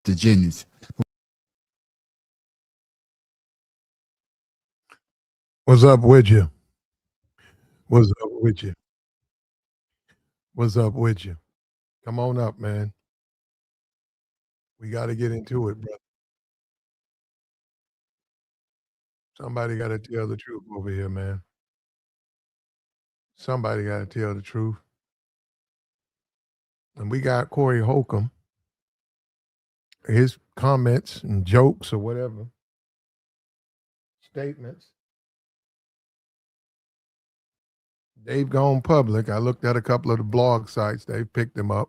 to Jennings. What's up with you? What's up with you? What's up with you? Come on up, man. We got to get into it, brother. Somebody got to tell the truth over here, man. Somebody got to tell the truth. And we got Corey Holcomb, his comments and jokes or whatever, statements. They've gone public. I looked at a couple of the blog sites. They've picked them up.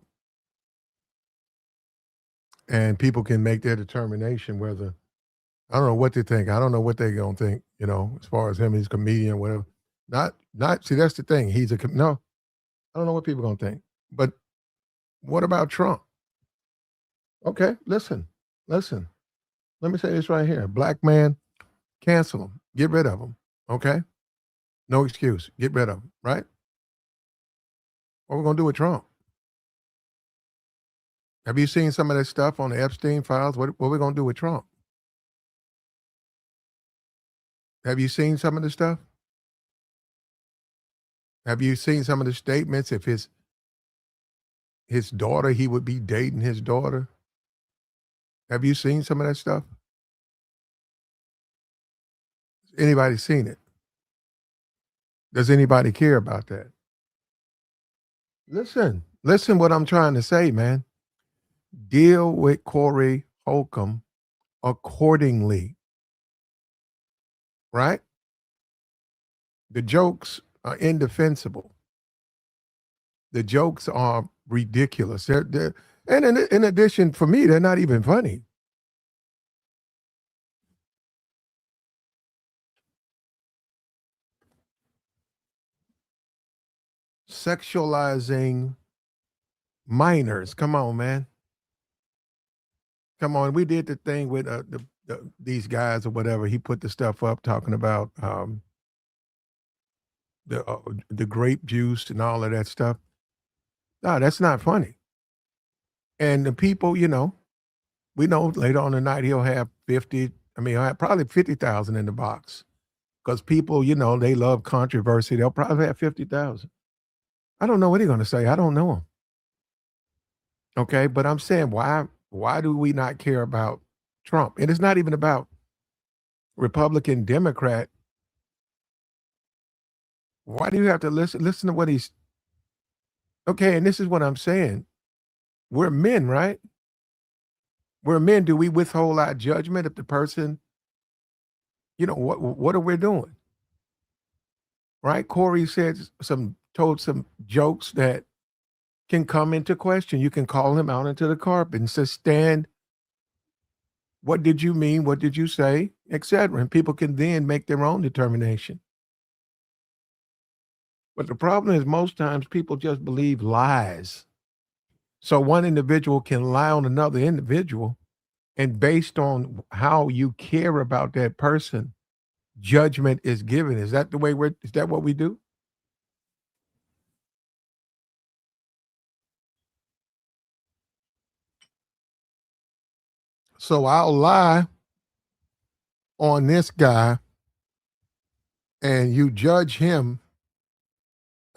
And people can make their determination whether, I don't know what they think. I don't know what they're going to think, as far as him, he's a comedian, whatever. See, that's the thing. No, I don't know what people are going to think. But what about Trump? Okay, listen. Let me say this right here. Black man, cancel him. Get rid of him. Okay? No excuse. Get rid of him, right? What are we going to do with Trump? Have you seen some of that stuff on the Epstein files? What are we going to do with Trump? Have you seen some of the stuff? Have you seen some of the statements? If his daughter, he would be dating his daughter. Have you seen some of that stuff? Anybody seen it? Does anybody care about that? Listen what I'm trying to say, man. Deal with Corey Holcomb accordingly. Right? The jokes are indefensible. The jokes are ridiculous. And in addition, for me, they're not even funny. Sexualizing minors. Come on, man. Come on. We did the thing with these guys or whatever. He put the stuff up talking about the grape juice and all of that stuff. No, that's not funny. And the people, we know later on the night he'll have he'll have probably 50,000 in the box. Because people, they love controversy. They'll probably have 50,000. I don't know what he's going to say. I don't know him. Okay, but I'm saying why do we not care about Trump? And it's not even about Republican, Democrat. Why do you have to listen to what he's okay? And this is what I'm saying. We're men, right? We're men. Do we withhold our judgment if the person, what are we doing? Right? Corey told some jokes that can come into question. You can call him out into the carpet and say, Stan, what did you mean? What did you say? Etc. And people can then make their own determination. But the problem is most times people just believe lies. So one individual can lie on another individual, and based on how you care about that person, judgment is given. Is that is that what we do? So I'll lie on this guy and you judge him,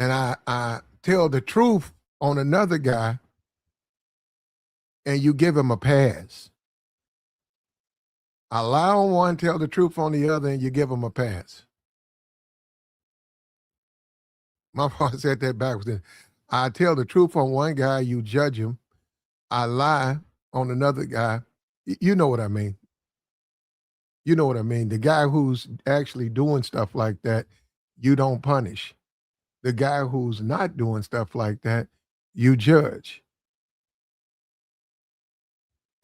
and I tell the truth on another guy and you give him a pass. I lie on one, tell the truth on the other, and you give him a pass. My father said that backwards. I tell the truth on one guy, you judge him. I lie on another guy. You know what I mean. You know what I mean. The guy who's actually doing stuff like that, you don't punish. The guy who's not doing stuff like that, you judge.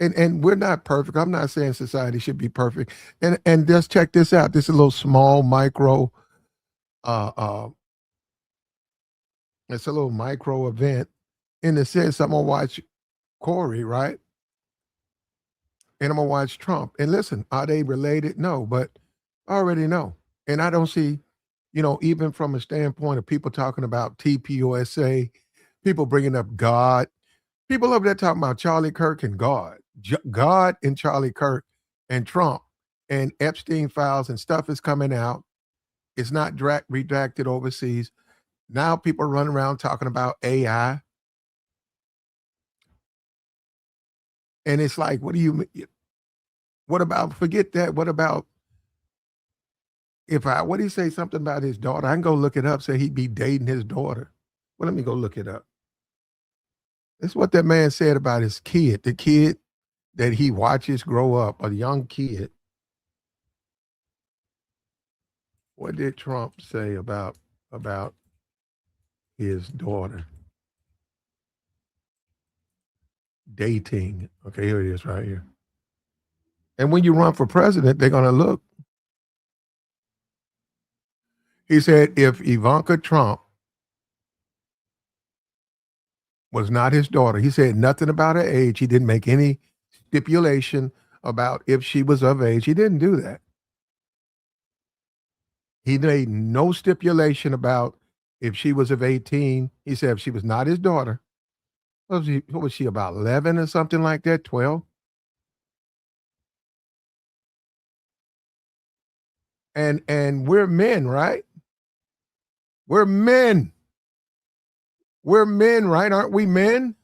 And we're not perfect. I'm not saying society should be perfect. And just check this out. This is a little small micro it's a little micro event in the sense I'm gonna watch Corey, right? And I'm gonna watch Trump. And listen, are they related? No, but I already know. And I don't see, even from a standpoint of people talking about TPUSA, people bringing up God, people over there talking about Charlie Kirk and God. God and Charlie Kirk and Trump and Epstein files and stuff is coming out. It's not redacted overseas. Now people run around talking about AI. And it's like, what about, forget that. What about what do you say something about his daughter? I can go look it up, say he'd be dating his daughter. Well, let me go look it up. That's what that man said about his kid, the kid that he watches grow up, a young kid. What did Trump say about his daughter dating? Okay, here it is right here. And when you run for president, they're gonna look. He said if Ivanka Trump was not his daughter, he said nothing about her age. He didn't make any stipulation about if she was of age. He didn't do that. He made no stipulation about if she was of 18. He said if she was not his daughter, what was she, about 11 or something like that, 12? And we're men, right? We're men. We're men, right? Aren't we men?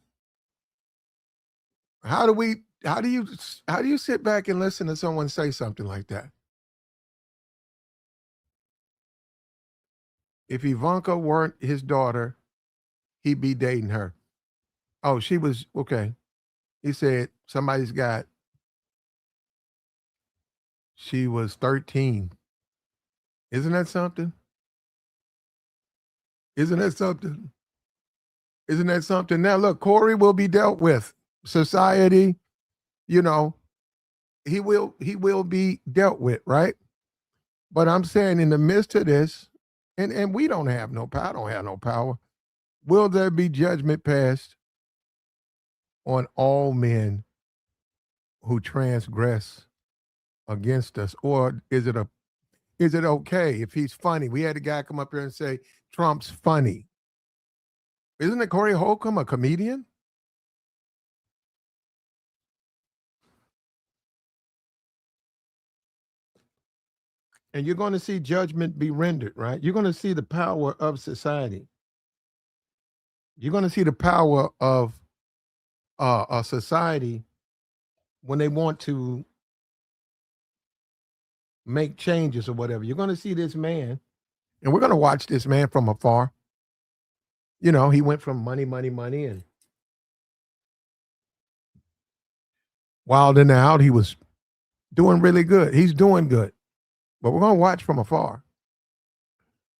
How do we how do you sit back and listen to someone say something like that? If Ivanka weren't his daughter, he'd be dating her. Oh, she was okay. He said she was 13. Isn't that something? Isn't that something? Isn't that something? Now look, Corey will be dealt with. Society, you know, he will be dealt with, right? But I'm saying in the midst of this, and we don't have no power, I don't have no power. Will there be judgment passed on all men who transgress against us? Or is it okay if he's funny? We had a guy come up here and say Trump's funny. Isn't it Corey Holcomb a comedian? And you're going to see judgment be rendered, right? You're going to see the power of society. You're going to see the power of a society when they want to make changes or whatever. You're going to see this man, and we're going to watch this man from afar. You know, he went from money, money, money, and wilding out. He was doing really good. He's doing good, but we're going to watch from afar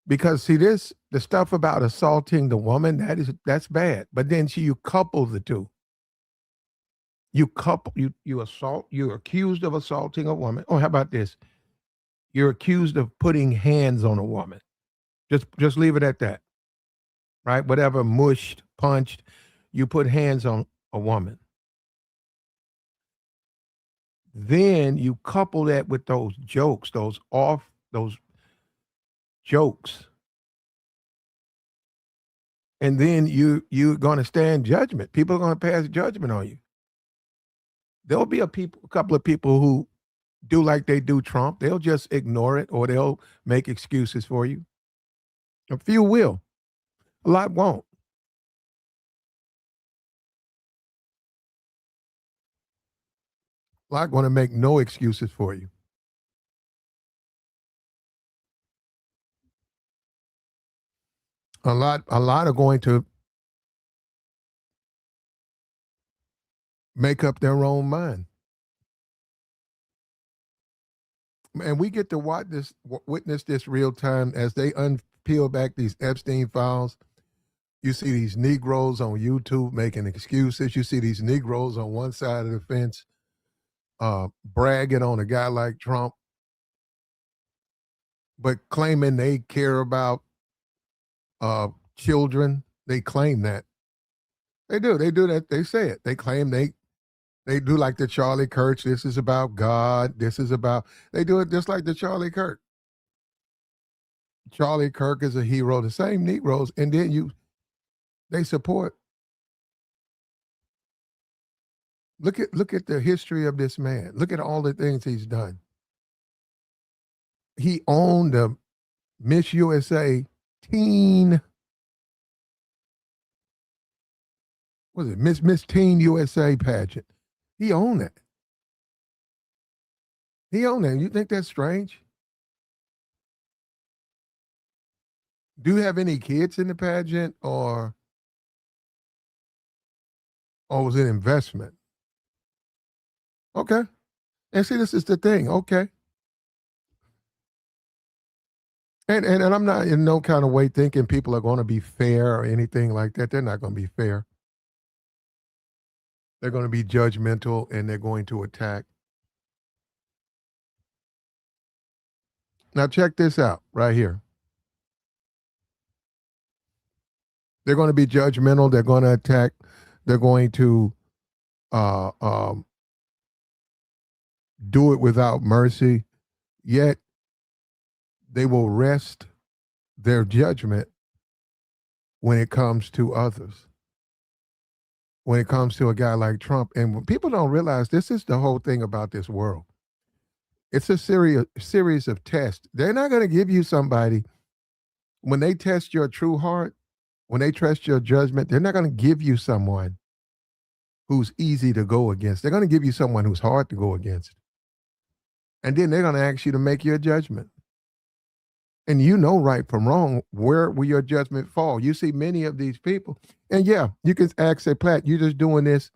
because see the stuff about assaulting the woman, that's bad. But then you couple the two. You're accused of assaulting a woman. Oh, how about this? You're accused of putting hands on a woman. Just leave it at that. Right? Whatever, mushed, punched, you put hands on a woman. Then you couple that with those jokes, those jokes. And then you're going to stand judgment. People are going to pass judgment on you. There'll be a couple of people who do like they do Trump. They'll just ignore it or they'll make excuses for you. A few will. A lot won't. A lot going to make no excuses for you. A lot are going to make up their own mind. And we get to witness this real time as they unpeel back these Epstein files. You see these Negroes on YouTube making excuses. You see these Negroes on one side of the fence bragging on a guy like Trump, but claiming they care about children. They claim that. They do. They do that. They say it. They claim they do like the Charlie Kirk. This is about God. This is about. They do it just like the Charlie Kirk. Charlie Kirk is a hero. The same Negroes, and then they support Look at the history of this man. Look at all the things he's done. He owned the Miss USA teen, was it Miss Teen USA pageant? He owned that. He owned that. You think that's strange? Do you have any kids in the pageant, or was it investment? Okay. And see, this is the thing. Okay. And I'm not in no kind of way thinking people are going to be fair or anything like that. They're not going to be fair. They're going to be judgmental, and they're going to attack. Now check this out right here. They're going to be judgmental. They're going to attack. They're going to do it without mercy. Yet they will rest their judgment when it comes to others. When it comes to a guy like Trump. And when people don't realize, this is the whole thing about this world. It's a series of tests. They're not going to give you somebody, when they test your true heart, when they test your judgment, they're not going to give you someone who's easy to go against. They're going to give you someone who's hard to go against. And then they're going to ask you to make your judgment. And you know right from wrong. Where will your judgment fall? You see many of these people. And yeah, you can ask, say, Platt, you're just doing this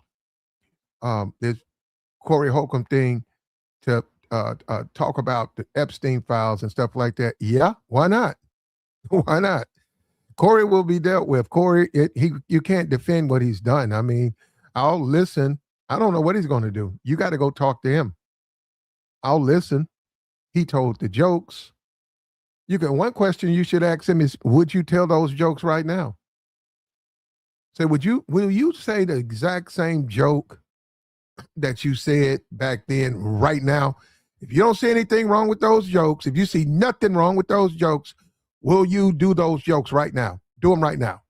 Corey Holcomb thing to talk about the Epstein files and stuff like that. Yeah, why not? Why not? Corey will be dealt with. Corey, you can't defend what he's done. I mean, I'll listen. I don't know what he's going to do. You got to go talk to him. I'll listen. He told the jokes. One question you should ask him is, would you tell those jokes right now? Say, will you say the exact same joke that you said back then right now? If you don't see anything wrong with those jokes, if you see nothing wrong with those jokes, will you do those jokes right now? Do them right now.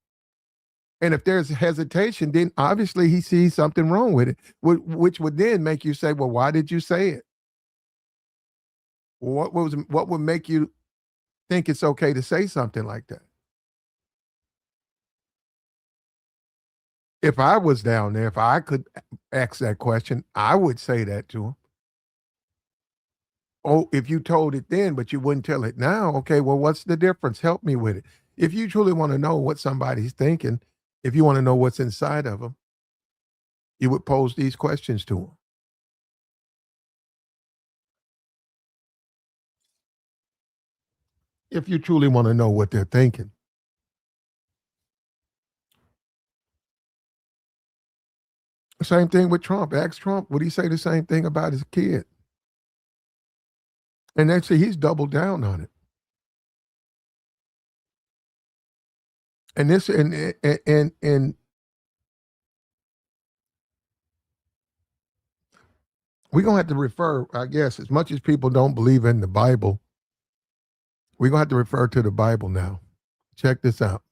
And if there's hesitation, then obviously he sees something wrong with it, which would then make you say, well, why did you say it? What would make you think it's okay to say something like that? If I was down there, if I could ask that question, I would say that to him. Oh, if you told it then, but you wouldn't tell it now, okay, well, what's the difference? Help me with it. If you truly want to know what somebody's thinking, if you want to know what's inside of them, you would pose these questions to them. If you truly want to know what they're thinking. Same thing with Trump. Ask Trump, would he say the same thing about his kid? And actually, he's doubled down on it. And this, and we're going to have to refer, I guess, as much as people don't believe in the Bible, we're going to have to refer to the Bible now. Check this out.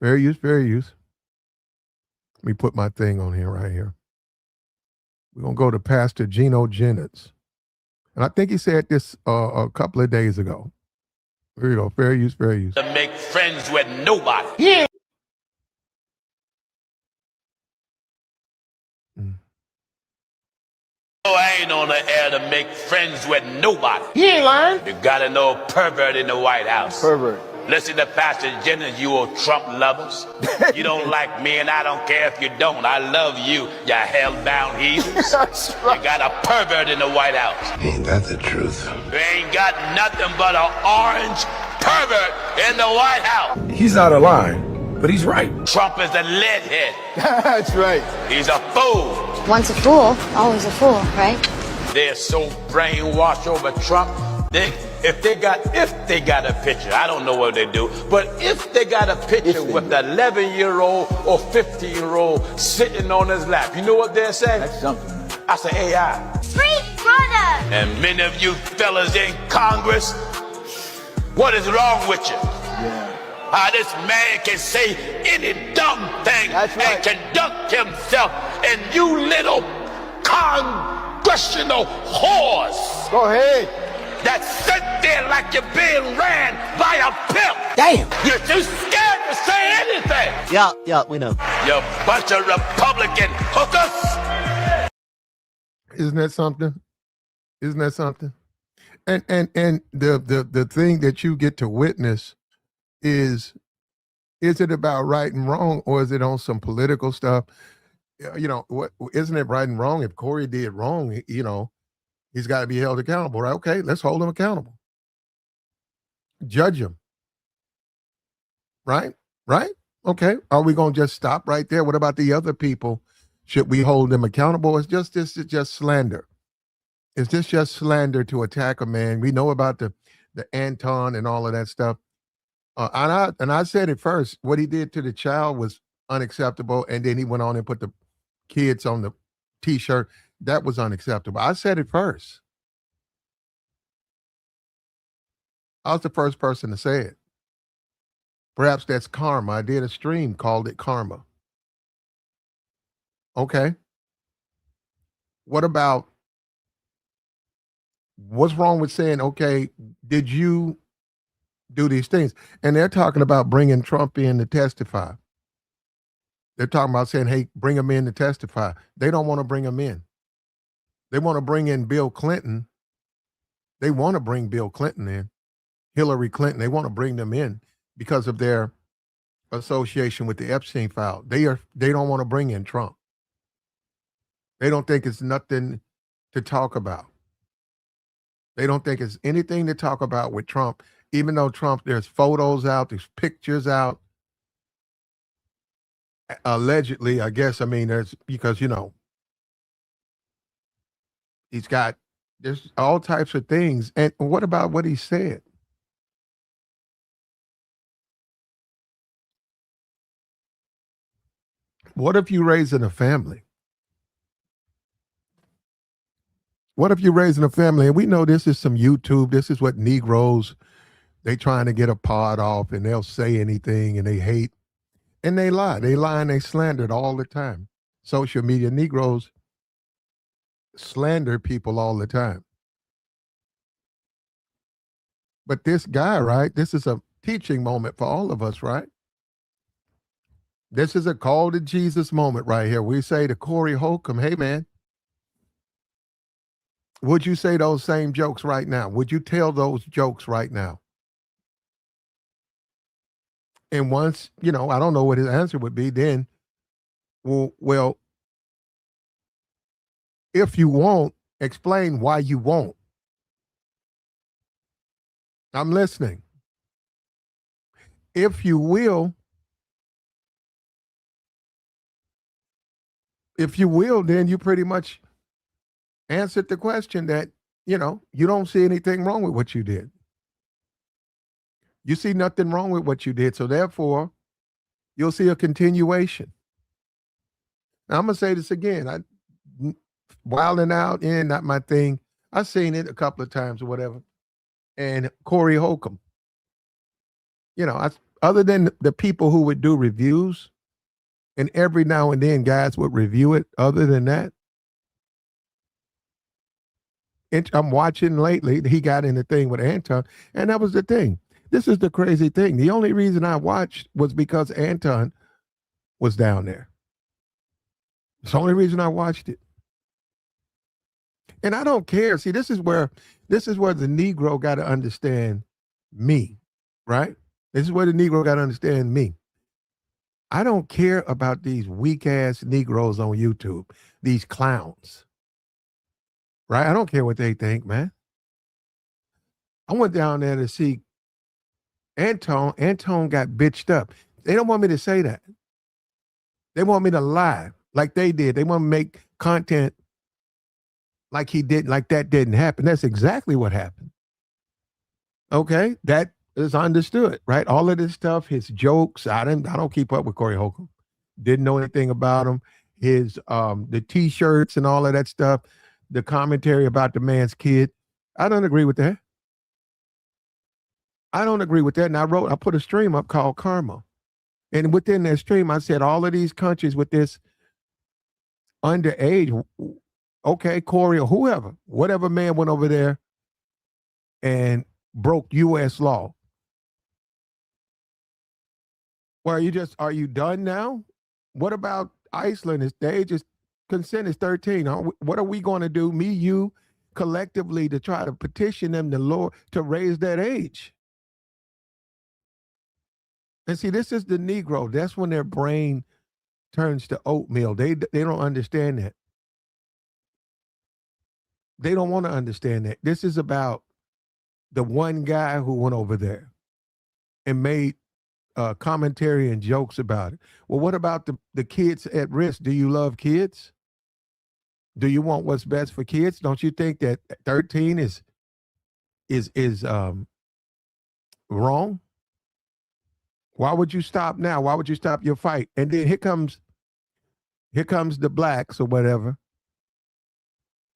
Fair use, fair use. Let me put my thing on here, right here. We're going to go to Pastor Geno Jennings. And I think he said this a couple of days ago. Here you go. Fair use, fair use. To make friends with nobody. Yeah. No, I ain't on the air to make friends with nobody. He ain't lying. You gotta know pervert in the White House. Pervert. Listen to Pastor Jennings, you old Trump lovers. You don't like me, and I don't care if you don't. I love you, you hell-bound heathens. That's right. You got a pervert in the White House. Ain't that the truth? You ain't got nothing but an orange pervert in the White House. He's not lying, but he's right. Trump is a leadhead. That's right. He's a fool. Once a fool, always a fool, right? They're so brainwashed over Trump. If they got a picture, I don't know what they do, but if they got a picture with an 11-year-old or 15-year-old sitting on his lap, you know what they're saying? That's something. I say AI. Free brother! And many of you fellas in Congress, what is wrong with you? Yeah. How this man can say any dumb thing That's right. and conduct himself and you little congressional whores. Go ahead. That sit there like you're being ran by a pimp. Damn. You're too scared to say anything. Yeah, we know. You bunch of Republican hookers. Isn't that something? Isn't that something? And the thing that you get to witness is it about right and wrong, or is it on some political stuff? You know, what isn't it right and wrong? If Corey did wrong, you know, he's got to be held accountable, right? Okay, let's hold him accountable. Judge him. Right? Right? Okay. Are we going to just stop right there? What about the other people? Should we hold them accountable? This is just slander. It's just slander to attack a man. We know about the Anton and all of that stuff. And I said it first. What he did to the child was unacceptable. And then he went on and put the kids on the T-shirt. That was unacceptable. I said it first. I was the first person to say it. Perhaps that's karma. I did a stream, called it karma. Okay. What about, what's wrong with saying, okay, did you do these things? And they're talking about bringing Trump in to testify. They're talking about saying, hey, bring him in to testify. They don't want to bring him in. They want to bring in Bill Clinton. They want to bring Bill Clinton in, Hillary Clinton. They want to bring them in because of their association with the Epstein file. They don't want to bring in Trump. They don't think it's nothing to talk about. They don't think it's anything to talk about with Trump, even though Trump, there's photos out, there's pictures out. Allegedly, I guess, I mean, there's, because, you know, there's all types of things. And what about what he said? What if you raising a family? What if you're raising a family? And we know this is some YouTube. This is what Negroes, they trying to get a part off, and they'll say anything and they hate and they lie. They lie and they slander it all the time. Social media, Negroes slander people all the time. But this guy, right? This is a teaching moment for all of us, right? This is a call to Jesus moment right here. We say to Corey Holcomb, hey, man, would you say those same jokes right now? Would you tell those jokes right now? And once, you know, I don't know what his answer would be then. Well, if you won't, explain why you won't. I'm listening. If you will, then you pretty much answered the question that, you know, you don't see anything wrong with what you did. You see nothing wrong with what you did. So therefore, you'll see a continuation. Now, I'm going to say this again. Wilding out, not my thing. I've seen it a couple of times or whatever. And Corey Holcomb, you know, other than the people who would do reviews, and every now and then guys would review it, other than that, I'm watching lately, he got in the thing with Anton, and that was the thing. This is the crazy thing. The only reason I watched was because Anton was down there. It's the only reason I watched it. And I don't care. See, this is where the Negro got to understand me, right? This is where the Negro got to understand me. I don't care about these weak ass Negroes on YouTube, these clowns, right? I don't care what they think, man. I went down there to see Anton. Anton got bitched up. They don't want me to say that. They want me to lie like they did. They want to make content like he did, like that didn't happen. That's exactly what happened. Okay, that is understood, right? All of this stuff, his jokes. I don't keep up with Corey Holcomb. Didn't know anything about him. His the T-shirts and all of that stuff. The commentary about the man's kid. I don't agree with that. I don't agree with that. And I put a stream up called Karma. And within that stream, I said all of these countries with this underage. Okay, Corey or whoever, whatever man went over there and broke U.S. law. Well, are you done now? What about Iceland? The age is consent is 13. What are we going to do, me, you, collectively, to try to petition them to raise that age? And see, this is the Negro. That's when their brain turns to oatmeal. They don't understand that. They don't want to understand that. This is about the one guy who went over there and made commentary and jokes about it. Well, what about the kids at risk? Do you love kids? Do you want what's best for kids? Don't you think that 13 is wrong? Why would you stop now? Why would you stop your fight? And then here comes the blacks or whatever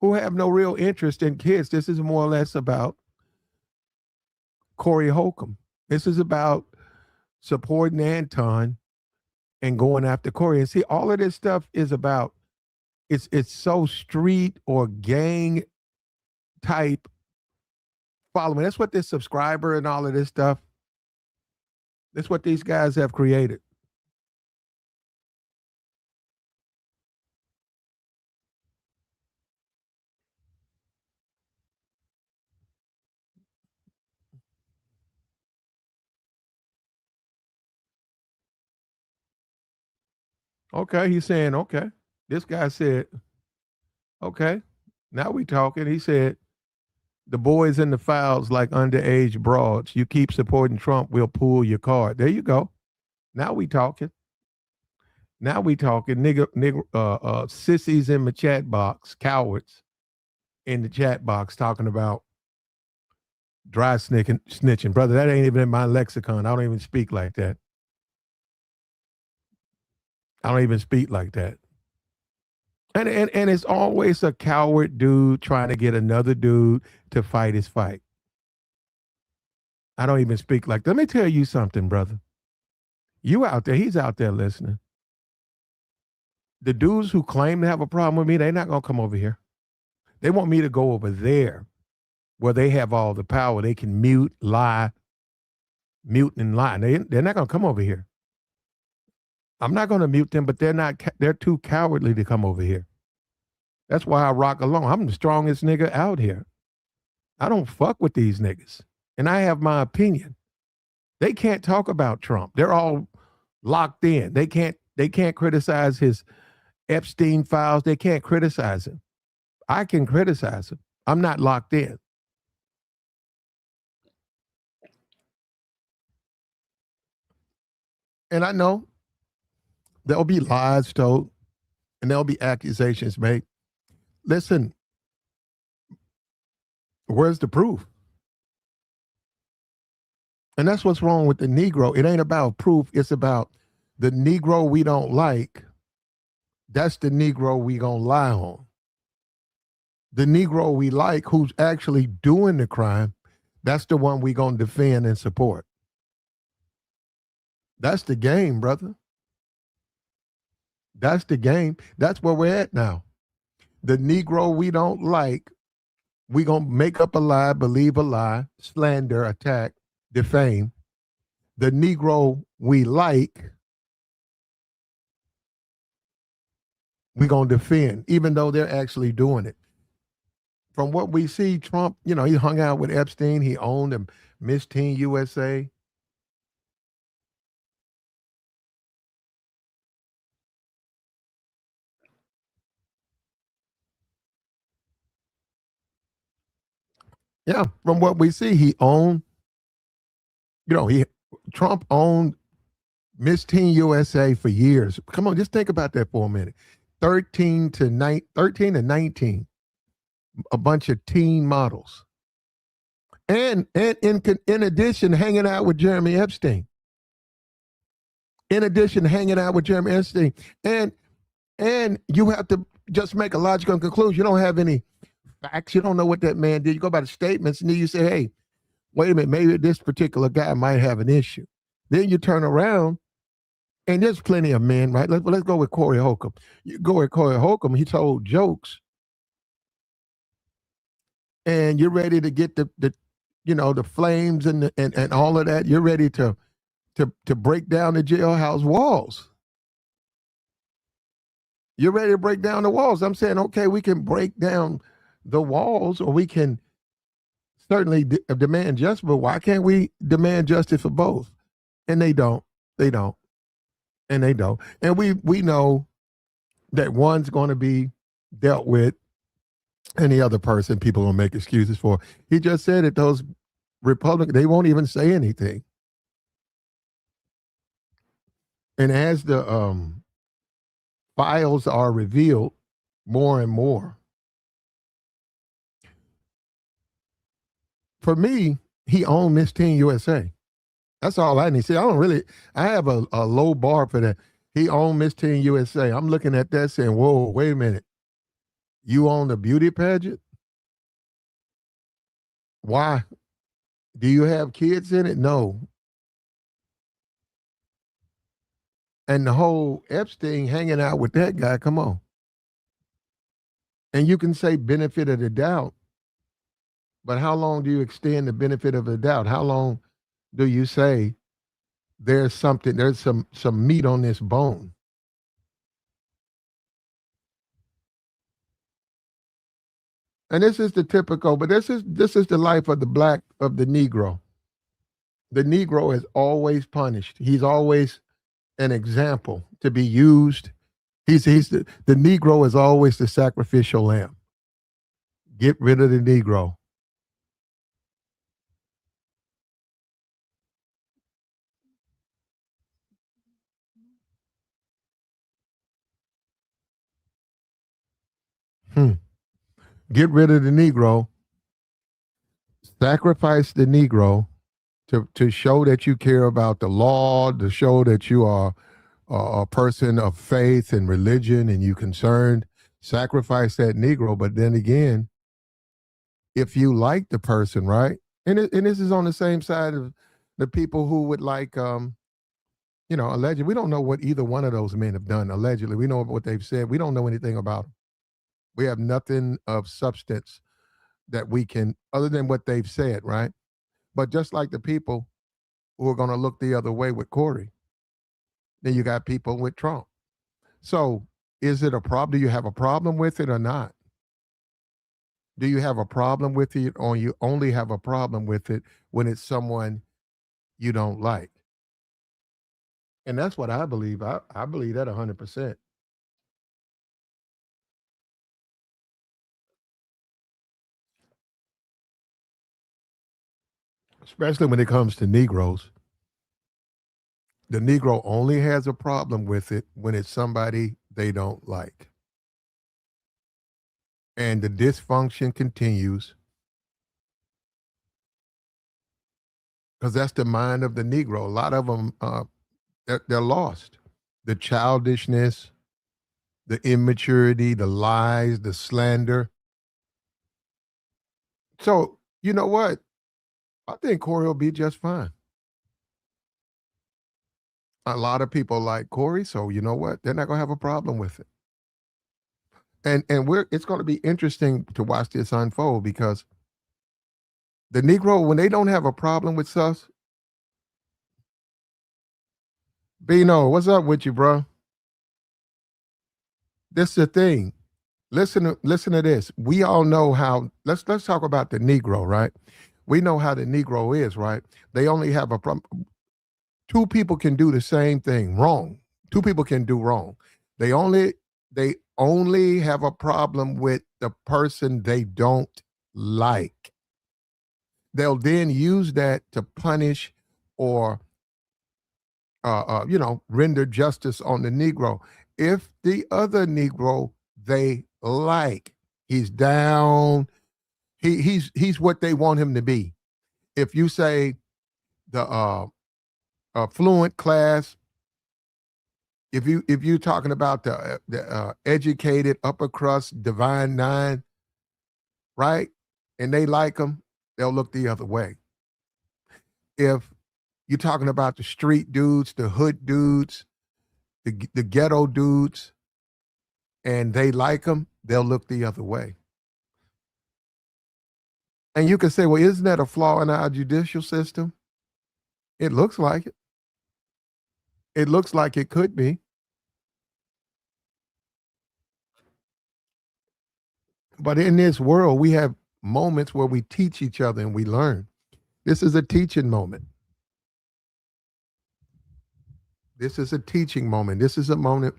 who have no real interest in kids. This is more or less about Corey Holcomb. This is about supporting Anton and going after Corey. And see, all of this stuff is about, it's so street or gang type following. That's what this subscriber and all of this stuff, that's what these guys have created. Okay, he's saying, okay. This guy said, okay, now we talking. He said, the boys in the fouls like underage broads. You keep supporting Trump, we'll pull your card. There you go. Now we talking. Now we talking. Sissies in the chat box, cowards in the chat box talking about dry snitching. Brother, that ain't even in my lexicon. I don't even speak like that. I don't even speak like that. And it's always a coward dude trying to get another dude to fight his fight. I don't even speak like that. Let me tell you something, brother. You out there, he's out there listening. The dudes who claim to have a problem with me, they're not going to come over here. They want me to go over there where they have all the power. They can mute and lie. They're not going to come over here. I'm not going to mute them, but they're too cowardly to come over here. That's why I rock alone. I'm the strongest nigga out here. I don't fuck with these niggas. And I have my opinion. They can't talk about Trump. They're all locked in. They can't criticize his Epstein files. They can't criticize him. I can criticize him. I'm not locked in. And I know there'll be lies told and there'll be accusations made. Listen, where's the proof? And that's what's wrong with the Negro. It ain't about proof. It's about the Negro we don't like. That's the Negro we gonna lie on. The Negro we like, who's actually doing the crime, that's the one we gonna defend and support. That's the game, brother. That's the game. That's where we're at now. The Negro we don't like, we gonna make up a lie, believe a lie, slander, attack, defame. The Negro we like, we gonna defend, even though they're actually doing it. From what we see, Trump, he hung out with Epstein. He owned him, Miss Teen USA. Yeah, from what we see, he owned, Trump owned Miss Teen USA for years. Come on, just think about that for a minute. 13 to 19, a bunch of teen models. And in addition, hanging out with Jeremy Epstein. And you have to just make a logical conclusion. You don't have any facts. You don't know what that man did. You go by the statements and then you say, hey, wait a minute, maybe this particular guy might have an issue. Then you turn around And there's plenty of men, right? Let's go with Corey Holcomb. You go with Corey Holcomb. He told jokes, and you're ready to get the flames and all of that. You're ready to break down the jailhouse walls. You're ready to break down the walls. I'm saying, okay, we can break down the walls, or we can certainly demand justice, but why can't we demand justice for both? And they don't. They don't. And they don't. And we know that one's going to be dealt with, and the other person people will make excuses for. He just said that those Republicans, they won't even say anything. And as the files are revealed more and more, for me, he owned Miss Teen USA. That's all I need. See, I have a low bar for that. He owned Miss Teen USA. I'm looking at that saying, whoa, wait a minute. You own the beauty pageant? Why? Do you have kids in it? No. And the whole Epstein hanging out with that guy, come on. And you can say benefit of the doubt, but how long do you extend the benefit of the doubt? How long do you say there's some meat on this bone? And this is the typical, but this is the life of the Negro. The Negro is always punished. He's always an example to be used. The Negro is always the sacrificial lamb. Get rid of the Negro. Get rid of the Negro. Sacrifice the Negro to show that you care about the law, to show that you are a person of faith and religion and you concerned. Sacrifice that Negro. But then again, if you like the person, right? And this is on the same side of the people who would like, allegedly. We don't know what either one of those men have done. Allegedly, we know what they've said. We don't know anything about them. We have nothing of substance that we can, other than what they've said, right? But just like the people who are going to look the other way with Corey, then you got people with Trump. So is it a problem? Do you have a problem with it or not? Do you have a problem with it, or you only have a problem with it when it's someone you don't like? And that's what I believe. I believe that 100%. Especially when it comes to Negroes. The Negro only has a problem with it when it's somebody they don't like. And the dysfunction continues because that's the mind of the Negro. A lot of them, they're lost. The childishness, the immaturity, the lies, the slander. So, you know what? I think Corey will be just fine. A lot of people like Corey, so you know what? They're not going to have a problem with it. And it's going to be interesting to watch this unfold because the Negro, when they don't have a problem with us, Bino, what's up with you, bro? This is the thing. Listen to this. We all know how. Let's talk about the Negro, right? We know how the Negro is, right? They only have a problem. Two people can do the same thing wrong. Two people can do wrong. They only have a problem with the person they don't like. They'll then use that to punish or render justice on the Negro. If the other Negro they like, he's down, he's what they want him to be. If you say the affluent class, if you're talking about the educated upper crust divine nine, right, and they like them, they'll look the other way. If you're talking about the street dudes, the hood dudes, the ghetto dudes, and they like them, they'll look the other way. And you can say, well, isn't that a flaw in our judicial system? It looks like it. It looks like it could be. But in this world, we have moments where we teach each other and we learn. This is a teaching moment. This is a teaching moment. This is a moment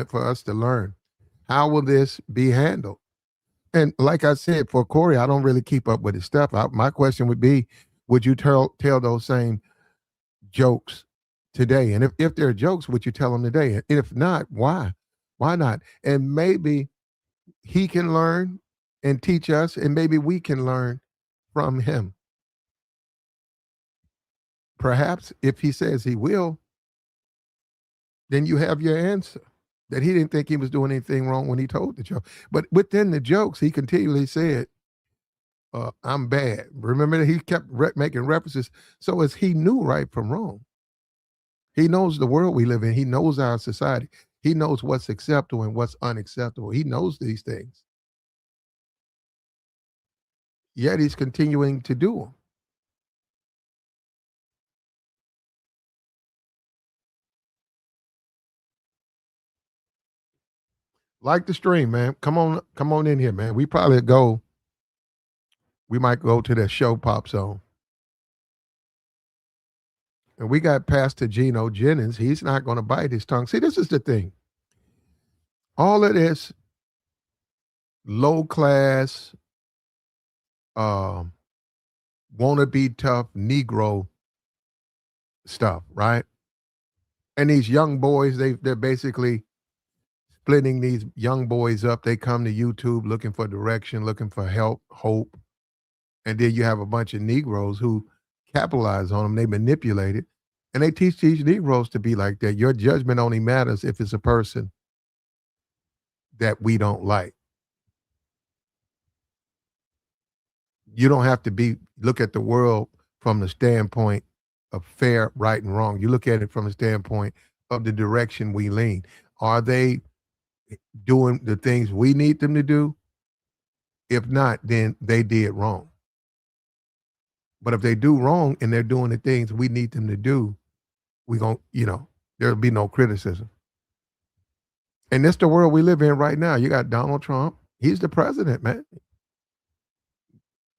for us to learn. How will this be handled? And like I said, for Corey, I don't really keep up with his stuff. My question would be, would you tell those same jokes today? And if they're jokes, would you tell them today? And if not, why? Why not? And maybe he can learn and teach us, and maybe we can learn from him. Perhaps if he says he will, then you have your answer. That he didn't think he was doing anything wrong when he told the joke. But within the jokes, he continually said, I'm bad. Remember that he kept making references. So as he knew right from wrong, he knows the world we live in. He knows our society. He knows what's acceptable and what's unacceptable. He knows these things. Yet he's continuing to do them. Like the stream, man. Come on in here, man. We might go to that show pop zone. And we got Pastor Jennings. He's not going to bite his tongue. See, this is the thing. All of this low class, wanna be tough Negro stuff, right? And these young boys, they're basically splitting these young boys up. They come to YouTube looking for direction, looking for help, hope. And then you have a bunch of Negroes who capitalize on them. They manipulate it. And they teach these Negroes to be like that. Your judgment only matters if it's a person that we don't like. You don't have to look at the world from the standpoint of fair, right, and wrong. You look at it from the standpoint of the direction we lean. Are they doing the things we need them to do? If not, then they did wrong. But if they do wrong and they're doing the things we need them to do, there'll be no criticism. And that's the world we live in right now. You got Donald Trump. He's the president, man.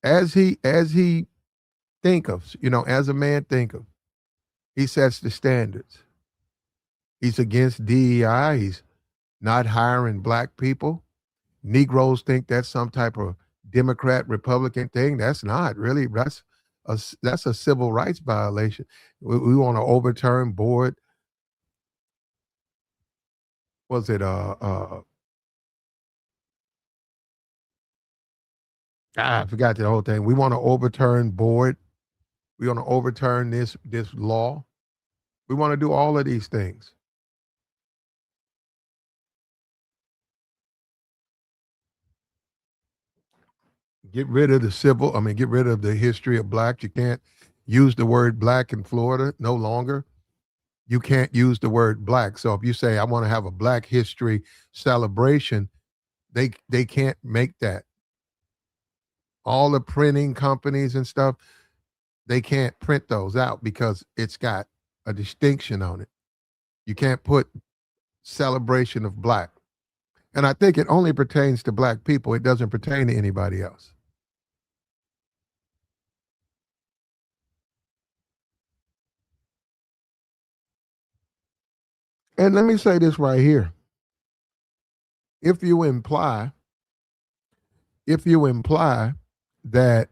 As he think of, as a man think of, he sets the standards. He's against DEI. He's not hiring black people. Negroes think that's some type of Democrat, Republican thing. That's not really. That's a civil rights violation. We want to overturn board. Was it I forgot the whole thing. We want to overturn board. We want to overturn this law. We want to do all of these things. Get rid of get rid of the history of black. You can't use the word black in Florida no longer. You can't use the word black. So if you say, I want to have a Black History celebration, they can't make that. All the printing companies and stuff, they can't print those out because it's got a distinction on it. You can't put celebration of black. And I think it only pertains to black people. It doesn't pertain to anybody else. And let me say this right here. If you imply that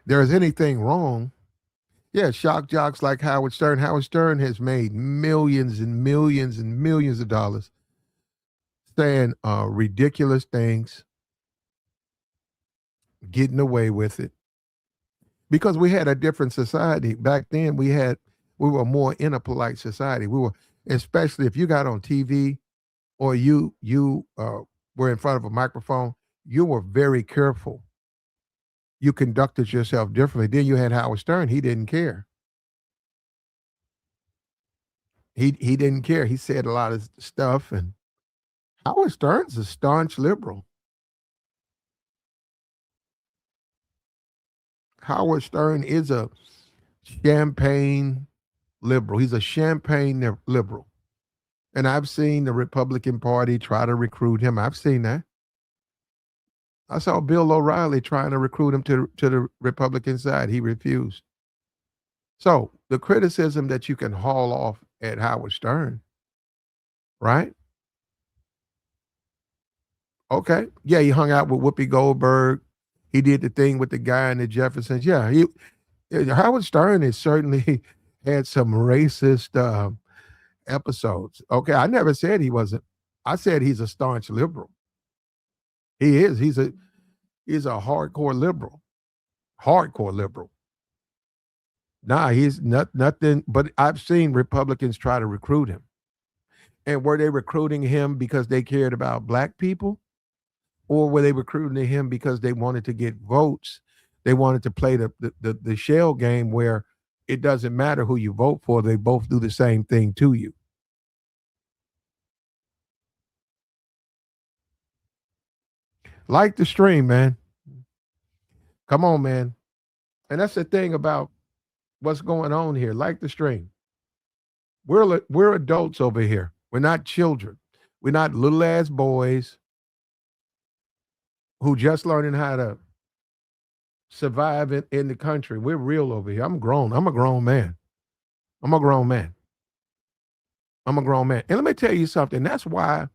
there's anything wrong, yeah, shock jocks like Howard Stern. Howard Stern has made millions and millions and millions of dollars saying ridiculous things, getting away with it. Because we had a different society. Back then we were more in a polite society. We were, especially if you got on TV or you were in front of a microphone, you were very careful. You conducted yourself differently. Then you had Howard Stern. He didn't care. He didn't care. He said a lot of stuff, and Howard Stern's a staunch liberal. Howard Stern is a champagne liberal. He's a champagne liberal. And I've seen the Republican Party try to recruit him. I've seen that. I saw Bill O'Reilly trying to recruit him to the Republican side. He refused. So the criticism that you can haul off at Howard Stern, right? Okay. Yeah, he hung out with Whoopi Goldberg. He did the thing with the guy in the Jeffersons. Yeah, Howard Stern has certainly had some racist episodes. Okay, I never said he wasn't. I said he's a staunch liberal. He is. He's a hardcore liberal. Hardcore liberal. Nah, he's nothing. But I've seen Republicans try to recruit him. And were they recruiting him because they cared about black people? Or were they recruiting him because they wanted to get votes? They wanted to play the shell game where it doesn't matter who you vote for. They both do the same thing to you. Like the stream, man. Come on, man. And that's the thing about what's going on here. Like the stream. We're adults over here. We're not children. We're not little ass boys who just learning how to survive in the country. We're real over here. I'm grown. I'm a grown man. I'm a grown man. I'm a grown man. And let me tell you something. That's why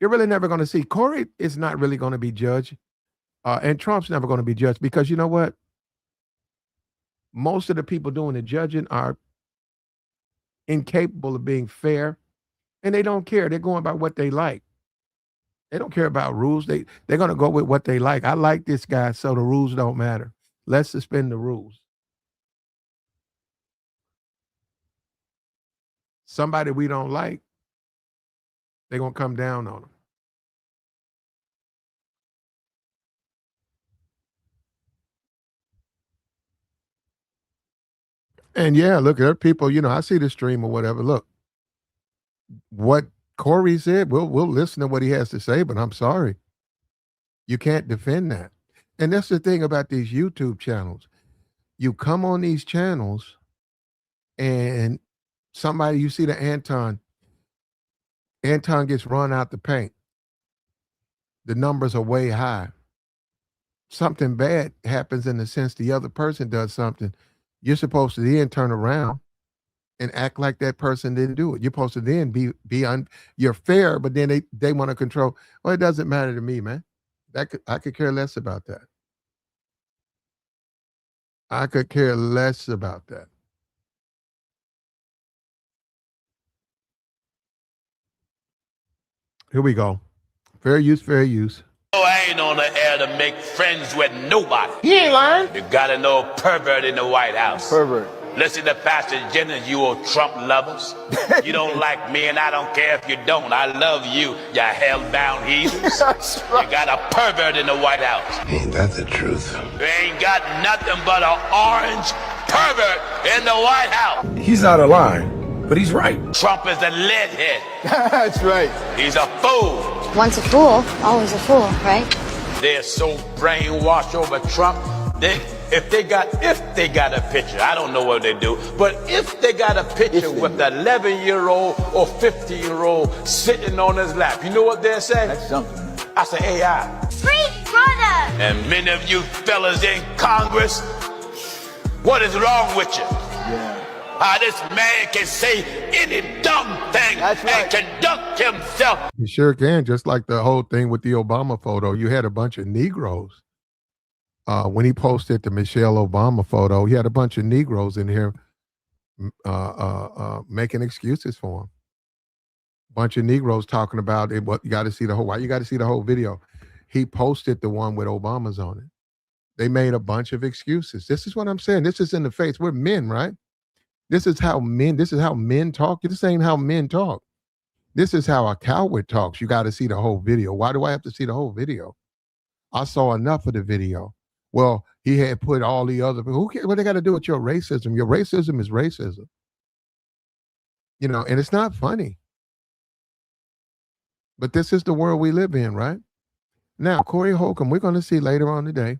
you're really never going to see. Corey is not really going to be judged. And Trump's never going to be judged because you know what? Most of the people doing the judging are incapable of being fair, and they don't care. They're going by what they like. They don't care about rules. They're going to go with what they like. I like this guy, so the rules don't matter. Let's suspend the rules. Somebody we don't like, they're going to come down on them. And yeah, look, there are people, I see the stream or whatever. Look, what Corey said, we'll listen to what he has to say, but I'm sorry. You can't defend that. And that's the thing about these YouTube channels. You come on these channels and somebody, you see the Anton gets run out the paint. The numbers are way high. Something bad happens in the sense the other person does something. You're supposed to then turn around and act like that person didn't do it. You're supposed to then you're fair, but then they want to control. Well, it doesn't matter to me, man. I could care less about that. I could care less about that. Here we go. Fair use, fair use. I ain't on the air to make friends with nobody. He ain't lying. You gotta know pervert in the White House. Pervert. Listen to Pastor Jennings, you old Trump lovers. You don't like me, and I don't care if you don't. I love you, you hell-bound heathens. You got a pervert in the White House. Ain't that the truth? You ain't got nothing but an orange pervert in the White House. He's not a line, but he's right. Trump is a leadhead. That's right. He's a fool. Once a fool, always a fool, right? They're so brainwashed over Trump. If they got a picture, I don't know what they do, but if they got a picture with an 11-year-old or 15-year-old sitting on his lap, you know what they're saying? That's something. I say AI. Free brother! And many of you fellas in Congress, what is wrong with you? Yeah. How this man can say any dumb thing and conduct himself. You sure can, just like the whole thing with the Obama photo. You had a bunch of Negroes. When he posted the Michelle Obama photo, he had a bunch of Negroes in here making excuses for him. Bunch of Negroes talking about it. What you got to see the whole. Why you got to see the whole video? He posted the one with Obama's on it. They made a bunch of excuses. This is what I'm saying. This is in the face. We're men, right? This is how men talk. This ain't how men talk. This is how a coward talks. You got to see the whole video. Why do I have to see the whole video? I saw enough of the video. Well, he had put all the other, who cares what they got to do with your racism? Your racism is racism. And it's not funny. But this is the world we live in, right? Now, Corey Holcomb, we're going to see later on today,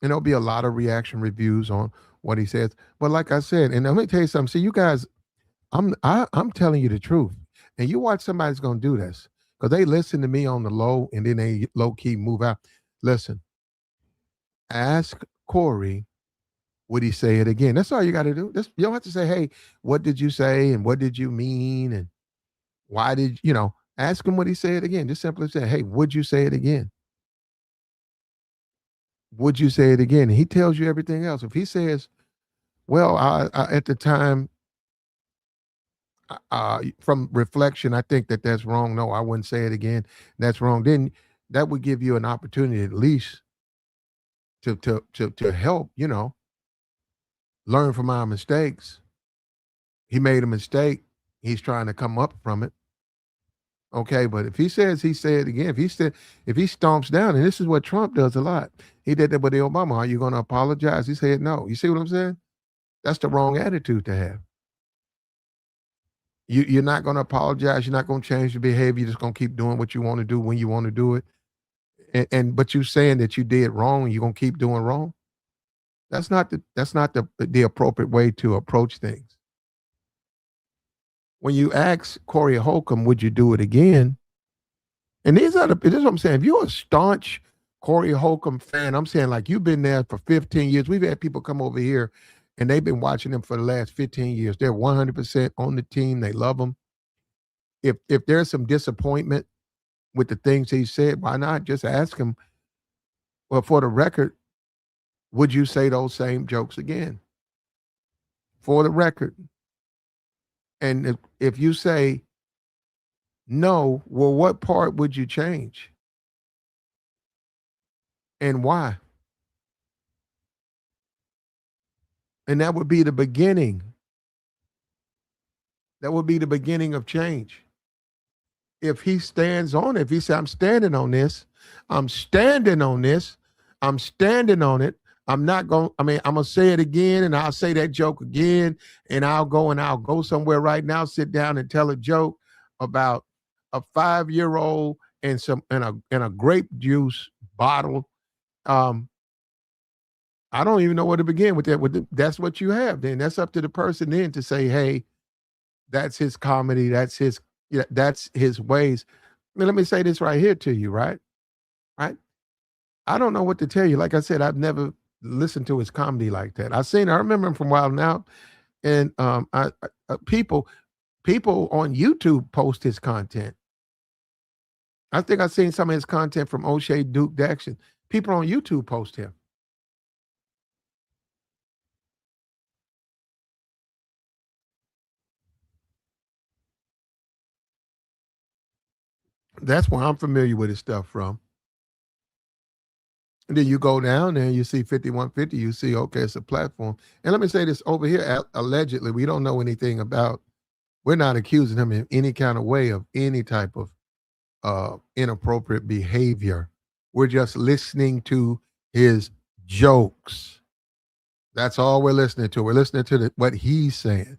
and there'll be a lot of reaction reviews on what he says. But like I said, and let me tell you something. See, you guys, I'm telling you the truth. And you watch somebody's going to do this because they listen to me on the low and then they low key move out. Listen, ask Corey, would he say it again? That's all you got to do. You don't have to say, hey, what did you say? And what did you mean? And why did, ask him, would he say it again? Just simply say, hey, would you say it again? Would you say it again? And he tells you everything else. If he says, well, I at the time, from reflection, I think that that's wrong. No, I wouldn't say it again. That's wrong. Then that would give you an opportunity at least to help, learn from our mistakes. He made a mistake. He's trying to come up from it. Okay, but if he says he said it again, if he stomps down, and this is what Trump does a lot. He did that with the Obama. Are you going to apologize? He said no. You see what I'm saying? That's the wrong attitude to have. You're not going to apologize. You're not going to change your behavior. You're just going to keep doing what you want to do when you want to do it. But you saying that you did wrong and you're going to keep doing wrong. That's not the appropriate way to approach things. When you ask Corey Holcomb, would you do it again? And this is what I'm saying. If you're a staunch Corey Holcomb fan, I'm saying like you've been there for 15 years. We've had people come over here and they've been watching him for the last 15 years. They're 100% on the team. They love him. If there's some disappointment with the things he said, why not just ask him, well, for the record, would you say those same jokes again? For the record. And if you say no, well, what part would you change? And why? And that would be the beginning. That would be the beginning of change. If he stands on it, if he says, I'm standing on this, I'm standing on this, I'm standing on it. I'm going to say it again and I'll say that joke again and I'll go somewhere right now, sit down and tell a joke about a 5-year-old and a grape juice bottle. I don't even know where to begin with that. That's what you have. Then that's up to the person then to say, hey, that's his comedy. That's his ways. Let me say this right here to you, right? Right. I don't know what to tell you. Like I said, I've never listened to his comedy like that. I remember him from Wild 'N Out, and people on YouTube post his content. I think I've seen some of his content from O'Shea Duke Daxon. People on YouTube post him. That's where I'm familiar with his stuff from. And then you go down there and you see 5150, you see, okay, it's a platform. And let me say this over here, allegedly, we don't know anything about, we're not accusing him in any kind of way of any type of inappropriate behavior. We're just listening to his jokes. That's all we're listening to. We're listening to what he's saying.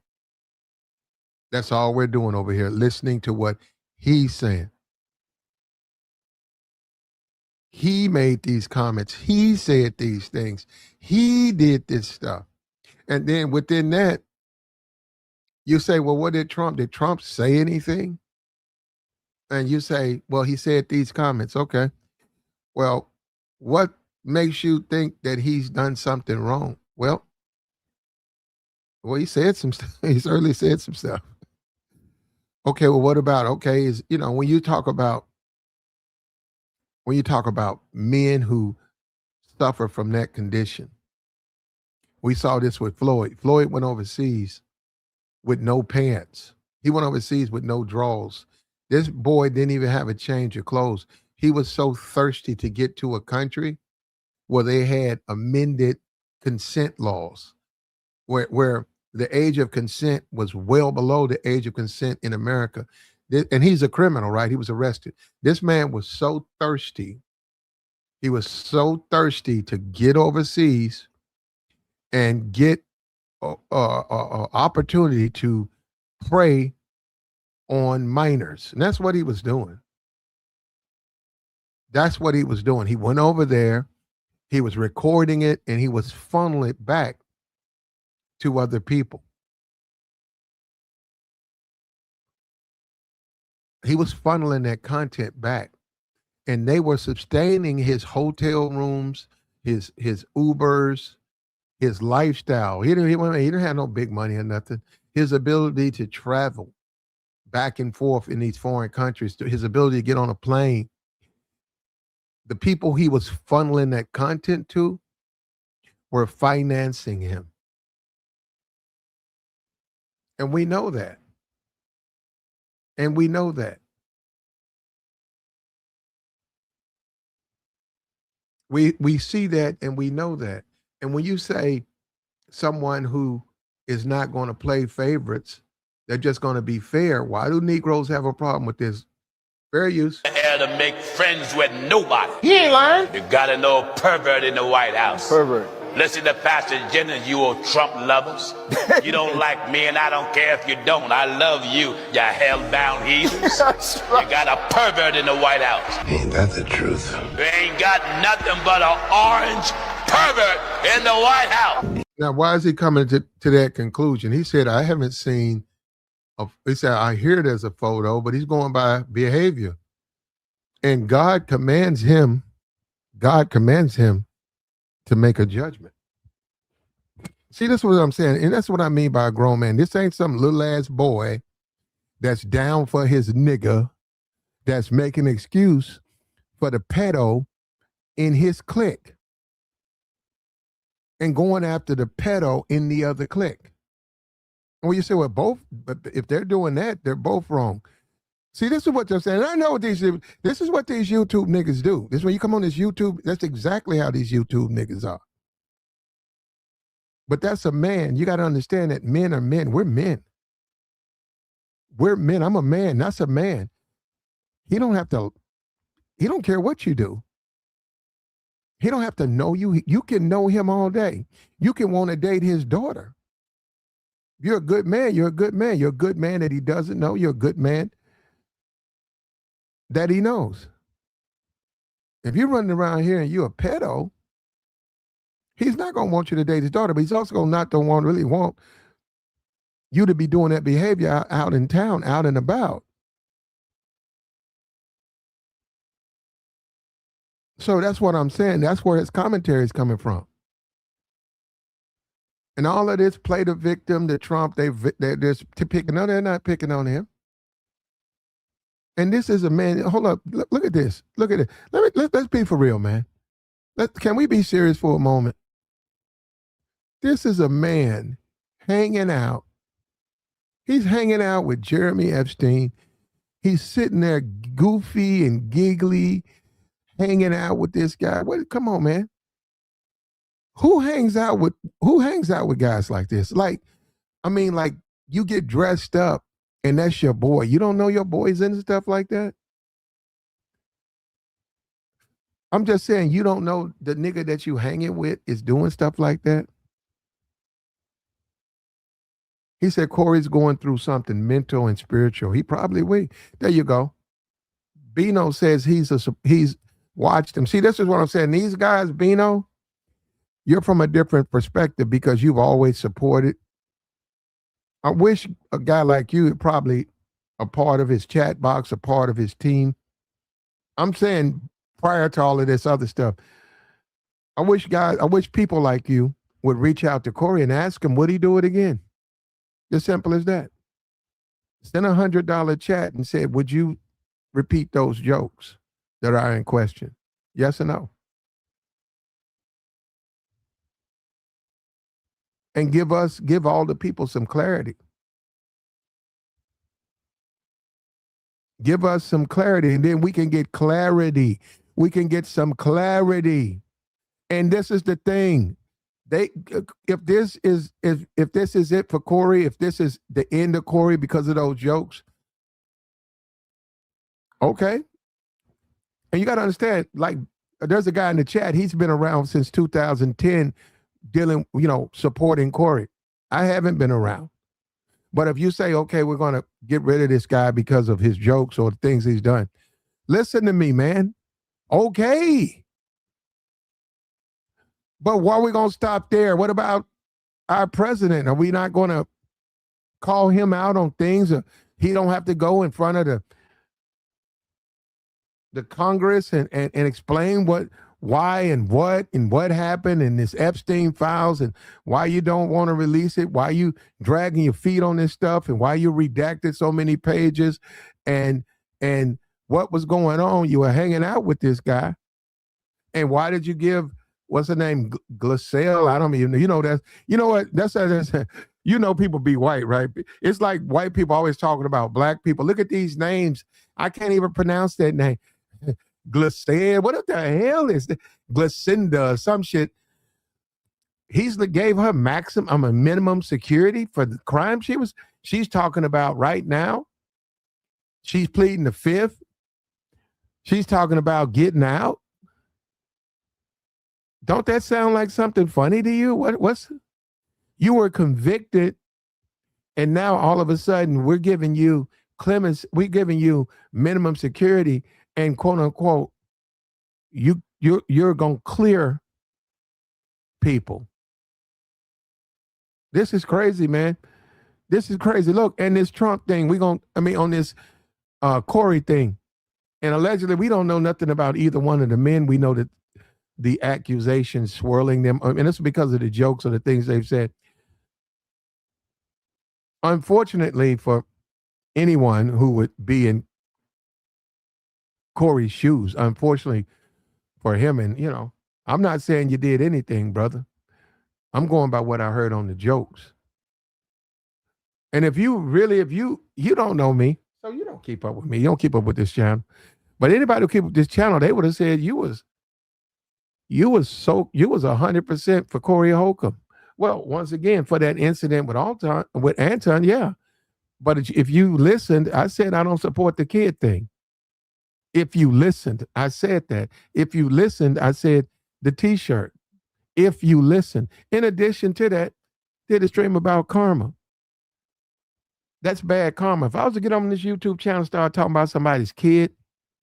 That's all we're doing over here, listening to what he's saying. He made these comments. He said these things. He did this stuff. And then within that, you say, well, what did Trump say anything? And you say, well, he said these comments. Okay. Well, what makes you think that he's done something wrong? Well, he said some stuff. He certainly said some stuff. Okay, well, what about, when you talk about men who suffer from that condition, we saw this with Floyd. Floyd went overseas with no pants. He went overseas with no drawers. This boy didn't even have a change of clothes. He was so thirsty to get to a country where they had amended consent laws, where the age of consent was well below the age of consent in America. And he's a criminal, right? He was arrested. This man was so thirsty. He was so thirsty to get overseas and get an opportunity to prey on minors. And that's what he was doing. That's what he was doing. He went over there, he was recording it, and he was funneling it back to other people. He was funneling that content back. And they were sustaining his hotel rooms, his Ubers, his lifestyle. He didn't have no big money or nothing. His ability to travel back and forth in these foreign countries, his ability to get on a plane. The people he was funneling that content to were financing him. And we know that. And we know that. We see that and we know that. And when you say someone who is not going to play favorites, they're just going to be fair, why do Negroes have a problem with this? Fair use. Air to make friends with nobody. He ain't lying. You gotta know a pervert in the White House. Pervert. Listen to Pastor Jennings, you old Trump lovers. You don't like me, and I don't care if you don't. I love you, you hell-bound heathens. That's right. You got a pervert in the White House. Ain't that the truth? You ain't got nothing but an orange pervert in the White House. Now, why is he coming to that conclusion? He said, I haven't seen, he said, I hear there's a photo, but he's going by behavior. And God commands him to make a judgment. See, this is what I'm saying. And that's what I mean by a grown man. This ain't some little ass boy that's down for his nigga, that's making an excuse for the pedo in his clique and going after the pedo in the other clique. And when you say, well, both, but if they're doing that, they're both wrong. See, this is what they're saying. I know this is what these YouTube niggas do. This when you come on this YouTube, that's exactly how these YouTube niggas are. But that's a man. You got to understand that men are men. We're men. We're men. I'm a man. That's a man. He don't care what you do. He don't have to know you. You can know him all day. You can want to date his daughter. If you're a good man, you're a good man. You're a good man that he doesn't know. You're a good man that he knows. If you're running around here and you're a pedo, he's not going to want you to date his daughter, but he's also not going to really want you to be doing that behavior out in town, out and about. So that's what I'm saying. That's where his commentary is coming from. And all of this play the victim, the Trump, they're just picking. No, they're not picking on him. And this is a man. Hold up. Look at this. Look at it. Let's be for real, man. Can we be serious for a moment? This is a man hanging out. He's hanging out with Jeremy Epstein. He's sitting there goofy and giggly, hanging out with this guy. Come on, man. Who hangs out with guys like this? Like you get dressed up and that's your boy. You don't know your boys and stuff like that? I'm just saying, you don't know the nigga that you hanging with is doing stuff like that? He said Corey's going through something mental and spiritual. He probably will. There you go. Bino says he's watched him. See, this is what I'm saying. These guys, Bino, you're from a different perspective because you've always supported. I wish a guy like you probably a part of his chat box, a part of his team. I'm saying prior to all of this other stuff, I wish people like you would reach out to Corey and ask him, would he do it again? As simple as that. Send a $100 chat and say, would you repeat those jokes that are in question? Yes or no? And give all the people some clarity. Give us some clarity, and then we can get clarity. We can get some clarity. And this is the thing. If this is it for Corey, if this is the end of Corey because of those jokes, okay. And you got to understand, like, there's a guy in the chat, he's been around since 2010 supporting Corey. I haven't been around. But if you say, okay, we're going to get rid of this guy because of his jokes or the things he's done, listen to me, man. Okay. But why are we going to stop there? What about our president? Are we not going to call him out on things? He don't have to go in front of the Congress and explain why and what happened in this Epstein files and why you don't want to release it, why you dragging your feet on this stuff and why you redacted so many pages and what was going on. You were hanging out with this guy. And why did you give, what's her name? Gliselle? I don't even know. You know, that's people be white, right? It's like white people always talking about black people. Look at these names. I can't even pronounce that name. Gliselle, what the hell is that? Glycinda, some shit. He's gave her minimum security for the crime she's talking about right now. She's pleading the fifth. She's talking about getting out. Don't that sound like something funny to you? What's you were convicted, and now all of a sudden we're giving you clemency, we're giving you minimum security, and quote unquote, you're gonna clear people. This is crazy, man. This is crazy. Look, and this Trump thing, on this Corey thing, and allegedly we don't know nothing about either one of the men. We know that the accusations swirling them, and it's because of the jokes or the things they've said. Unfortunately for anyone who would be in Corey's shoes, unfortunately for him, and I'm not saying you did anything, brother. I'm going by what I heard on the jokes. And if you don't know me, so you don't keep up with me, you don't keep up with this channel. But anybody who keep up with this channel, they would have said you was 100% for Corey Holcomb. Well, once again, for that incident with Anton, yeah. But if you listened, I said I don't support the kid thing. If you listened, I said that. If you listened, I said the T-shirt. If you listen. In addition to that, did a stream about karma. That's bad karma. If I was to get on this YouTube channel and start talking about somebody's kid,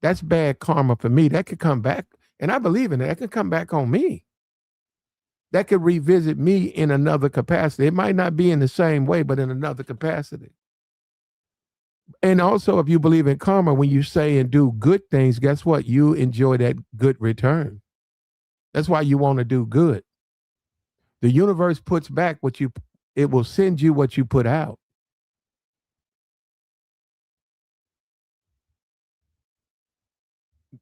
that's bad karma for me. That could come back, and I believe in it. That could come back on me. That could revisit me in another capacity. It might not be in the same way, but in another capacity. And also, if you believe in karma, when you say and do good things, guess what? You enjoy that good return. That's why you want to do good. The universe puts back it will send you what you put out.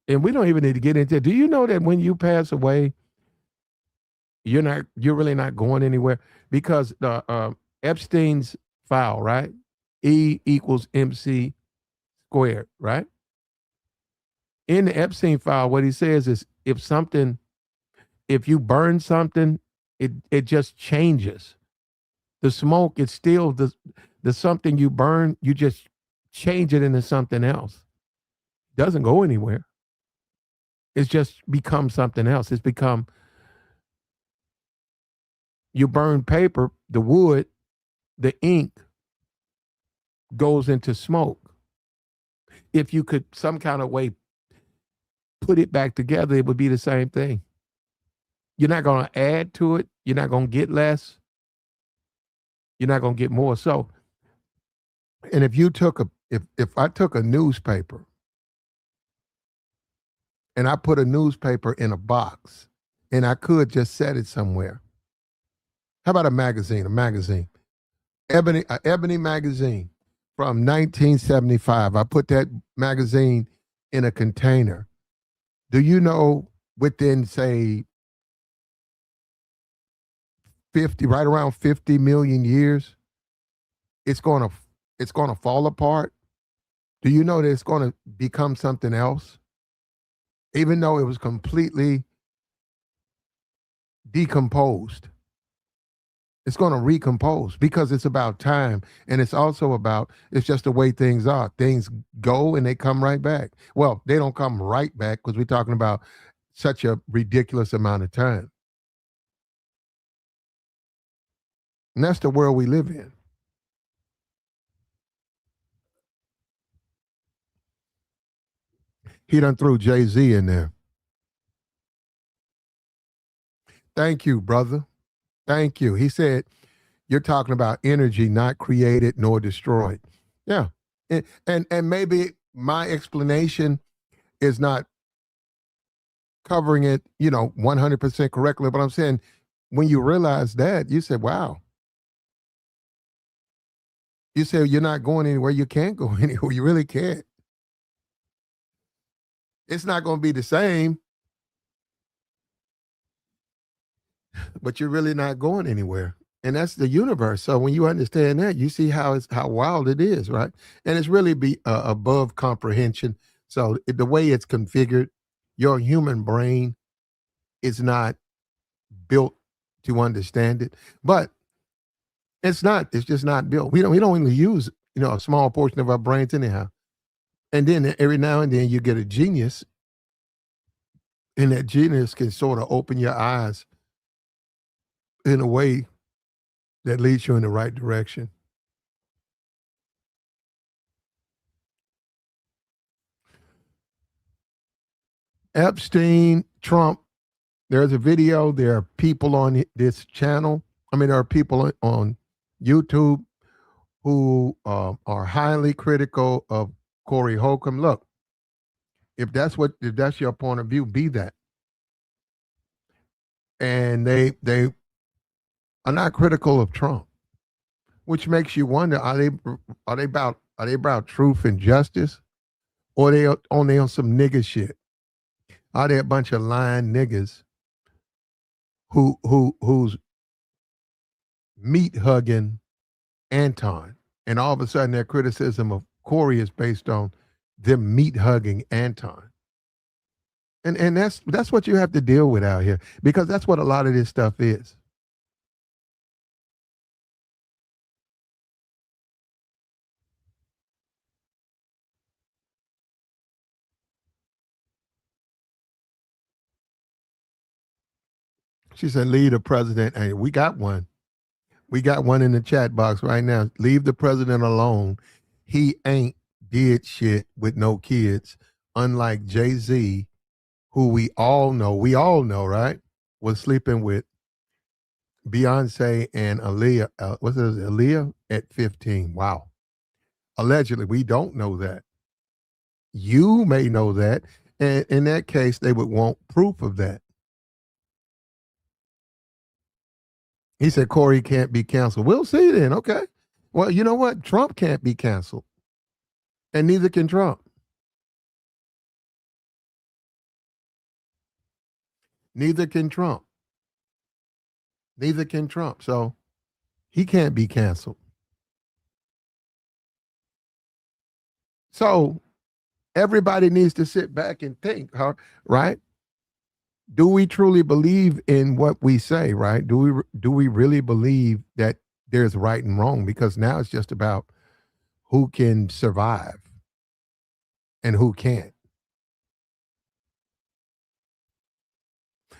And we don't even need to get into it. Do you know that when you pass away, you're really not going anywhere? Because the Epstein's file, right? E equals MC squared, right? In the Epstein file, what he says is if you burn something, it just changes. The smoke, it's still the something you burn, you just change it into something else. It doesn't go anywhere. It's just become something else. It's become, you burn paper, the wood, the ink goes into smoke. If you could some kind of way put it back together, it would be the same thing. You're not going to add to it. You're not going to get less. You're not going to get more. So, and if I took a newspaper and I put a newspaper in a box and I could just set it somewhere. How about a magazine? Ebony magazine from 1975. I put that magazine in a container. Do you know within, say, right around 50 million years, it's going to fall apart? Do you know that it's going to become something else? Even though it was completely decomposed. It's going to recompose because it's about time. And it's also it's just the way things are. Things go and they come right back. Well, they don't come right back because we're talking about such a ridiculous amount of time. And that's the world we live in. He done threw Jay-Z in there. Thank you, brother. Thank you. He said, you're talking about energy not created nor destroyed. Yeah. And maybe my explanation is not covering it, 100% correctly, but I'm saying when you realize that, you said, wow. You said you're not going anywhere. You can't go anywhere. You really can't. It's not going to be the same, but you're really not going anywhere. And that's the universe. So when you understand that, you see how wild it is, right? And it's really above comprehension. So the way it's configured, your human brain is not built to understand it. But it's not. It's just not built. We don't even use a small portion of our brains anyhow. And then every now and then you get a genius, and that genius can sort of open your eyes in a way that leads you in the right direction. Epstein, Trump, there's a video. There are people on this channel. There are people on YouTube who are highly critical of Corey Holcomb. Look, if that's your point of view, be that. And they are not critical of Trump, which makes you wonder: are they about truth and justice, or are they on some nigga shit? Are they a bunch of lying niggas who's meat hugging Anton, and all of a sudden their criticism of Corey is based on them meat hugging Anton? And that's what you have to deal with out here, because that's what a lot of this stuff is. She said, leave the president. Hey, we got one. We got one in the chat box right now. Leave the president alone. He ain't did shit with no kids, unlike Jay-Z, who we all know, right, was sleeping with Beyonce and Aaliyah. What's it, Aaliyah at 15? Wow. Allegedly, we don't know that. You may know that. And in that case, they would want proof of that. He said Corey can't be canceled. We'll see then. Okay. Well, you know what? Trump can't be canceled. And neither can Trump. Neither can Trump. Neither can Trump. So he can't be canceled. So everybody needs to sit back and think, right? Do we truly believe in what we say, right? Do we really believe that there's right and wrong? Because now it's just about who can survive and who can't.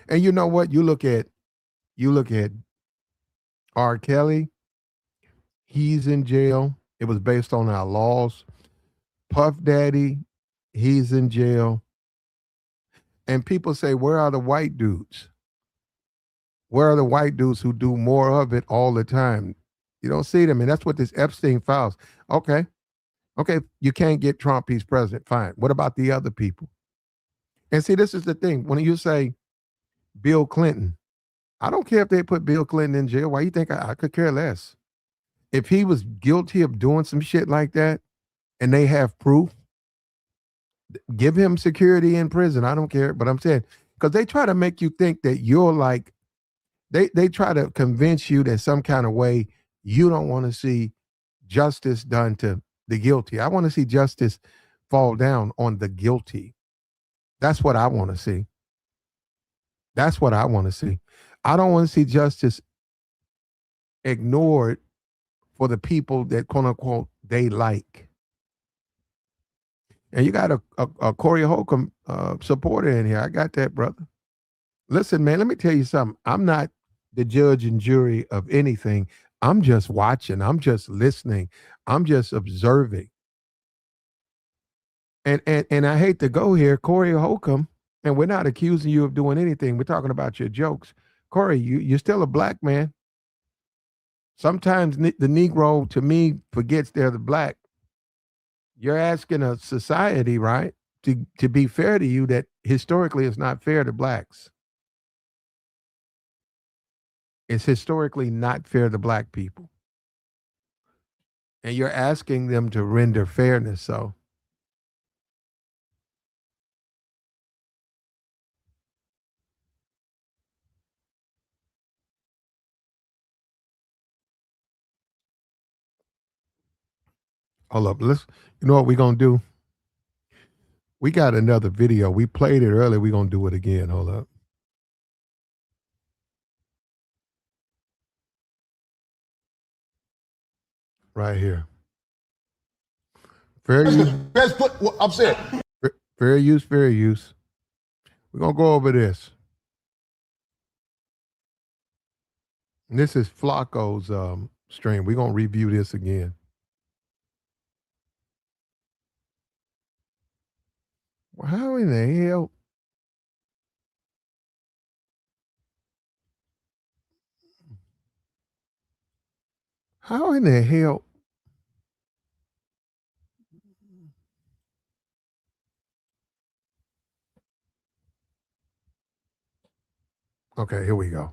And you know what? You look at R. Kelly, he's in jail. It was based on our laws. Puff Daddy, he's in jail. And people say, where are the white dudes? Where are the white dudes who do more of it all the time? You don't see them. And that's what this Epstein files. Okay, you can't get Trump, he's president. Fine. What about the other people? And see, this is the thing. When you say Bill Clinton, I don't care if they put Bill Clinton in jail. Why you think I could care less? If he was guilty of doing some shit like that and they have proof, give him security in prison. I don't care. But I'm saying, because they try to make you think that you're like, they try to convince you that some kind of way you don't want to see justice done to the guilty. I want to see justice fall down on the guilty. That's what I want to see. That's what I want to see. I don't want to see justice ignored for the people that, quote unquote, they like. And you got a Corey Holcomb supporter in here. I got that, brother. Listen, man, let me tell you something. I'm not the judge and jury of anything. I'm just watching. I'm just listening. I'm just observing. And I hate to go here, Corey Holcomb, and we're not accusing you of doing anything. We're talking about your jokes. Corey, you're still a black man. Sometimes the Negro, to me, forgets they're the black. You're asking a society, right, to be fair to you that historically is not fair to blacks. It's historically not fair to black people. And you're asking them to render fairness. So hold up. You know what we're going to do? We got another video. We played it earlier. We're going to do it again. Hold up. Right here. Fair use. I'm saying. Fair use, fair use. We're going to go over this. And this is Flacco's stream. We're going to review this again. Well, how in the hell? How in the hell? Okay, here we go.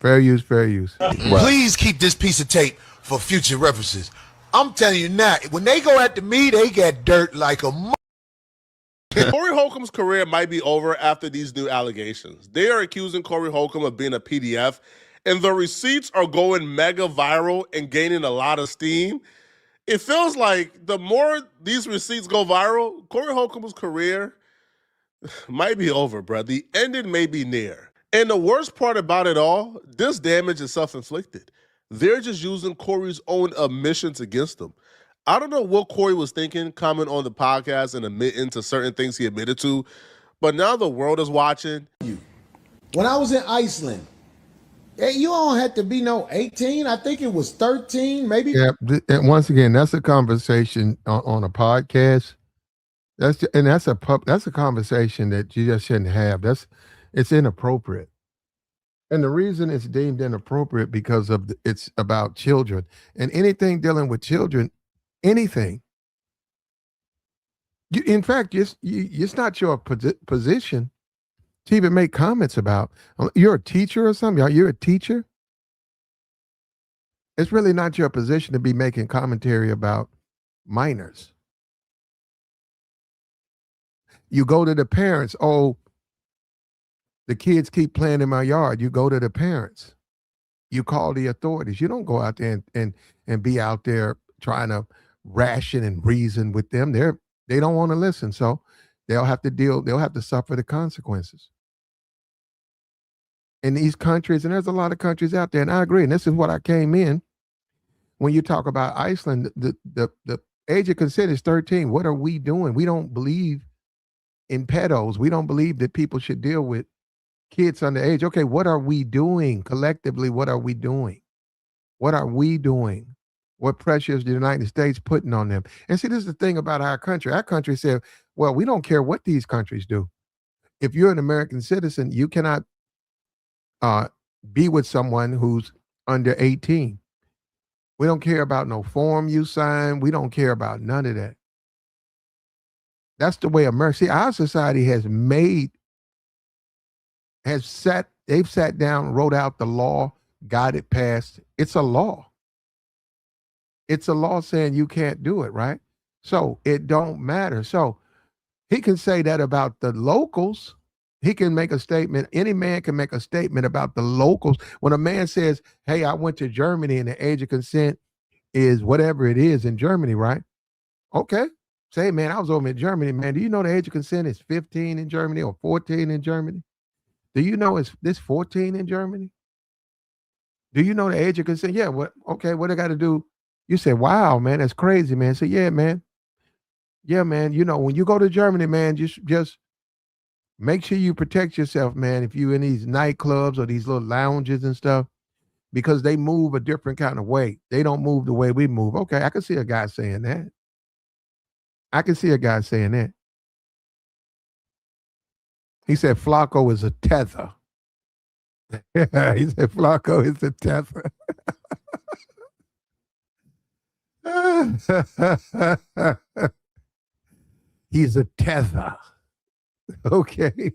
Fair use, fair use. Please keep this piece of tape for future references. I'm telling you now, when they go after me, they get dirt like a Corey Holcomb's career might be over after these new allegations. They are accusing Corey Holcomb of being a PDF, and the receipts are going mega viral and gaining a lot of steam. It feels like the more these receipts go viral, Corey Holcomb's career might be over, bro. The ending may be near. And the worst part about it all, this damage is self-inflicted. They're just using Corey's own admissions against him. I don't know what Corey was thinking coming on the podcast and admitting to certain things he admitted to, but now the world is watching. When I was in Iceland, you don't have to be no 18. I think it was 13, maybe. Yeah, and once again, that's a conversation on a podcast. That's a conversation that you just shouldn't have. It's inappropriate. And the reason it's deemed inappropriate because of it's about children, and anything dealing with children, anything. In fact, it's not your position to even make comments about. You're a teacher or something. You're a teacher. It's really not your position to be making commentary about minors. You go to the parents. Oh, the kids keep playing in my yard. You go to the parents. You call the authorities. You don't go out there and be out there trying to ration and reason with them. They don't want to listen. So they'll have to suffer the consequences. In these countries, and there's a lot of countries out there, and I agree, and this is what I came in. When you talk about Iceland, the age of consent is 13. What are we doing? We don't believe in pedos. We don't believe that people should deal with kids underage. Okay, what are we doing collectively? What are we doing? What are we doing? What pressure is the United States putting on them? And see, this is the thing about our country. Our country said, well, we don't care what these countries do. If you're an American citizen, you cannot be with someone who's under 18. We don't care about no form you sign. We don't care about none of that. That's the way America. See, our society they've sat down, wrote out the law, got it passed. It's a law. It's a law saying you can't do it, right? So it don't matter. So he can say that about the locals. He can make a statement. Any man can make a statement about the locals. When a man says, hey, I went to Germany and the age of consent is whatever it is in Germany, right? Okay. Say, man, I was over in Germany, man. Do you know the age of consent is 15 in Germany or 14 in Germany? Do you know it's this 14 in Germany? Do you know the age of consent? Yeah, what I got to do? You say, wow, man, that's crazy, man. Say, yeah, man. Yeah, man. You know, when you go to Germany, man, just make sure you protect yourself, man, if you're in these nightclubs or these little lounges and stuff, because they move a different kind of way. They don't move the way we move. Okay, I can see a guy saying that. I can see a guy saying that. He said Flacco is a tether. He said Flacco is a tether. He's a tether. Okay.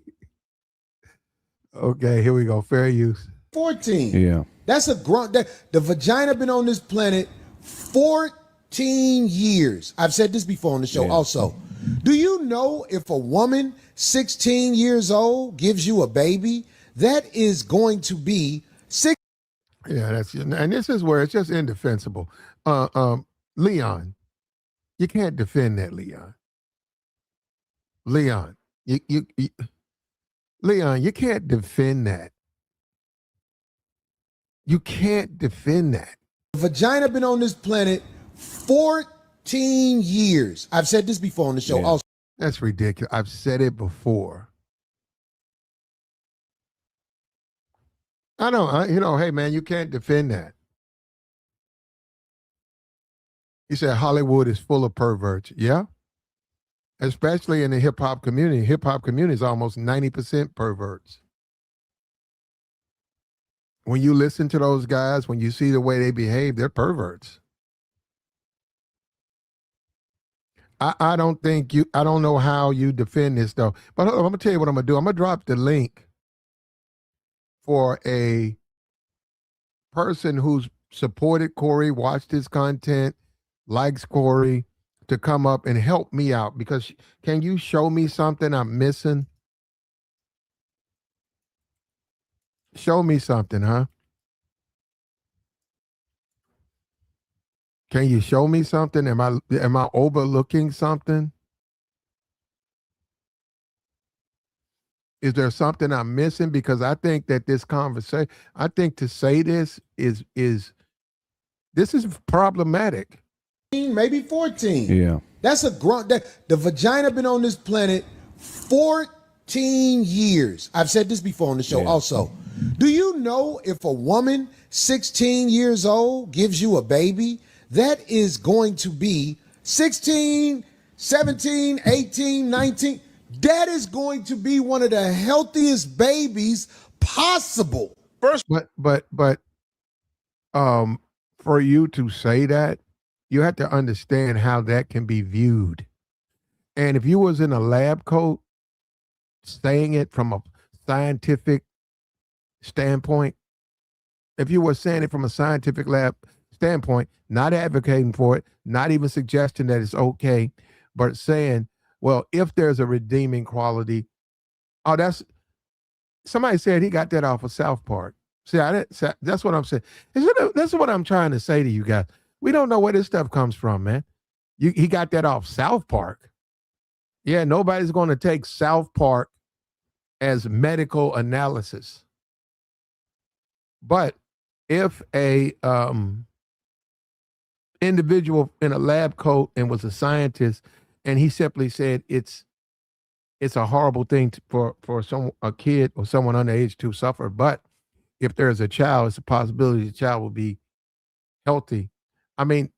Okay, here we go. Fair use. 14. Yeah. That's a grunt. The vagina been on this planet 14 years. I've said this before on the show also. Do you know if a woman 16 years old gives you a baby, that is going to be six? Yeah, and this is where it's just indefensible. Leon, you can't defend that, Leon. Leon, Leon, you can't defend that. You can't defend that. Vagina been on this planet 14 years. I've said this before on the show also. That's ridiculous. I've said it before. I don't, hey man, you can't defend that. He said Hollywood is full of perverts. Yeah. Especially in the hip hop community. Hip hop community is almost 90% perverts. When you listen to those guys, when you see the way they behave, they're perverts. I don't know how you defend this though. But hold on, I'm gonna tell you what I'm gonna do. I'm gonna drop the link for a person who's supported Corey, watched his content, likes Corey, to come up and help me out. Because can you show me something I'm missing? Show me something, huh? Can you show me something? Am I overlooking something? Is there something I'm missing? Because I think that this conversation, I think to say this is problematic. Maybe 14. Yeah. That's a grunt. The vagina been on this planet 14 years. I've said this before on the show also. Do you know if a woman 16 years old gives you a baby, that is going to be 16, 17, 18, 19. That is going to be one of the healthiest babies possible. First, but for you to say that, you have to understand how that can be viewed. And if you was in a lab coat saying it from a scientific standpoint, if you were saying it from a scientific lab standpoint, not advocating for it, not even suggesting that it's okay, but saying, well, if there's a redeeming quality, somebody said he got that off of South Park. See, that's what I'm saying. That's what I'm trying to say to you guys. We don't know where this stuff comes from, man. He got that off South Park. Yeah, nobody's going to take South Park as medical analysis. But if a individual in a lab coat and was a scientist, and he simply said it's a horrible thing for a kid or someone underage to suffer, but if there's a child, it's a possibility the child will be healthy. I mean,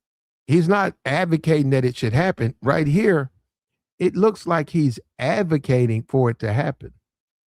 he's not advocating that it should happen. Right here, it looks like he's advocating for it to happen.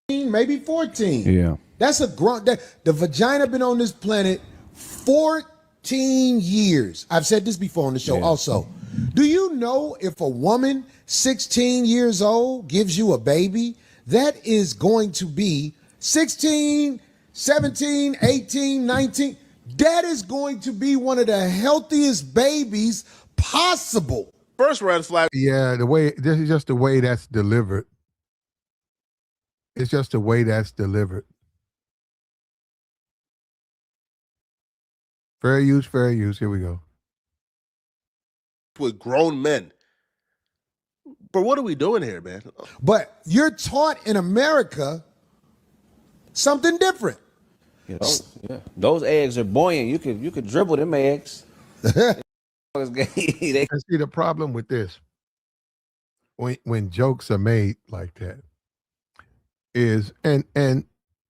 Maybe 14. Yeah. That's a grunt. The vagina been on this planet 14 years. I've said this before on the show also. Do you know if a woman 16 years old gives you a baby, that is going to be 16, 17, 18, 19. That is going to be one of the healthiest babies possible. first red flag. Yeah, this is just the way that's delivered. It's just the way that's delivered. Fair use, fair use. Here we go. With grown men. But what are we doing here, man? But you're taught in America something different. Those eggs are buoyant. You could dribble them eggs. They- And see, the problem with this, when jokes are made like that, is and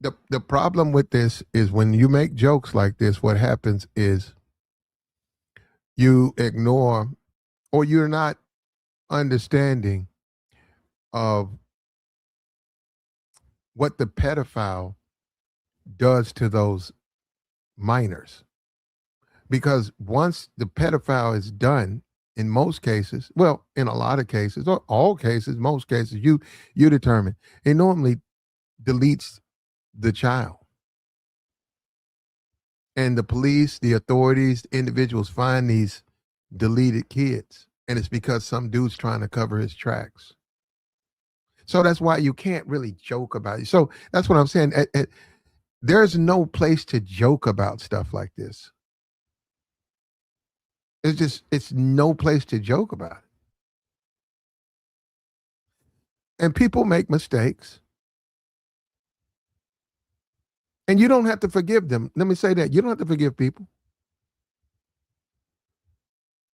the problem with this is when you make jokes like this, what happens is you ignore, or you're not understanding of what the pedophile does to those minors. Because once the pedophile is done, in most cases, well, in a lot of cases, or all cases, most cases, you determine, it normally deletes the child. And the police, the authorities, individuals find these deleted kids. And it's because some dude's trying to cover his tracks. So that's why you can't really joke about it. So that's what I'm saying. There's no place to joke about stuff like this. It's no place to joke about it. And people make mistakes. And you don't have to forgive them. Let me say that. You don't have to forgive people.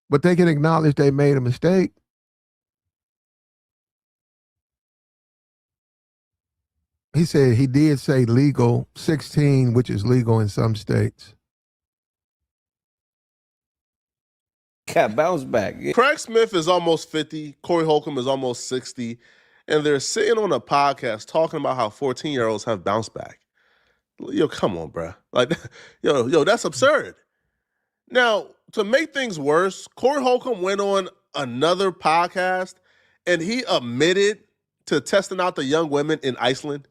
But they can acknowledge they made a mistake. He said he did say legal 16, which is legal in some states. Cat bounce back. Yeah. Craig Smith is almost 50. Corey Holcomb is almost 60. And they're sitting on a podcast talking about how 14-year-olds have bounced back. Yo, come on, bruh. Like, yo, that's absurd. Now, to make things worse, Corey Holcomb went on another podcast and he admitted to testing out the young women in Iceland.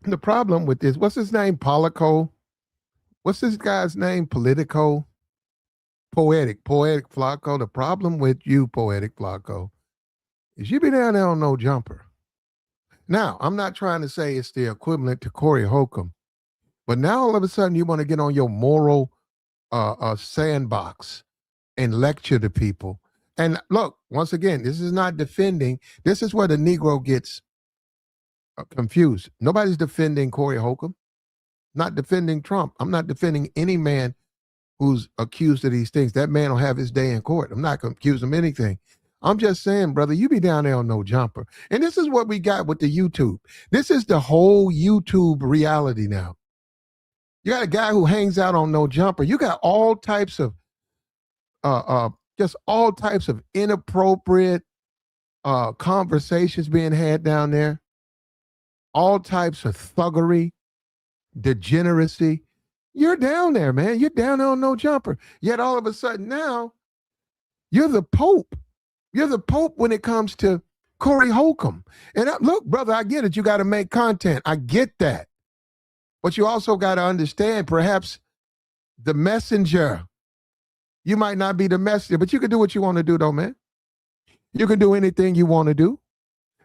The problem with this, what's his name? Polico? What's this guy's name? Politico? Poetic Flacco. The problem with you, Poetic Flacco, is you be down there on no jumper. Now, I'm not trying to say it's the equivalent to Corey Holcomb, but now all of a sudden you want to get on your moral sandbox and lecture to people. And look, once again, this is not defending. This is where the Negro gets confused. Nobody's defending Corey Holcomb. Not defending Trump. I'm not defending any man who's accused of these things. That man will have his day in court. I'm not going to accuse him of anything. I'm just saying, brother, you be down there on no jumper. And this is what we got with the YouTube. This is the whole YouTube reality now. You got a guy who hangs out on no jumper. You got all types of just all types of inappropriate conversations being had down there. All types of thuggery, degeneracy. You're down there, man. You're down there on no jumper. Yet all of a sudden now, you're the Pope. You're the Pope when it comes to Corey Holcomb. And look, brother, I get it. You got to make content. I get that. But you also got to understand perhaps the messenger. You might not be the messenger, but you can do what you want to do, though, man. You can do anything you want to do.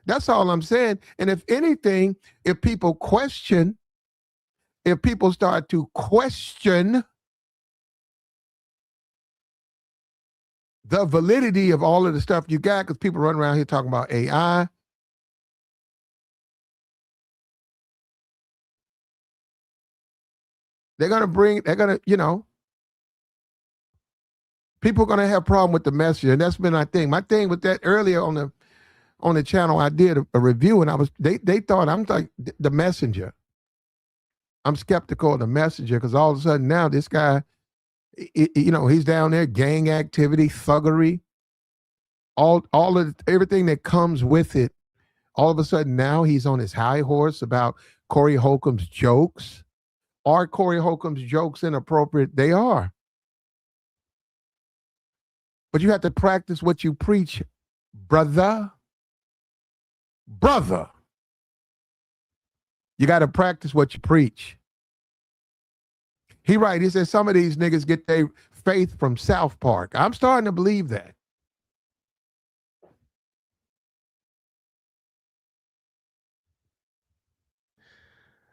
That's all I'm saying. And if anything, if people start to question the validity of all of the stuff you got, because people run around here talking about AI. People are going to have a problem with the messenger. And that's been my thing. My thing with that earlier on the channel, I did a review and they thought I'm like the messenger. I'm skeptical of the messenger because all of a sudden now this guy, he's down there, gang activity, thuggery, all of everything that comes with it. All of a sudden now he's on his high horse about Corey Holcomb's jokes. Are Corey Holcomb's jokes inappropriate? They are. But you have to practice what you preach, brother. Brother. You got to practice what you preach. He says some of these niggas get their faith from South Park. I'm starting to believe that.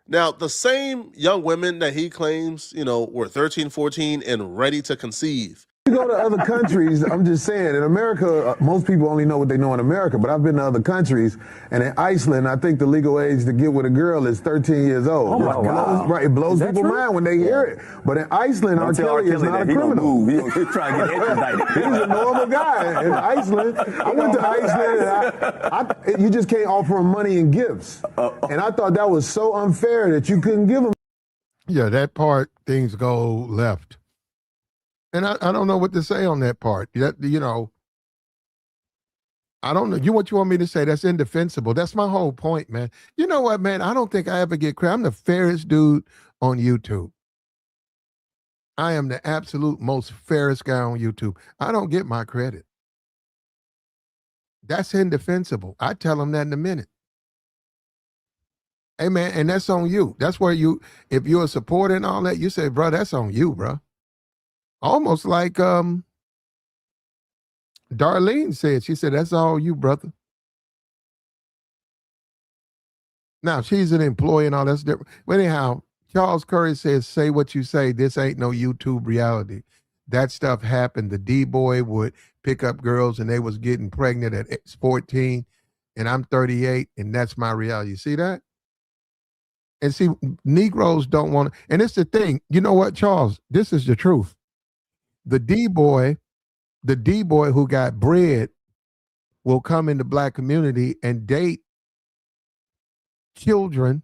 Now, the same young women that he claims, were 13, 14 and ready to conceive. You go to other countries, I'm just saying, in America, most people only know what they know in America, but I've been to other countries, and in Iceland, I think the legal age to get with a girl is 13 years old. Oh, my God. Right, it blows people's mind when they hear it. But in Iceland, R. Kelly is not a criminal. He's trying to get extradited. He's a normal guy in Iceland. I went to Iceland, and you just can't offer him money and gifts. And I thought that was so unfair that you couldn't give him. Yeah, that part, things go left. And I don't know what to say on that part. I don't know. What you want me to say? That's indefensible. That's my whole point, man. You know what, man? I don't think I ever get credit. I'm the fairest dude on YouTube. I am the absolute most fairest guy on YouTube. I don't get my credit. That's indefensible. I tell them that in a minute. Hey, man, and that's on you. That's where if you're a supporter and all that, you say, bro, that's on you, bro. Almost like Darlene said. She said, that's all you, brother. Now, she's an employee and all that's different. But anyhow, Charles Curry says, say what you say. This ain't no YouTube reality. That stuff happened. The D-boy would pick up girls and they was getting pregnant at 14 and I'm 38 and that's my reality. You see that? And see, Negroes don't want to, and it's the thing. You know what, Charles? This is the truth. The D-boy who got bread will come in the black community and date children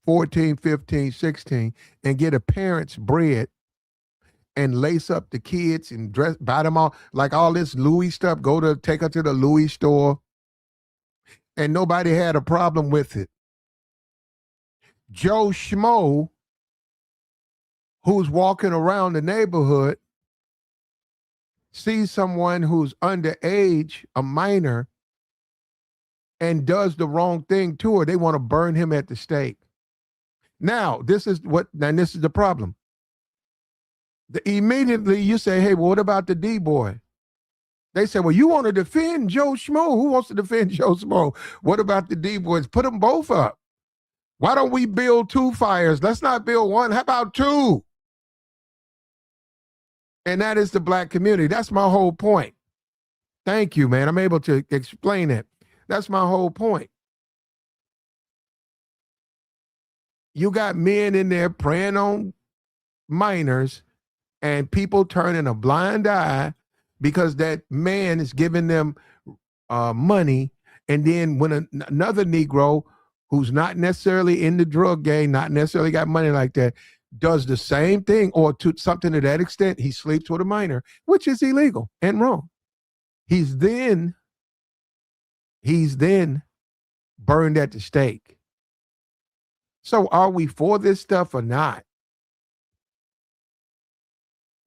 14, 15, 16 and get a parent's bread and lace up the kids and buy them all like all this Louis stuff, take her to the Louis store, and nobody had a problem with it. Joe Schmo, who's walking around the neighborhood, sees someone who's underage, a minor, and does the wrong thing to her. They want to burn him at the stake. Now, this is the problem. Immediately you say, hey, well, what about the D-boy? They say, well, you want to defend Joe Schmo. Who wants to defend Joe Schmo? What about the D-boys? Put them both up. Why don't we build 2 fires? Let's not build 1. How about 2? And that is the black community. That's my whole point. Thank you, man. I'm able to explain it. That's my whole point. You got men in there preying on minors and people turning a blind eye because that man is giving them money. And then when another Negro who's not necessarily in the drug game, not necessarily got money like that, does the same thing or to something to that extent, he sleeps with a minor, which is illegal and wrong. He's then burned at the stake. So are we for this stuff or not?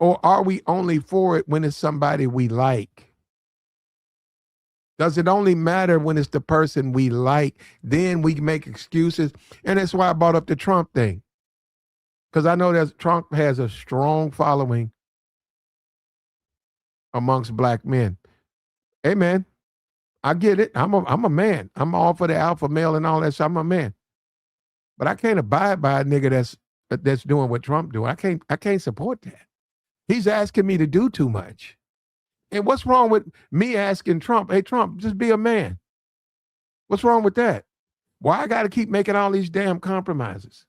Or are we only for it when it's somebody we like? Does it only matter when it's the person we like? Then we make excuses. And that's why I brought up the Trump thing. Because I know that Trump has a strong following amongst black men. Hey, man, I get it. I'm a man. I'm all for the alpha male and all that. So I'm a man. But I can't abide by a nigga that's doing what Trump doing. I can't support that. He's asking me to do too much. And what's wrong with me asking Trump, hey, Trump, just be a man? What's wrong with that? Why I got to keep making all these damn compromises?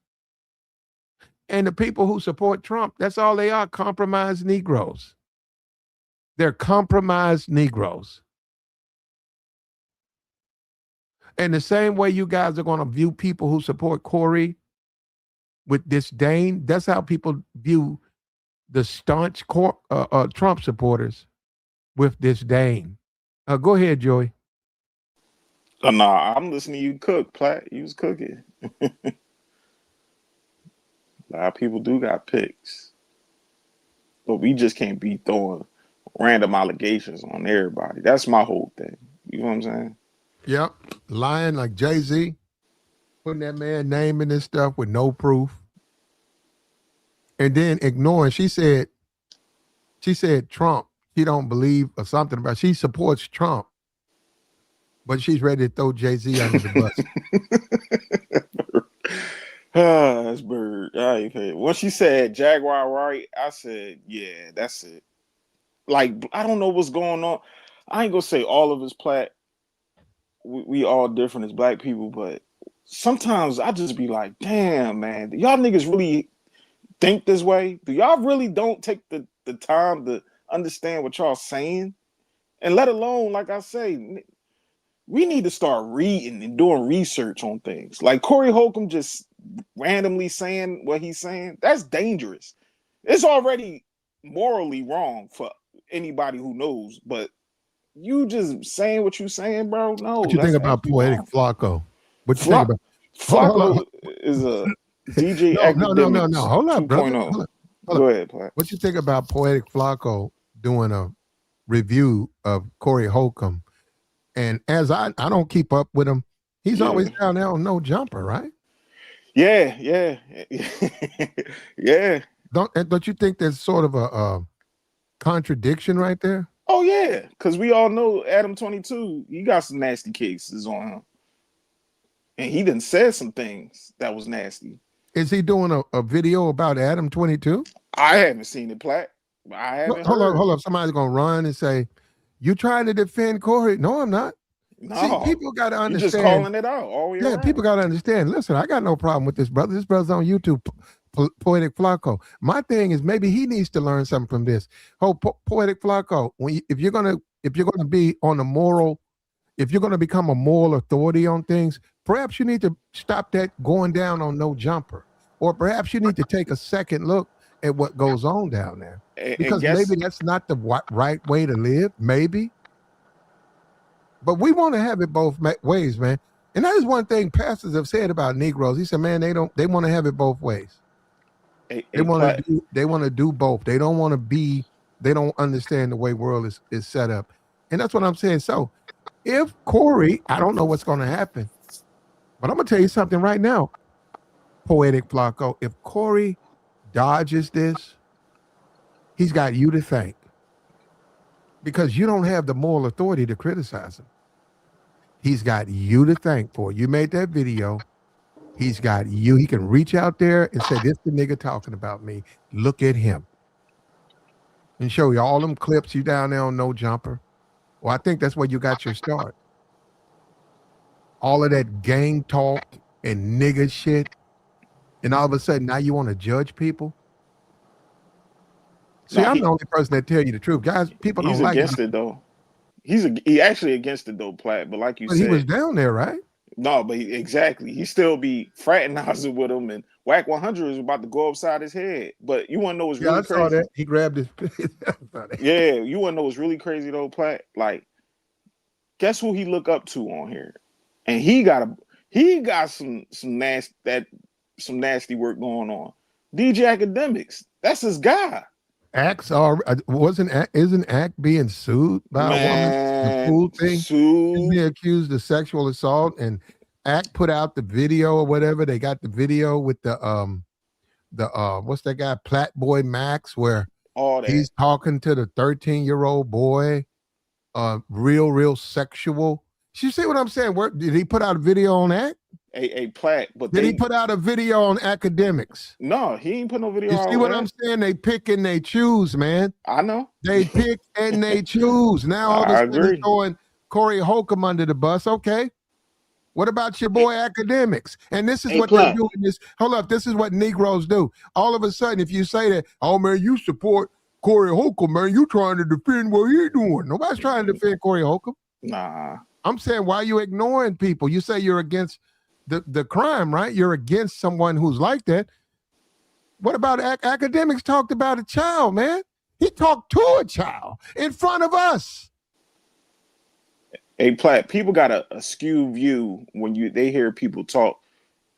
And the people who support Trump, that's all they are, compromised Negroes. They're compromised Negroes. And the same way you guys are going to view people who support Corey with disdain, that's how people view the staunch Trump supporters with disdain. Go ahead, Joey. Nah, I'm listening to you cook, Platt. You was cooking. A lot of people do got picks. But we just can't be throwing random allegations on everybody. That's my whole thing. You know what I'm saying? Yep. Lying like Jay-Z, putting that man's name in this stuff with no proof. And then ignoring, she said Trump, she don't believe or something about, she supports Trump, but she's ready to throw Jay-Z under the bus. That's bird. I ain't paid. When she said Jaguar right, I said, yeah, that's it. Like, I don't know what's going on. I ain't gonna say all of us Platt. We all different as black people, but sometimes I just be like, damn, man, y'all niggas really think this way? Do y'all really don't take the time to understand what y'all saying? And let alone, like I say, we need to start reading and doing research on things. Like Corey Holcomb just randomly saying what he's saying, that's dangerous. It's already morally wrong for anybody who knows, but you just saying what you saying, bro. No, What you think that's about actually Poetic wrong. Flacco? What you think about? Flacco is a DJ No. Academics Hold up, brother. 2.0. Hold up. Go ahead, Platt. What you think about Poetic Flacco doing a review of Corey Holcomb? And as I don't keep up with him, he's always down there on no jumper, right? Yeah. Yeah. Don't you think there's sort of a contradiction right there? Oh yeah, because we all know Adam 22, he got some nasty cases on him. And he done said some things that was nasty. Is he doing a video about Adam 22? I haven't seen it, Platt. I haven't heard. Hold up. Somebody's gonna run and say, "You trying to defend Corey?" No, I'm not. No, see, people got to understand. You're just calling it out all year round. People got to understand. Listen, I got no problem with this brother. This brother's on YouTube, Poetic Flacco. My thing is maybe he needs to learn something from this. Poetic Flacco, if you're gonna be on a moral, if you're gonna become a moral authority on things, perhaps you need to stop that going down on no jumper, or perhaps you need to take a second look at what goes on down there, because maybe that's not the right way to live. Maybe. But we want to have it both ways, man. And that is one thing pastors have said about Negroes. He said, man, they want to have it both ways. They want to do both. They don't understand the way world is set up. And that's what I'm saying. So if Corey, I don't know what's going to happen, but I'm going to tell you something right now, Poetic Flacco. If Corey dodges this, he's got you to thank. Because you don't have the moral authority to criticize him. He's got you to thank for it. You made that video. He's got you. He can reach out there and say, this the nigga talking about me. Look at him. And show you all them clips you down there on no jumper. Well, I think that's where you got your start. All of that gang talk and nigga shit. And all of a sudden, now you want to judge people? See, I'm the only person that tell you the truth, guys. People don't like it. He's against it though. He actually against it though, Platt. But like you said, he was down there, right? No, but exactly. He still be fraternizing with him, and Whack 100 is about to go upside his head. But you want to know what's really crazy? I saw that. He grabbed his. Yeah, you want to know what's really crazy though, Platt? Like, guess who he look up to on here? And he got some nasty work going on. DJ Academics. That's his guy. Isn't Act being sued by a woman? The fool thing. He's being accused of sexual assault, and Act put out the video or whatever. They got the video with the what's that guy, Platt Boy Max, where he's talking to the 13-year-old boy, real sexual. You see what I'm saying? Where did he put out a video on Act? A Platt, but did he put out a video on Academics? No, he ain't put no video. You see what I'm saying? They pick and they choose, man. I know. They pick and they choose. Now all of a sudden throwing Corey Holcomb under the bus. Okay. What about your boy Academics? And this is what they're doing. Hold up. This is what Negroes do. All of a sudden, if you say that, oh man, you support Corey Holcomb, man, you trying to defend what he doing. Nobody's trying to defend Corey Holcomb. Nah. I'm saying, why are you ignoring people? You say you're against the crime, right? You're against someone who's like that. What about Academics talked about a child, man? He talked to a child in front of us. Hey, Platt, people got a skewed view when they hear people talk.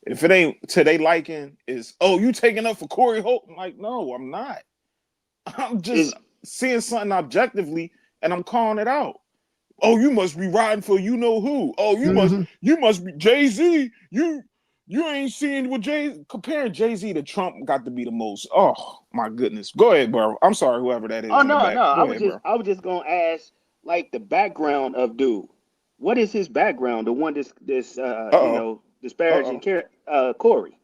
If it ain't to they liking, is you taking up for Corey Holt? I'm like, no, I'm not. I'm just seeing something objectively and I'm calling it out. Oh, you must be riding for you know who. Oh, you must be Jay-Z. You ain't seeing what comparing Jay-Z to Trump got to be the most. Oh my goodness. Go ahead, bro. I'm sorry, whoever that is. Oh no. I was just gonna ask like the background of dude. What is his background? The one disparaging Corey.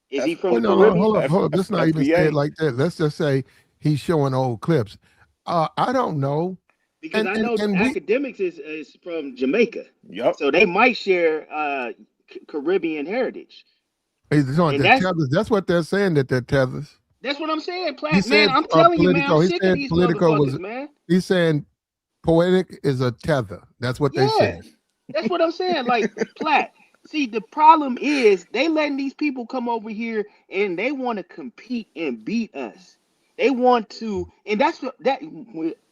Is he from the Caribbean? Hold up. Let's not even say it like that. Let's just say he's showing old clips. I don't know. Because I know Academics is from Jamaica. Yep. So they might share Caribbean heritage. That's what they're saying, that they're tethers. That's what I'm saying, Platt. Man, I'm telling you, man, I'm sick of these motherfuckers, man. He's saying Poetic is a tether. That's what they said. That's what I'm saying. Like, Platt, see, the problem is they letting these people come over here and they want to compete and beat us. They want to, and that's what that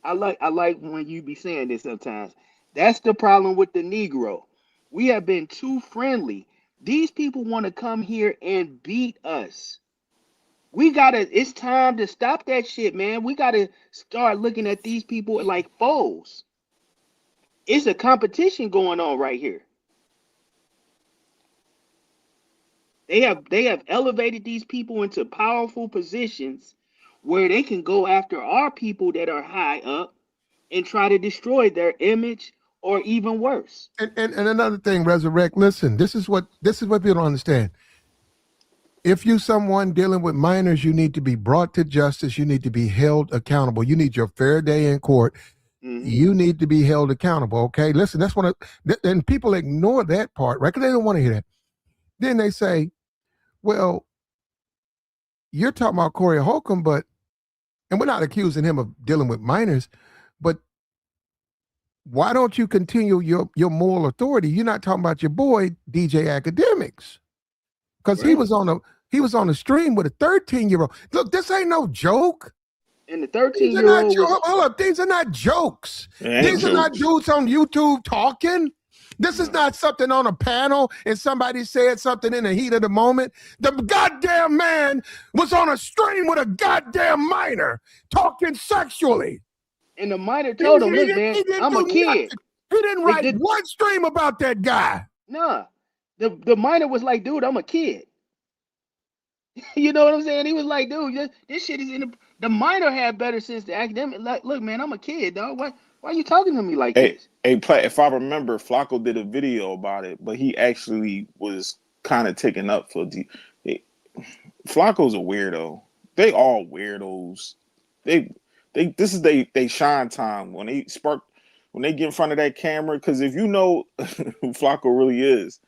I like. I like when you be saying this sometimes. That's the problem with the Negro. We have been too friendly. These people want to come here and beat us. We gotta. It's time to stop that shit, man. We gotta start looking at these people like foes. It's a competition going on right here. They have elevated these people into powerful positions where they can go after our people that are high up and try to destroy their image or even worse. And another thing, Resurrect, listen, this is what people don't understand. If you someone dealing with minors, you need to be brought to justice. You need to be held accountable. You need your fair day in court. You need to be held accountable. Okay, listen, that's one of, and people ignore that part, right? Because they don't want to hear that. Then they say, well, you're talking about Corey Holcomb, and we're not accusing him of dealing with minors, but why don't you continue your moral authority? You're not talking about your boy DJ Academics, because he was on a stream with a 13-year-old. Look, this ain't no joke. And the These are not 13-year-old was, hold up. These are not jokes. These are not dudes on YouTube talking. This is not something on a panel and somebody said something in the heat of the moment. The goddamn man was on a stream with a goddamn minor talking sexually. and the minor told him, look, man, I'm a kid. Nothing. He didn't write one stream about that guy. Nah. The minor was like, dude, I'm a kid. You know what I'm saying? He was like, dude, this shit is in the minor had better sense. The academic, like, look, man, I'm a kid, dog. Why are you talking to me like this? If I remember, Flacco did a video about it, but he actually was kind of taken up for Flacco's a weirdo. They all weirdos. This is they shine time when they get in front of that camera. Because if you know who Flacco really is,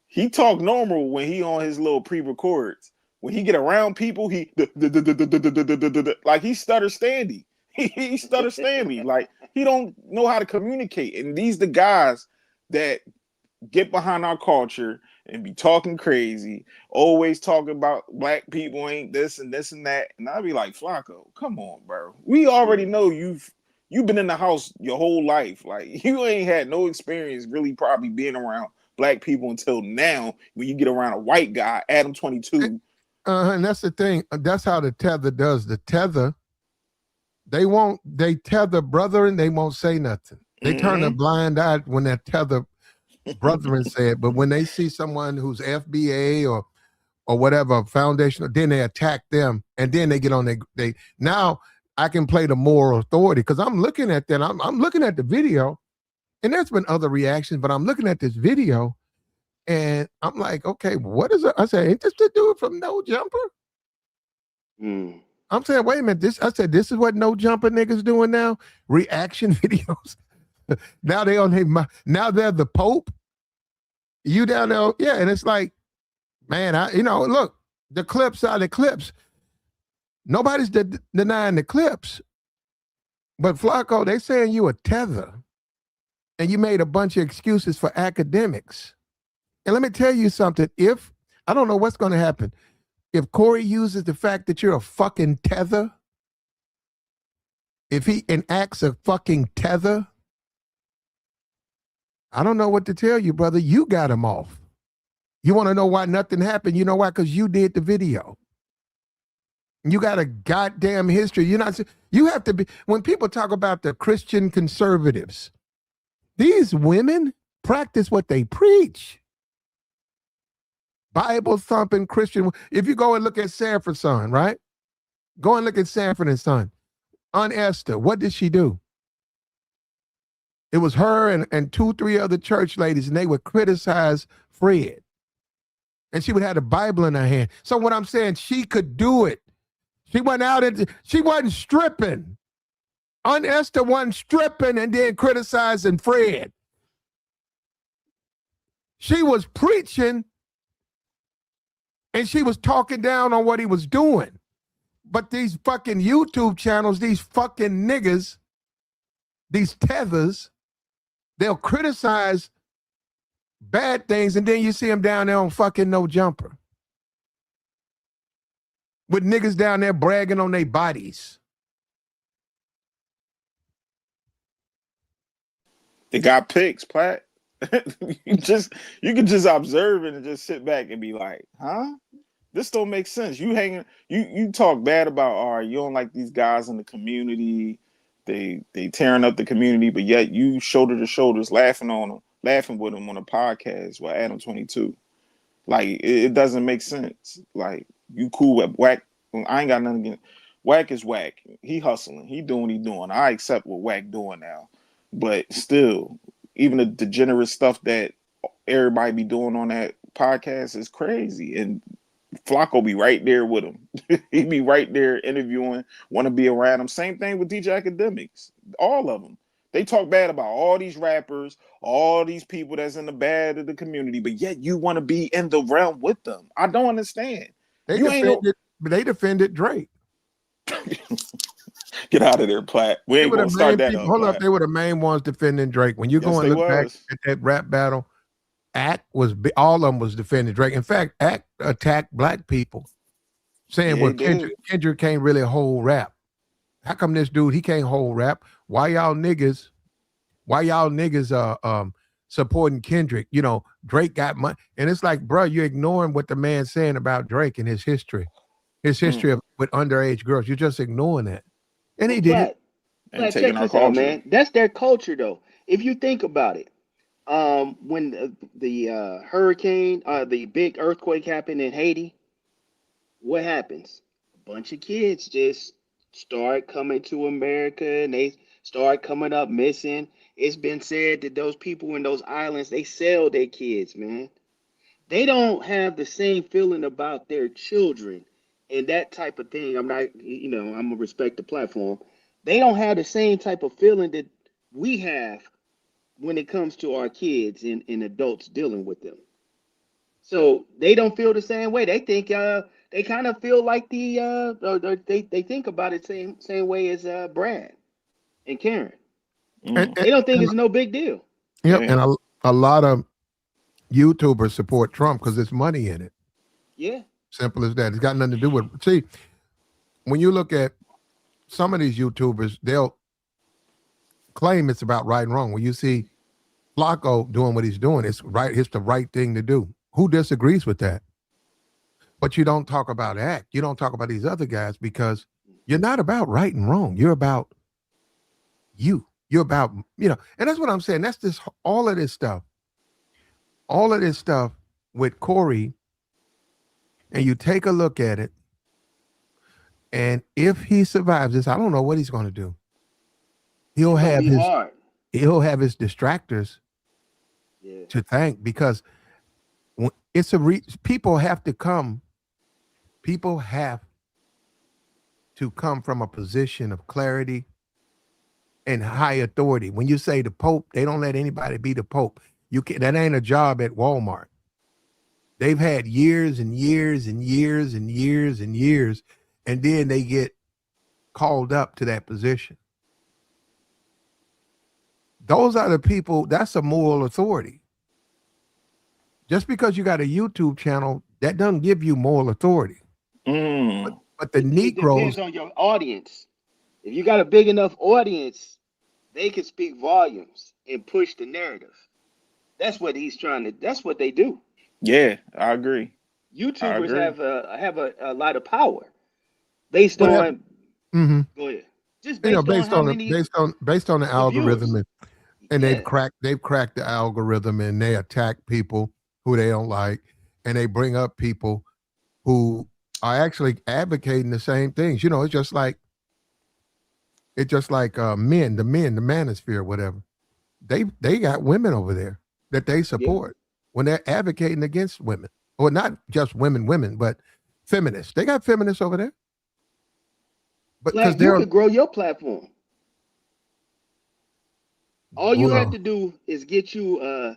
he talk normal when he on his little pre-records. When he get around people, he like he stutter standy. He stutter standy. Like he don't know how to communicate. And these the guys that get behind our culture and be talking crazy, always talking about black people ain't this and this and that. And I'd be like, Flacco, come on, bro. We already know you've been in the house your whole life. Like you ain't had no experience really probably being around black people until now. When you get around a white guy, Adam 22. And that's the thing. That's how the tether does. The tether, they tether brethren, they won't say nothing. They turn a blind eye when that tether brethren said, but when they see someone who's FBA or whatever foundational, then they attack them, and then they get on they now I can play the moral authority because I'm looking at that. I'm looking at the video, and there's been other reactions, but I'm looking at this video, and I'm like, okay, what is it? I say, ain't this the dude from No Jumper? I'm saying, wait a minute. This is what No Jumper niggas doing now. Reaction videos. Now now they're the Pope. You down there, yeah, and it's like, man, look, the clips are the clips. Nobody's denying the clips, but Flacco, they saying you a tether, and you made a bunch of excuses for academics. And let me tell you something. If I don't know what's going to happen, if Corey uses the fact that you're a fucking tether, if he enacts a fucking tether, I don't know what to tell you, brother. You got him off. You want to know why nothing happened? You know why? Because you did the video. You got a goddamn history. You have to be, when people talk about the Christian conservatives, these women practice what they preach. Bible thumping Christian. If you go and look at Sanford's son, right? Go and look at Sanford and Son. Aunt Esther, what did she do? It was her and 2-3 other church ladies, and they would criticize Fred. And she would have the Bible in her hand. So what I'm saying, she could do it. She went out and she wasn't stripping. Aunt Esther wasn't stripping and then criticizing Fred. She was preaching and she was talking down on what he was doing. But these fucking YouTube channels, these fucking niggas, these tethers, they'll criticize bad things, and then you see them down there on fucking No Jumper. with niggas down there bragging on their bodies. They got pics, Platt. you can just observe it and just sit back and be like, huh? This don't make sense. You talk bad about, all right, you don't like these guys in the community. They tearing up the community, but yet you shoulder to shoulders laughing with them on a podcast with Adam 22. Like it doesn't make sense. Like you cool with Whack. I ain't got nothing against Whack is Whack. He hustling. He doing what he doing. I accept what Whack doing now. But still, even the degenerate stuff that everybody be doing on that podcast is crazy. And Flacco be right there with him. He be right there interviewing, want to be around him. Same thing with DJ Academics. All of them. They talk bad about all these rappers, all these people that's in the bad of the community, but yet you want to be in the realm with them. I don't understand. They defended Drake. Get out of there, Platt. We ain't gonna start that up. Hold up, they were the main ones defending Drake. When you go and look back at that rap battle, all of them was defending Drake. In fact, attacked black people, saying, "Well, Kendrick can't really hold rap. How come this dude he can't hold rap? Why y'all niggas supporting Kendrick? You know, Drake got money." And it's like, bro, you're ignoring what the man's saying about Drake and his history with underage girls. You're just ignoring that. And he did it. And taking our culture, man. That's their culture, though. If you think about it, when the hurricane, the big earthquake happened in Haiti, what happens? A bunch of kids just start coming to America, and they start coming up missing. It's been said that those people in those islands, they sell their kids, man. They don't have the same feeling about their children and that type of thing. I'm gonna respect the platform. They don't have the same type of feeling that we have when it comes to our kids and adults dealing with them. So they don't feel the same way. They think they kind of feel like they think about it same way as Brad and Karen. They don't think it's no big deal. Yep, and a lot of YouTubers support Trump because there's money in it. Yeah. Simple as that. It's got nothing to do with. See, when you look at some of these YouTubers, they'll claim it's about right and wrong. When you see Flacco doing what he's doing, it's right. It's the right thing to do. Who disagrees with that? But you don't talk about Act. You don't talk about these other guys because you're not about right and wrong. You're about you. You're about, and that's what I'm saying. That's this, all of this stuff with Corey, and you take a look at it, and if he survives this, I don't know what he's going to do. He'll have his distractors to thank, because it's people have to come from a position of clarity and high authority. When you say the Pope, they don't let anybody be the Pope. That ain't a job at Walmart. They've had years and years and years and years and years, and then they get called up to that position. Those are the people, that's a moral authority. Just because you got a YouTube channel, that doesn't give you moral authority. But the Negroes... It depends on your audience. If you got a big enough audience, they can speak volumes and push the narrative. That's what that's what they do. Yeah, I agree. YouTubers have a lot of power based on. Mm-hmm. Go ahead. Just based on the algorithm, and they've cracked the algorithm, and they attack people who they don't like, and they bring up people who are actually advocating the same things. It's just like the manosphere, whatever. They got women over there that they support when they're advocating against women, or not just women, but feminists. They got feminists over there. But because you could grow your platform. All you have to do is get you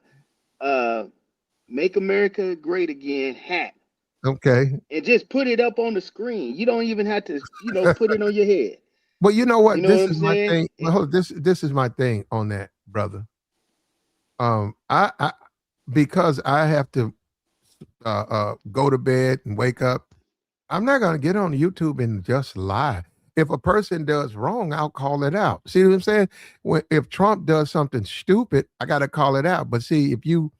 "Make America Great Again" hat. Okay. And just put it up on the screen. You don't even have to, put it on your head. Well, you know what? This is my thing. Well, this is my thing on that, brother. Because I have to go to bed and wake up, I'm not going to get on YouTube and just lie. If a person does wrong, I'll call it out. See what I'm saying? If Trump does something stupid, I got to call it out. But see, if you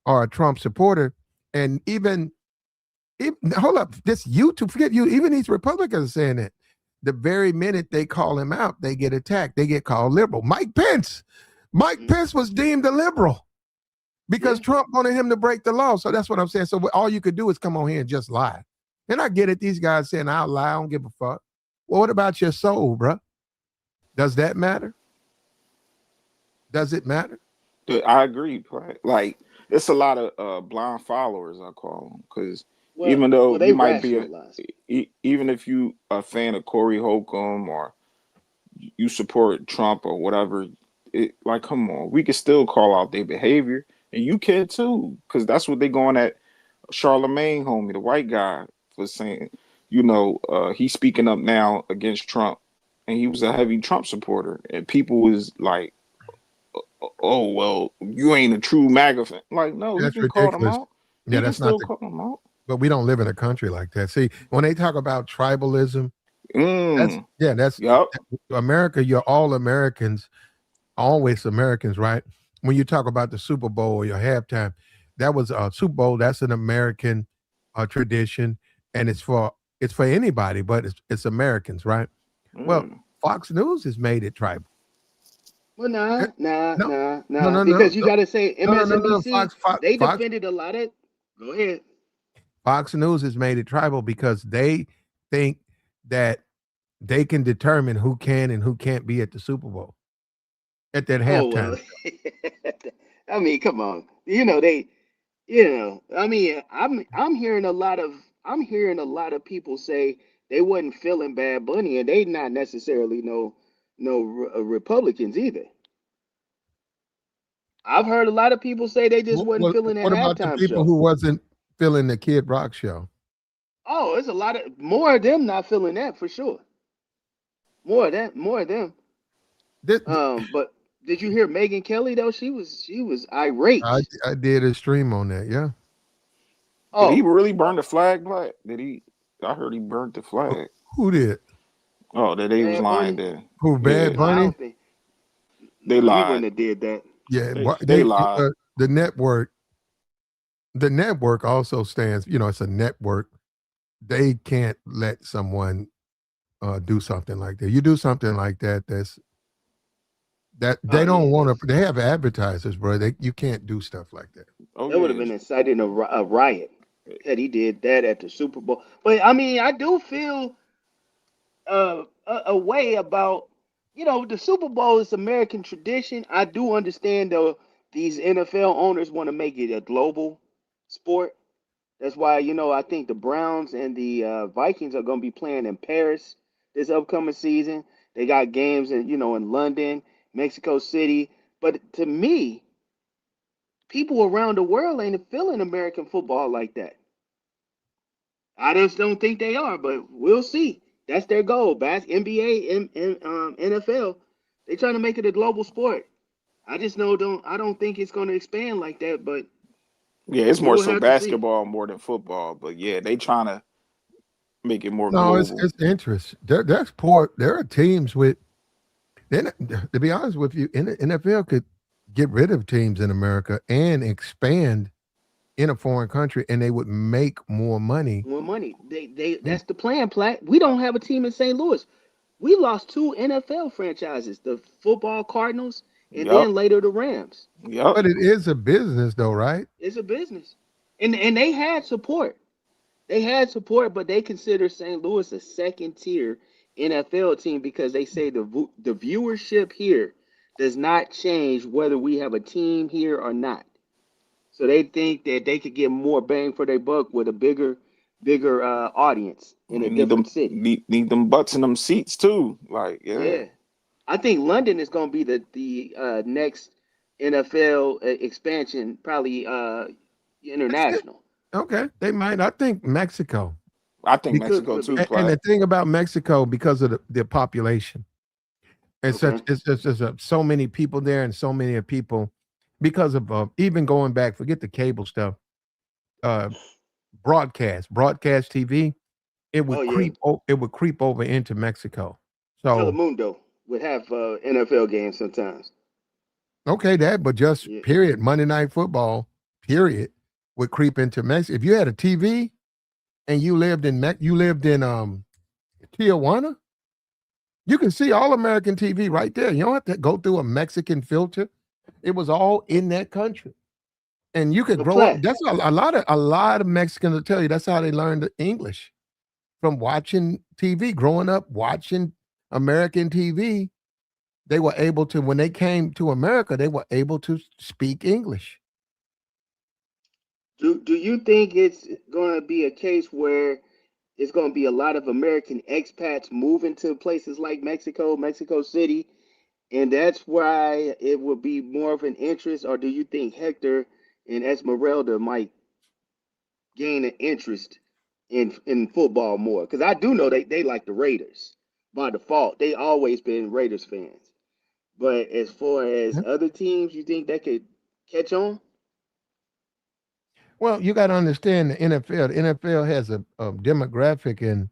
are a Trump supporter, and even hold up, this YouTube, forget you, even these Republicans are saying it. The very minute they call him out, they get attacked. They get called liberal. Mike Pence was deemed a liberal because Trump wanted him to break the law. So that's what I'm saying. So all you could do is come on here and just lie. And I get it. These guys saying, I'll lie. I don't give a fuck. Well, what about your soul, bro? Does that matter? Does it matter? I agree. Like, it's a lot of blind followers, I call them, because even though they you might be rationalize. even if you a fan of Corey Holcomb or you support Trump or whatever, like, come on, we can still call out their behavior, and you can too, because that's what they going at Charlemagne, homie, the white guy, for saying, he's speaking up now against Trump, and he was a heavy Trump supporter, and people was like, oh, well, you ain't a true MAGA fan. Like, no, That's he can call them ridiculous. out. Yeah, He can that's not still call them out. but we don't live in a country like that. See, when they talk about tribalism, that's Yep. America. You're all Americans, always Americans, right? When you talk about the Super Bowl or your halftime, that was a Super Bowl. That's an American tradition, and it's for anybody, but it's Americans, right? Well, Fox News has made it tribal. Well, nah. No, Because you got to say no, MSNBC, they Fox defended a lot of. Go ahead. Fox News has made it tribal because they think that they can determine who can and who can't be at the Super Bowl at that halftime. I mean, come on. I mean, I'm hearing a lot of people say they wasn't feeling Bad Bunny, and they not necessarily Republicans either. I've heard a lot of people say they just wasn't feeling that What about the halftime people show. who wasn't feeling the Kid Rock show? Oh, there's a lot of more of them not feeling that for sure. More of them. But did you hear Megyn Kelly though? She was irate. I did a stream on that. Yeah. Did he really burn the flag black? I heard he burnt the flag. Who did? Oh, that they was lying there. Who, Bad Bunny? They lied. He wouldn't have did that. Yeah, they lied. The network also stands. It's a network. They can't let someone do something like that. You do something like that, they don't want to. They have advertisers, bro. You can't do stuff like that. That would have been inciting a riot had he did that at the Super Bowl. But I mean, I do feel a way about the Super Bowl is American tradition. I do understand though these NFL owners want to make it a global sport. That's why I think the Browns and the Vikings are going to be playing in Paris this upcoming season. They got games in London, Mexico City. But to me, people around the world ain't feeling American football like that. I just don't think they are, but we'll see. That's their goal. NBA and NFL, they're trying to make it a global sport. I just I don't think it's going to expand like that. But yeah, it's more so basketball more than football. But yeah, they trying to make it more global. No, it's interest. There's poor. There are teams with. Then, to be honest with you, NFL could get rid of teams in America and expand in a foreign country, and they would make more money. More money. That's the plan, Platt. We don't have a team in St. Louis. We lost 2 NFL franchises: the football Cardinals, and then later the Rams. Yep. But it is a business, though, right? It's a business, and they had support. They had support, but they consider St. Louis a second-tier NFL team because they say the viewership here does not change whether we have a team here or not. So they think that they could get more bang for their buck with a bigger audience in a different city. Need them butts in them seats too. Like, yeah. I think London is going to be the next NFL expansion, probably international. Okay, they might. I think Mexico. I think Mexico too. And the thing about Mexico, because of the population, it's just so many people there, and so many people because of even going back. Forget the cable stuff. Broadcast TV. it would Oh yeah, creep over into Mexico. So Telemundo would have NFL games sometimes. okay, but just Yeah. period. Monday Night Football, period, would creep into Mexico. If you had a TV and you lived in Tijuana, you can see All American TV right there. You don't have to go through a Mexican filter. It was all in that country. And you could But grow up. Platt, That's a lot of Mexicans will tell you that's how they learned the English, from watching TV, growing up watching American TV. They were able to, when they came to America, they were able to speak English. do you think it's going to be a case where it's going to be a lot of American expats moving to places like Mexico, Mexico City, and that's why it will be more of an interest? Or do you think Hector and Esmeralda might gain an interest in football more? Because I do know they like the Raiders by default. They always been Raiders fans. But as far as Yeah. other teams, you think they could catch on? Well, you got to understand the NFL. The NFL has a demographic, and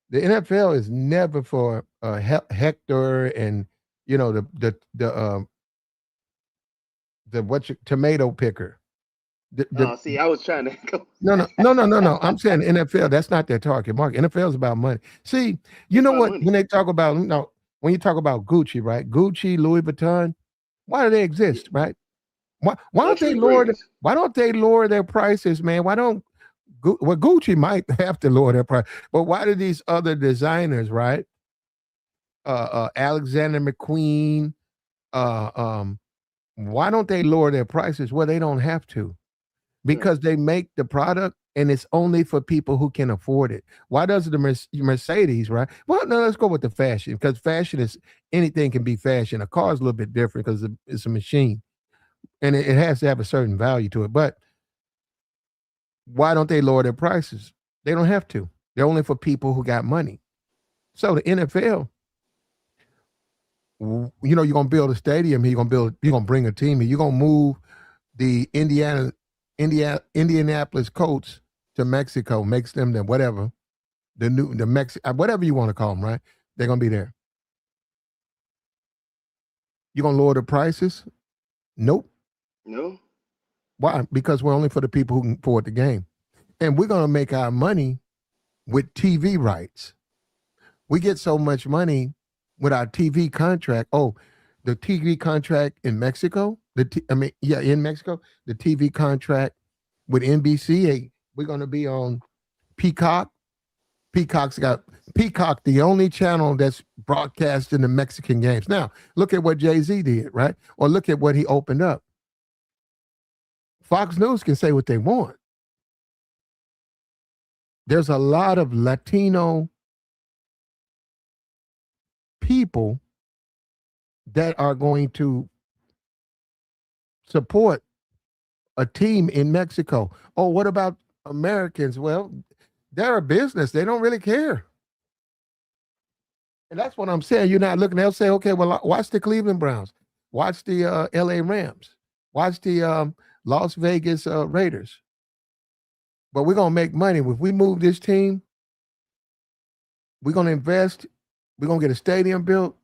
the NFL is never for Hector and the tomato picker. See, I was trying to go. No. I'm saying NFL. That's not their target market. NFL is about money. See, you It's know about what? money. When they talk about when you talk about Gucci, right? Gucci, Louis Vuitton. Why do they exist, right? Why don't they Luxury lower brands. why don't they lower their prices, man? Why don't well, Gucci might have to lower their price, but why do these other designers, right? Alexander McQueen, uh, um, why don't they lower their prices? Well, they don't have to, Right. because they make the product and it's only for people who can afford it. Why does the Mercedes, right? Well, no, let's go with the fashion, because fashion is, anything can be fashion. A car is a little bit different because it's a machine and it has to have a certain value to it. But why don't they lower their prices? They don't have to. They're only for people who got money. So the NFL, you're going to build a stadium. You're going to bring a team. You're going to move the Indianapolis Colts to Mexico, makes them the whatever, whatever you want to call them, right? They're going to be there. You're going to lower the prices? Nope. No. Why? Because we're only for the people who can afford the game. And we're going to make our money with TV rights. We get so much money with our TV contract. Oh, the TV contract in Mexico, in Mexico, the TV contract with NBC, hey, we're going to be on Peacock. Peacock, the only channel that's broadcasting the Mexican games. Now, look at what Jay-Z did, right? Or look at what he opened up. Fox News can say what they want. There's a lot of Latino people that are going to support a team in Mexico. Oh, what about Americans? Well, they're a business. They don't really care. And that's what I'm saying. You're not looking. They'll say, okay, well, watch the Cleveland Browns. Watch the LA Rams. Watch the Las Vegas Raiders. But we're going to make money. If we move this team, we're going to invest. We're going to get a stadium built.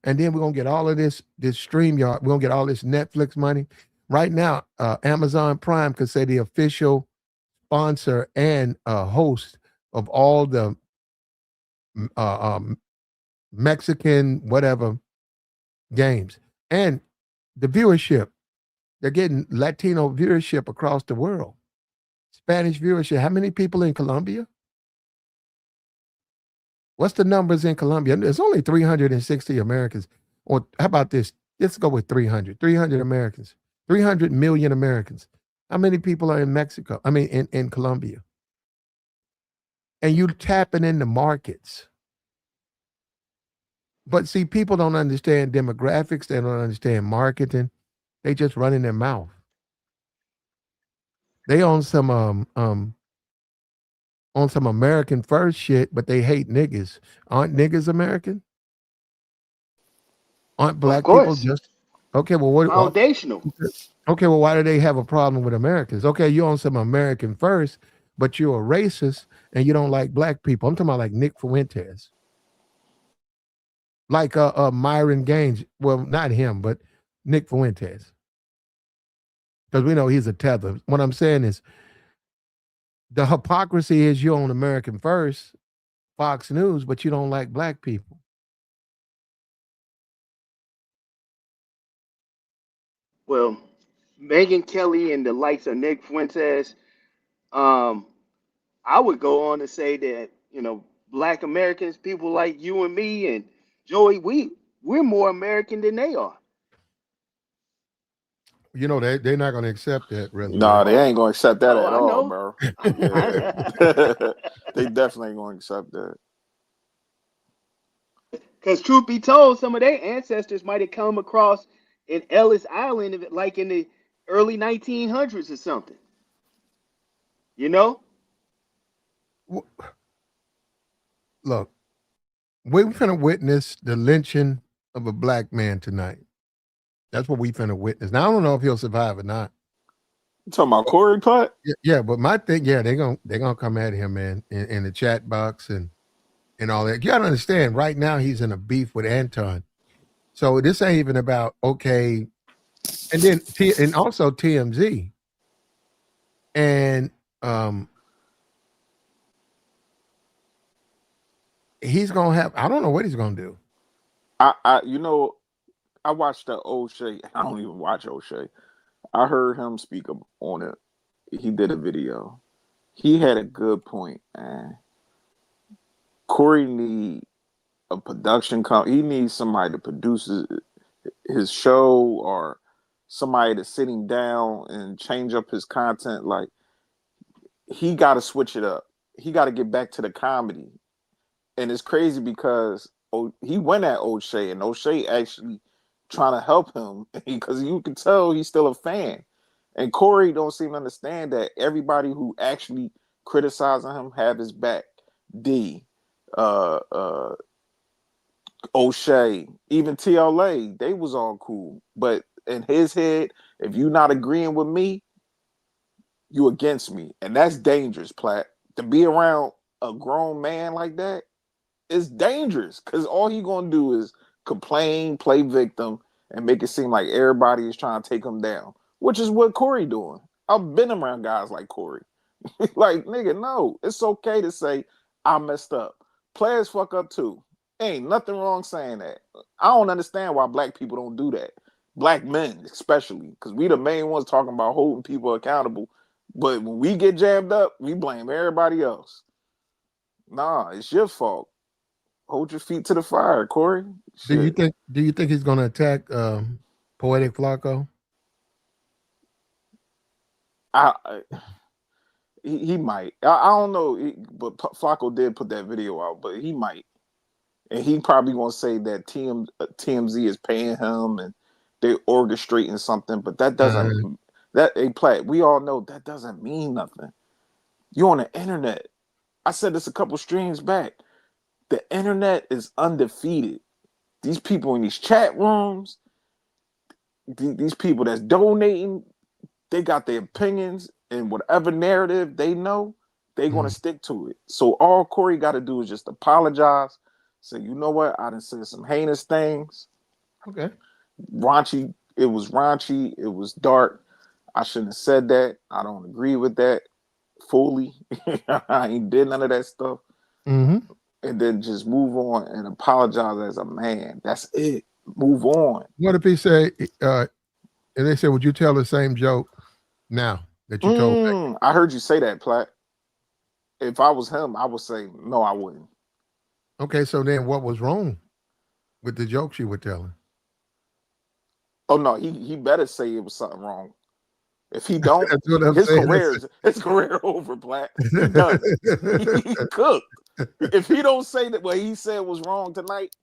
And then we're going to get all of this StreamYard. We're going to get all this Netflix money. Right now, Amazon Prime could say the official sponsor and host of all the Mexican whatever games. And the viewership, they're getting Latino viewership across the world. Spanish viewership. How many people in Colombia? What's the numbers in Colombia? There's only 360 Americans. Or how about this? Let's go with 300. 300 Americans. 300 million Americans. How many people are in Mexico? I mean, in Colombia. And you tapping in the markets. But see, people don't understand demographics. They don't understand marketing. They just run in their mouth. They own some American first shit, but they hate niggas. Aren't niggas American? Aren't black people just okay? Well, foundational? Okay, well, why do they have a problem with Americans? Okay, you own some American first, but you're a racist and you don't like black people. I'm talking about like Nick Fuentes, like Myron Gaines. Well, not him, but Nick Fuentes, because we know he's a tether. What I'm saying is, the hypocrisy is you're on American First, Fox News, but you don't like black people. Well, Megan Kelly and the likes of Nick Fuentes, um, I would go on to say that, black Americans, people like you and me and Joey, we're more American than they are. You know, they're not going to accept that, Nah, Resurrection. they ain't gonna accept that Oh, at I all, know. bro. Yeah. They definitely ain't gonna accept that. Because truth be told, some of their ancestors might have come across in Ellis Island, like in the early 1900s or something. You know? Look, we're finna witness the lynching of a black man tonight. That's what we finna witness. Now I don't know if he'll survive or not. You talking about Corey Putt? Yeah, but my thing, yeah, they're gonna come at him, man, in the chat box and all that. You gotta understand, right now he's in a beef with Anton. So this ain't even about okay, and then and also TMZ. And he's gonna have, I don't know what he's gonna do. I watched the O'Shea. I don't even watch O'Shea. I heard him speak on it. He did a video. He had a good point, man. Corey need a production company. He needs somebody to produce his show, or somebody to sit him down and change up his content. Like, he got to switch it up. He got to get back to the comedy. And it's crazy because he went at O'Shea, and O'Shea actually trying to help him because you can tell he's still a fan. And Corey don't seem to understand that everybody who actually criticizing him have his back. D, O'Shea, even TLA, they was all cool. But in his head, if you not agreeing with me, you against me. And that's dangerous, Platt. To be around a grown man like that is dangerous, because all he gonna do is complain, play victim, and make it seem like everybody is trying to take him down, which is what Corey doing. I've been around guys like Corey. Like, nigga, no, it's okay to say I messed up. Players fuck up too. Ain't nothing wrong saying that. I don't understand why black people don't do that. Black men, especially, because we the main ones talking about holding people accountable. But when we get jammed up, we blame everybody else. Nah, it's your fault. Hold your feet to the fire, Corey. Shit. Do you think he's gonna attack Poetic Flacco? He might. I don't know, but Flacco did put that video out, but he might. And he probably gonna say that TMZ is paying him and they're orchestrating something, but that doesn't Platt, we all know that doesn't mean nothing. You on the internet. I said this a couple streams back. The internet is undefeated. These people in these chat rooms, these people that's donating, they got their opinions, and whatever narrative they know, they're going to stick to it. So all Corey got to do is just apologize. Say, you know what? I done said some heinous things. Okay. Raunchy. It was raunchy. It was dark. I shouldn't have said that. I don't agree with that fully. I ain't did none of that stuff. Mm-hmm. And then just move on and apologize as a man. That's it. Move on. What if he say, and they said, would you tell the same joke now that you told? I heard you say that, Platt. If I was him, I would say, no, I wouldn't. Okay, so then what was wrong with the jokes you were telling? Oh, no, he better say it was something wrong. If he don't, his career over, Platt. He done. He cooked. If he don't say that what he said was wrong tonight,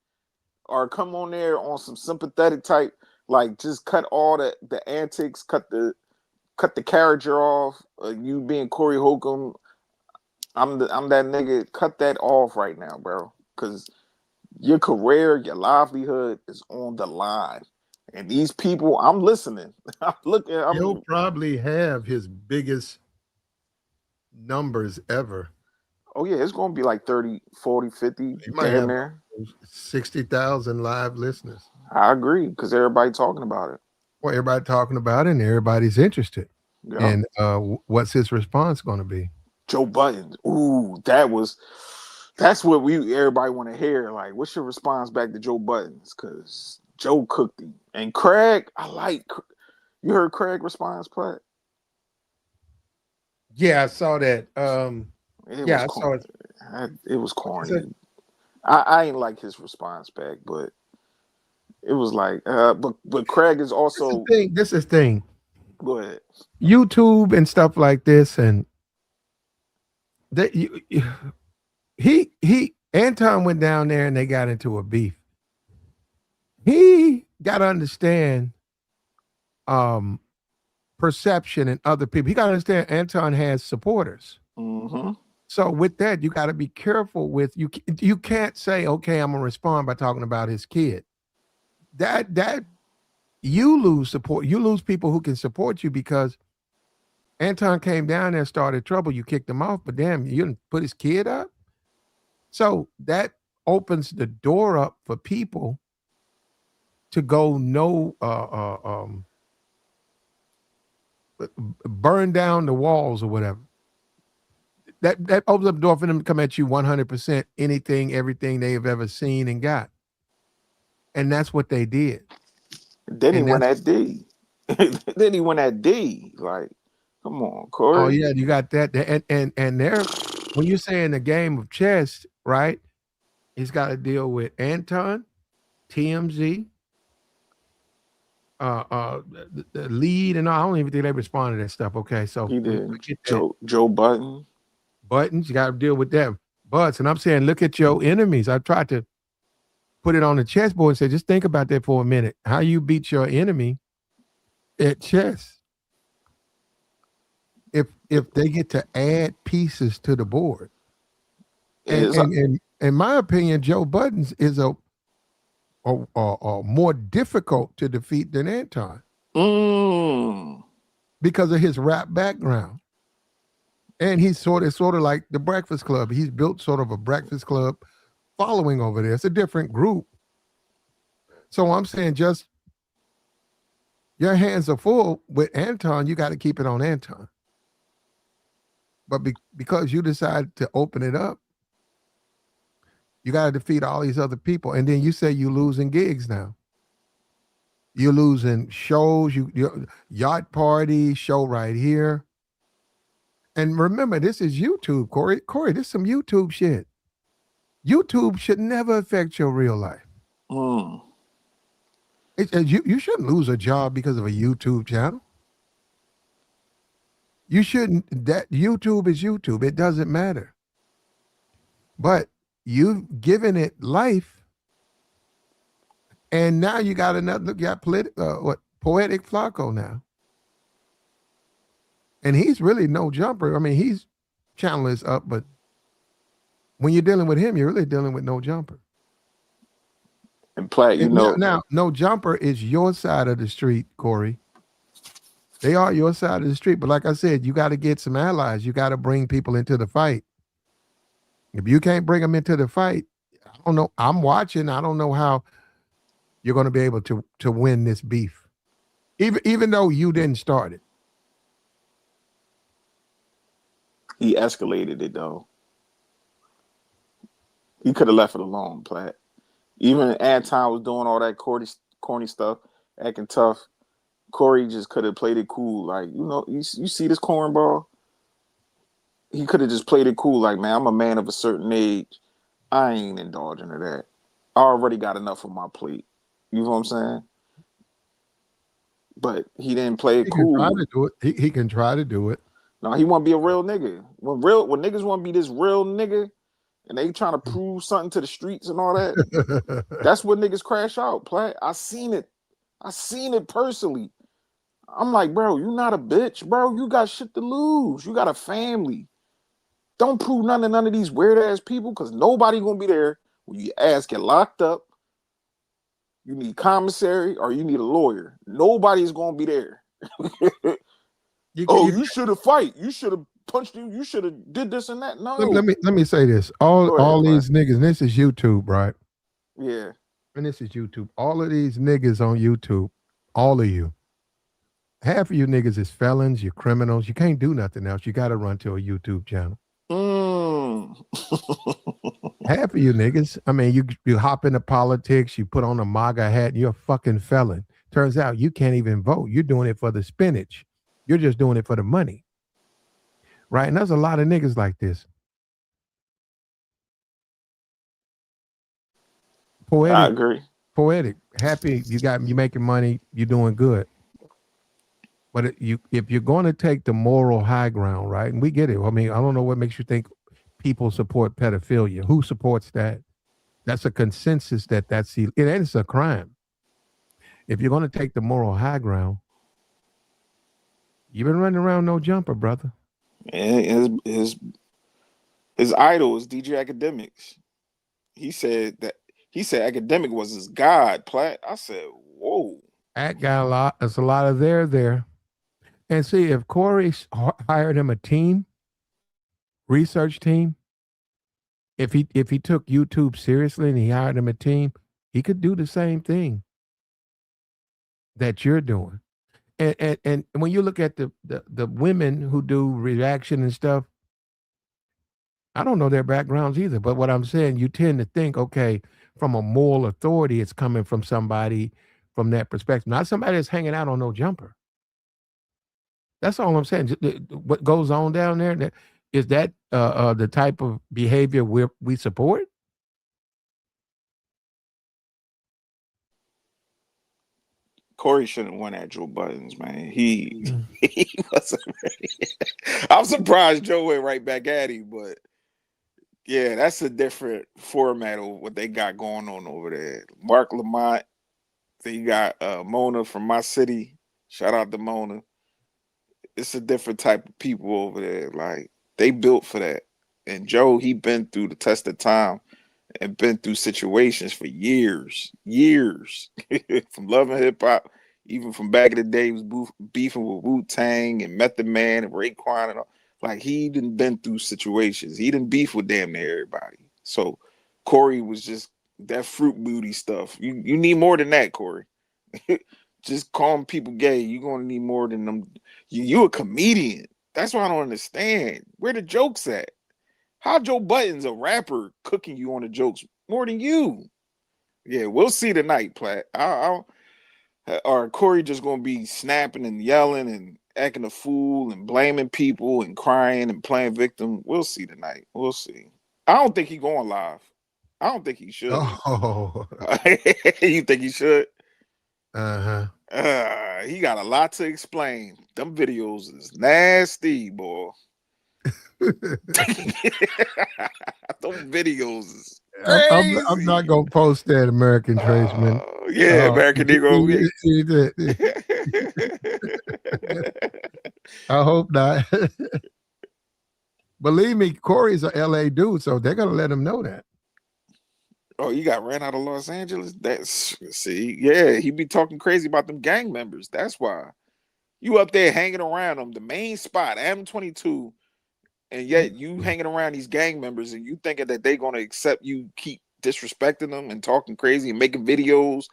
or come on there on some sympathetic type, like just cut all the antics, cut the character off. You being Corey Holcomb, I'm that nigga. Cut that off right now, bro, because your career, your livelihood is on the line. And these people, I'm listening. I'm looking. He'll probably have his biggest numbers ever. Oh yeah, it's gonna be like 30, 40, 50, You might damn have near. 60,000 live listeners. I agree, because everybody talking about it. Well, everybody talking about it, and everybody's interested. Yeah. And what's his response going to be? Joe Budden. Ooh, that's what everybody want to hear. Like, what's your response back to Joe Budden's? Because Joe cooked him. And Craig, you heard Craig response, Platt? Yeah, I saw that. I saw it. It was corny. I ain't like his response back, but it was like, but Craig is also. This is the thing. Go ahead. YouTube and stuff like this, and that Anton went down there and they got into a beef. He got to understand perception in other people. He got to understand Anton has supporters. Mm-hmm. So with that, you got to be careful with you. You can't say, okay, I'm gonna respond by talking about his kid. That you lose support. You lose people who can support you because Anton came down there, started trouble. You kicked him off, but damn, you didn't put his kid up. So that opens the door up for people to go burn down the walls or whatever. That opens up the door for them to come at you 100%, anything, everything they've ever seen and got. And that's what they did. Then he went at D. Then he went at D. Like, come on, Corey. Oh yeah, you got that. And there, when you're saying the game of chess, right? He's got to deal with Anton, TMZ, the lead, and all. I don't even think they responded to that stuff. Okay, so he did. Joe Budden. Buttons, you got to deal with them. Butts, and I'm saying, look at your enemies. I tried to put it on the chessboard and say, just think about that for a minute. How you beat your enemy at chess. If they get to add pieces to the board. And in my opinion, Joe Budden is a more difficult to defeat than Anton. Because of his rap background. And he's sort of like the Breakfast Club. He's built sort of a Breakfast Club following over there. It's a different group. So I'm saying, just your hands are full with Anton. You got to keep it on Anton. But because you decided to open it up, you got to defeat all these other people. And then you say you're losing gigs now. You're losing shows, your yacht party, show right here. And remember, this is YouTube, Corey. Corey, this is some YouTube shit. YouTube should never affect your real life. You shouldn't lose a job because of a YouTube channel. You shouldn't. That YouTube is YouTube. It doesn't matter. But you've given it life, and now you got another. You got Poetic Flacco now. And he's really no jumper. I mean, his channel is up, but when you're dealing with him, you're really dealing with no jumper. And Platt, now, no jumper is your side of the street, Corey. They are your side of the street. But like I said, you got to get some allies. You got to bring people into the fight. If you can't bring them into the fight, I don't know. I'm watching. I don't know how you're going to be able to win this beef, even though you didn't start it. He escalated it though. He could have left it alone, Platt. Even Anton was doing all that corny stuff, acting tough. Corey just could have played it cool. Like, you see this cornball? He could have just played it cool. Like, man, I'm a man of a certain age. I ain't indulging in that. I already got enough on my plate. You know what I'm saying? But he didn't play it cool. Can try to do it. He can try to do it. No, he want to be a real nigga. When niggas want to be this real nigga, and they trying to prove something to the streets and all that, that's when niggas crash out. Platt. I seen it personally. I'm like, bro, you not a bitch, bro. You got shit to lose. You got a family. Don't prove none of these weird ass people, because nobody gonna be there when your ass get locked up. You need commissary or you need a lawyer. Nobody's gonna be there. You should have fight. You should have punched you. You should have did this and that. No. Let me say this. All these niggas, and this is YouTube, right? Yeah. And this is YouTube. All of these niggas on YouTube, all of you, half of you niggas is felons, you're criminals. You can't do nothing else. You got to run to a YouTube channel. Half of you niggas, I mean, you hop into politics, you put on a MAGA hat, and you're a fucking felon. Turns out you can't even vote. You're doing it for the spinach. You're just doing it for the money. Right? And there's a lot of niggas like this. Poetic. I agree. Poetic. Happy you making money, you're doing good. But if you're going to take the moral high ground, right? And we get it. I mean, I don't know what makes you think people support pedophilia. Who supports that? That's a consensus it's a crime. If you're going to take the moral high ground, you've been running around no jumper, brother. And his idol is DJ Academics. He said Academic was his god, Platt. I said, whoa. That got a lot. There's a lot of there. And see, if Corey hired him a team, research team, if he took YouTube seriously and he hired him a team, he could do the same thing that you're doing. And when you look at the women who do reaction and stuff, I don't know their backgrounds either. But what I'm saying, you tend to think, okay, from a moral authority, it's coming from somebody from that perspective, not somebody that's hanging out on no jumper. That's all I'm saying. What goes on down there, is that the type of behavior we support? Corey shouldn't have won at Joe Buttons, man. He wasn't ready. I'm surprised Joe went right back at him, but yeah, that's a different format of what they got going on over there. Mark Lamont, then you got Mona from my city. Shout out to Mona. It's a different type of people over there. Like, they built for that. And Joe, he been through the test of time and been through situations for years. From loving hip hop, even from back in the day, he was beefing with Wu-Tang and Method Man and Raekwon and all. Like, he done been through situations. He done beef with damn near everybody. So Corey was just that fruit booty stuff. You need more than that, Corey. Just calling people gay. You're gonna need more than them. You a comedian. That's what I don't understand. Where the jokes at? How Joe Budden's a rapper cooking you on the jokes more than you? Yeah, we'll see tonight, Platt. Or Corey just gonna be snapping and yelling and acting a fool and blaming people and crying and playing victim. We'll see tonight. We'll see. I don't think he going live. I don't think he should. Oh. You think he should? Uh-huh. He got a lot to explain. Them videos is nasty, boy. Them videos is crazy. I'm not gonna post that, American tradesman. Yeah, American Negro. I hope not. Believe me, Corey's a LA dude, so they're gonna let him know that. Oh, you got ran out of Los Angeles? Yeah, he be talking crazy about them gang members. That's why. You up there hanging around them, the main spot, M22, and yet you hanging around these gang members and you thinking that they're gonna accept you keep disrespecting them and talking crazy and making videos,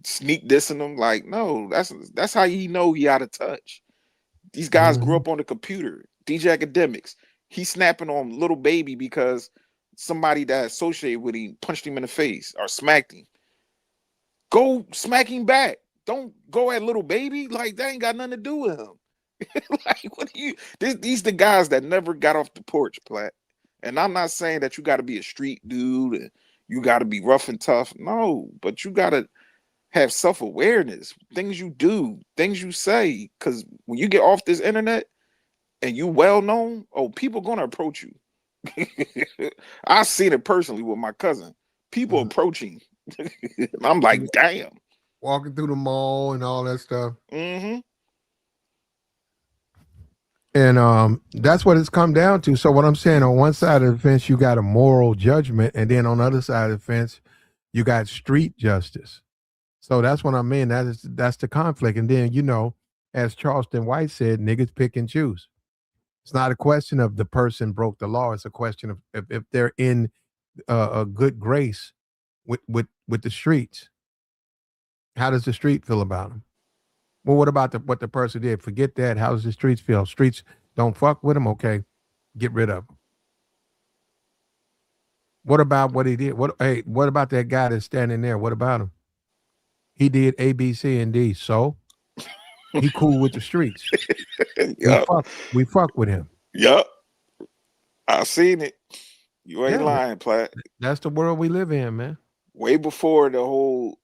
sneak dissing them. Like, no, that's how you know he out of touch. These guys grew up on the computer. DJ Academics, he snapping on Little Baby because somebody that associated with him punched him in the face or smacked him. Go smack him back. Don't go at Little Baby. Like, that ain't got nothing to do with him. Like, what do you? These the guys that never got off the porch, Platt. And I'm not saying that you got to be a street dude and you got to be rough and tough. No, but you got to have self-awareness. Things you do, things you say. Because when you get off this internet and you well known, people gonna approach you. I've seen it personally with my cousin. People approaching. I'm like, damn. Walking through the mall and all that stuff. Mm-hmm. And that's what it's come down to. So what I'm saying, on one side of the fence, you got a moral judgment, and then on the other side of the fence, you got street justice. So that's what I mean. That's the conflict. And then, as Charleston White said, niggas pick and choose. It's not a question of the person broke the law. It's a question of if they're in a good grace with the streets. How does the street feel about them? Well, what about what the person did? Forget that. How does the streets feel? Streets don't fuck with them. Okay, get rid of them. What about what he did? What about that guy that's standing there? What about him? He did A, B, C, and D. So he cool with the streets. Yep. We fuck with him. Yep. I seen it. You ain't Yeah. lying, Platt. That's the world we live in, man. Way before the whole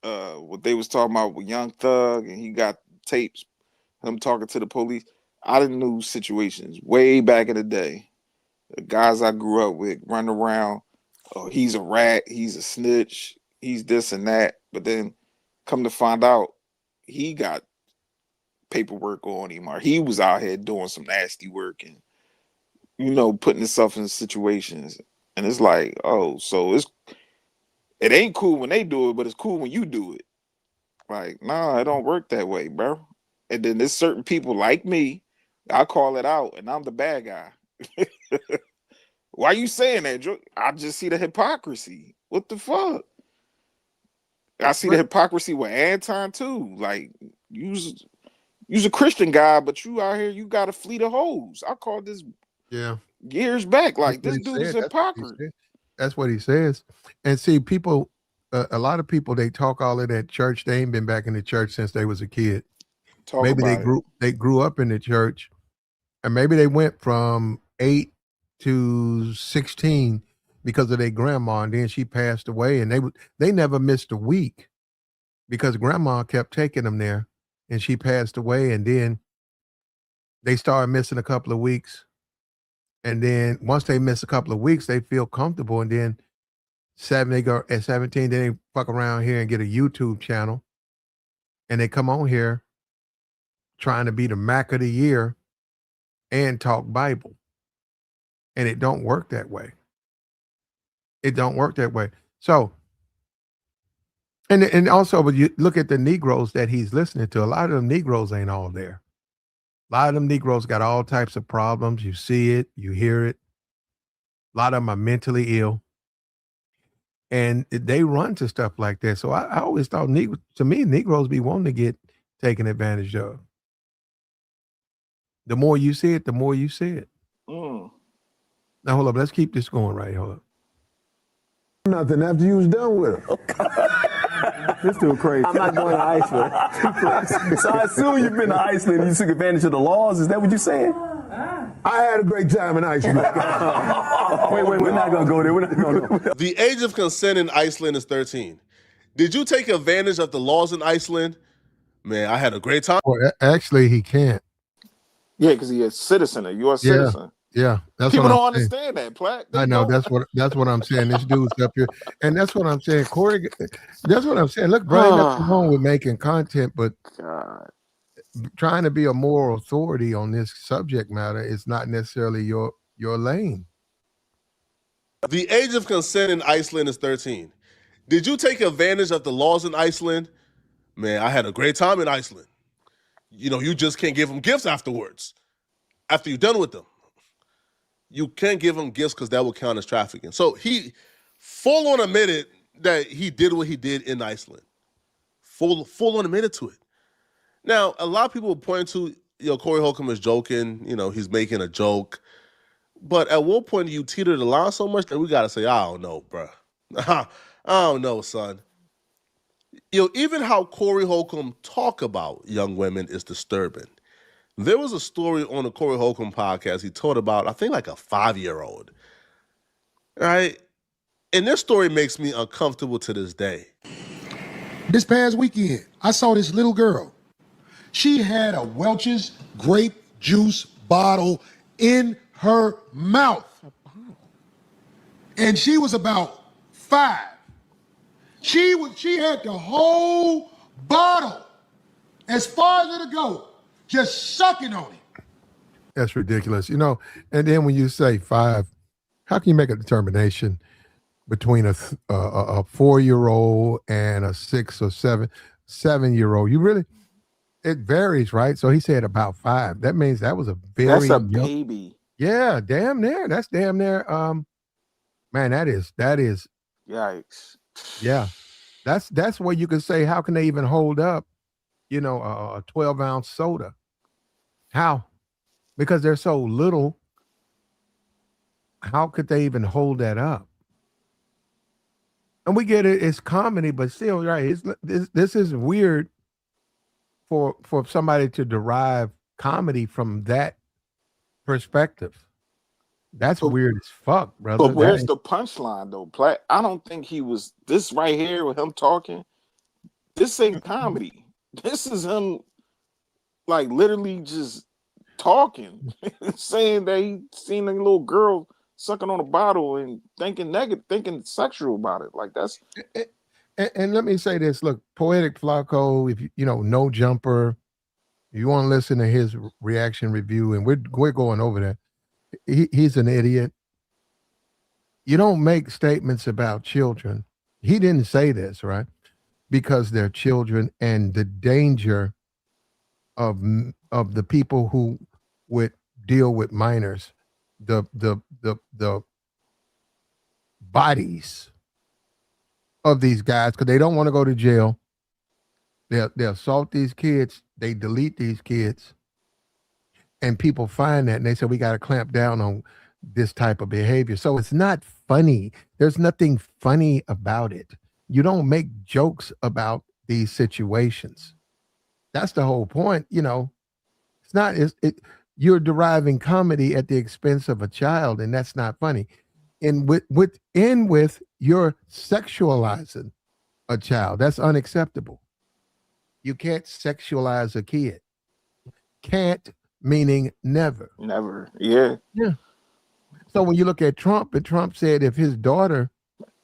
what they was talking about with Young Thug, and he got tapes, him talking to the police. I didn't know situations way back in the day. The guys I grew up with run around, oh, he's a rat, he's a snitch, he's this and that. But then come to find out, he got paperwork on him, or he was out here doing some nasty work and, you know, putting himself in situations. And it's like, oh, so it ain't cool when they do it, but it's cool when you do it. Like, nah, it don't work that way, bro. And then there's certain people like me, I call it out, and I'm the bad guy. Why you saying that, Joe? I just see the hypocrisy. What the fuck? I see the hypocrisy with Anton too. Like, you's a Christian guy, but you out here, you got a fleet of hoes. I called this years back. Like, this dude is hypocrisy. That's what he says. And see, people, a lot of people, they talk all of that church. They ain't been back in the church since they was a kid. Maybe they grew up in the church, and maybe they went from 8 to 16 because of their grandma, and then she passed away, and they never missed a week because grandma kept taking them there, and she passed away, and then they started missing a couple of weeks. And then once they miss a couple of weeks, they feel comfortable. And then they go at 17, then they fuck around here and get a YouTube channel. And they come on here trying to be the Mac of the year and talk Bible. And it don't work that way. It don't work that way. So, and also, when you look at the Negroes that he's listening to, a lot of them Negroes ain't all there. A lot of them Negroes got all types of problems. You see it, you hear it. A lot of them are mentally ill. And they run to stuff like that. So I always thought, to me, Negroes be wanting to get taken advantage of. The more you see it, the more you see it. Now, hold up. Let's keep this going right here. Hold up. Nothing after you was done with her. This dude crazy. I'm not going to Iceland. So I assume you've been to Iceland and you took advantage of the laws. Is that what you're saying? I had a great time in Iceland. Wait, we're not going to go there. We're not going to go there. The age of consent in Iceland is 13. Did you take advantage of the laws in Iceland? Man, I had a great time. Well, actually, he can't. Yeah, because he's a citizen, a U.S. citizen. Yeah, that's People what don't I'm saying. understand that, Platt. I know that's what I'm saying. This dude's up here, and that's what I'm saying. Corey, that's what I'm saying. Look, bro, ain't nothing wrong with making content, but trying to be a moral authority on this subject matter is not necessarily your lane. The age of consent in Iceland is 13. Did you take advantage of the laws in Iceland? Man, I had a great time in Iceland. You know, you just can't give them gifts afterwards. After you're done with them. You can't give him gifts because that will count as trafficking. So he full on admitted that he did what he did in Iceland. Full on admitted to it. Now, a lot of people point to, Corey Holcomb is joking. He's making a joke. But at what point do you teeter the line so much that we got to say, I don't know, bro. I don't know, son. Even how Corey Holcomb talk about young women is disturbing. There was a story on the Corey Holcomb podcast he told about, I think, like a 5-year-old. Right? And this story makes me uncomfortable to this day. This past weekend, I saw this little girl. She had a Welch's grape juice bottle in her mouth. And she was about 5. She had the whole bottle as far as it'll go. Just sucking on it. That's ridiculous. And then when you say 5, how can you make a determination between a 4-year-old and a 6 or 7-year-old? You really, it varies, right? So he said about 5. That means that was a That's very a young. baby. Yeah, damn near. That's damn near. Man, that is. Yikes. Yeah, that's where you can say, how can they even hold up? A 12-ounce soda. How? Because they're so little. How could they even hold that up? And we get it. It's comedy, but still, right? This is weird for somebody to derive comedy from that perspective. That's But, weird as fuck, but brother. where's the punchline though, Platt? I don't think he was this right here with him talking. This ain't comedy. This is him like literally just talking, saying that he seen a little girl sucking on a bottle and thinking negative, thinking sexual about it. Like that's And let me say this: look, Poetic Flacco, if No Jumper, you want to listen to his reaction review, and we're going over that. He's an idiot. You don't make statements about children. He didn't say this, right? Because they're children, and the danger of the people who would deal with minors, the bodies of these guys, because they don't want to go to jail. They assault these kids. They delete these kids, and people find that, and they say we got to clamp down on this type of behavior. So it's not funny. There's nothing funny about it. You don't make jokes about these situations. That's the whole point. It's not. You're deriving comedy at the expense of a child, and that's not funny. And with you're sexualizing a child. That's unacceptable. You can't sexualize a kid. Can't meaning never. never. Yeah. Yeah. So when you look at Trump, and Trump said if his daughter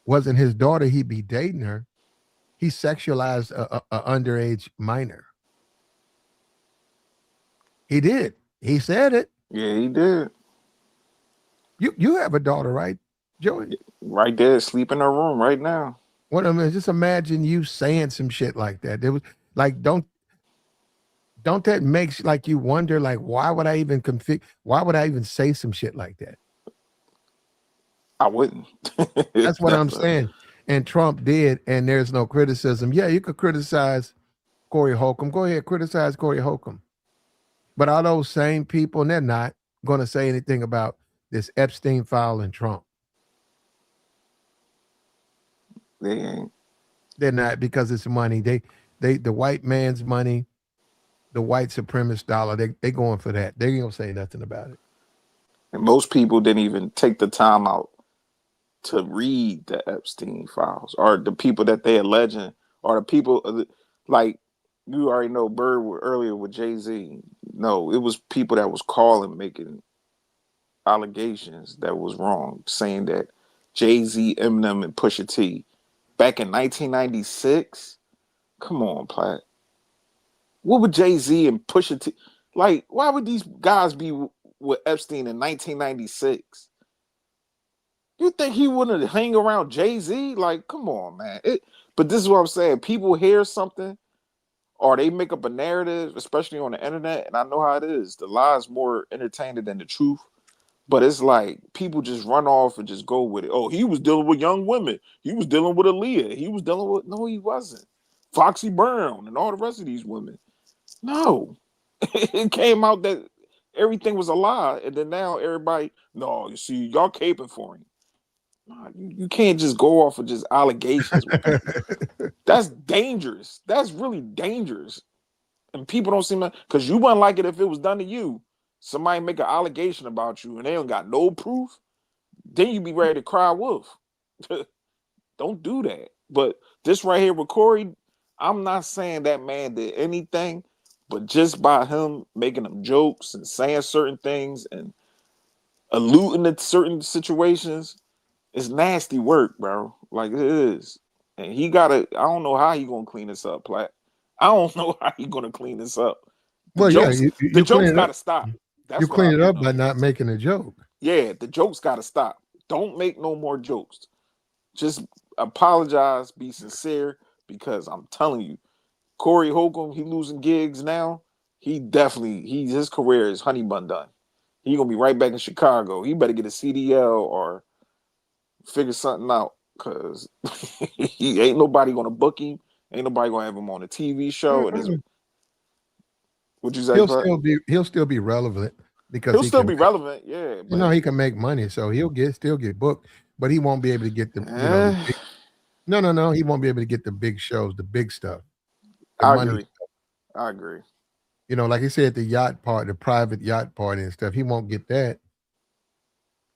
wasn't his daughter, he'd be dating her. He sexualized a underage minor. He did. He said it. Yeah, he did. You have a daughter, right, Joey? Right there, sleep in her room right now. What I mean, just imagine you saying some shit like that. It was like, don't that makes like you wonder, like, why would I even say some shit like that? I wouldn't. That's what I'm saying. And Trump did, and there's no criticism. Yeah, you could criticize Corey Holcomb. Go ahead, criticize Corey Holcomb. But are those same people, and they're not going to say anything about this Epstein file and Trump? They ain't. They're not, because it's money. They the white man's money, the white supremacist dollar. They going for that. They ain't gonna say nothing about it. And most people didn't even take the time out to read the Epstein files, or the people that they alleging, or the people like you already know Bird earlier with Jay-Z. No, it was people that was calling, making allegations that was wrong, saying that Jay-Z, Eminem, and Pusha T back in 1996. Come on, Platt. What would Jay-Z and Pusha T like? Why would these guys be with Epstein in 1996? You think he wouldn't hang around Jay-Z? Like, come on, man. But this is what I'm saying. People hear something, or they make up a narrative, especially on the internet, and I know how it is. The lie is more entertaining than the truth. But it's like people just run off and just go with it. Oh, he was dealing with young women. He was dealing with Aaliyah. He was dealing with... No, he wasn't. Foxy Brown and all the rest of these women. No. It came out that everything was a lie, and then now everybody... No, you see, y'all caping for him. No, you can't just go off of just allegations with people. That's dangerous. That's really dangerous. And people don't seem to... Because you wouldn't like it if it was done to you. Somebody make an allegation about you and they don't got no proof, then you be ready to cry wolf. Don't do that. But this right here with Corey, I'm not saying that man did anything, but just by him making them jokes and saying certain things and alluding to certain situations, it's nasty work, bro. Like, it is. And he gotta... I don't know how he gonna clean this up, Platt. I don't know how he gonna clean this up. The jokes, the jokes gotta stop. That's you clean it up by not making a joke. Yeah, the jokes got to stop. Don't make no more jokes. Just apologize, be sincere, because I'm telling you, Corey Holcomb, he losing gigs now. His career is honey bun done. He gonna be right back in Chicago. He better get a CDL or figure something out, because he ain't nobody gonna book him. Ain't nobody gonna have him on a TV show. Would you say? He'll still be relevant because he'll still be relevant. Yeah, but he can make money, so he'll still get booked, but he won't be able to get the no. He won't be able to get the big shows, the big stuff. I agree. Like he said, the private yacht party and stuff. He won't get that,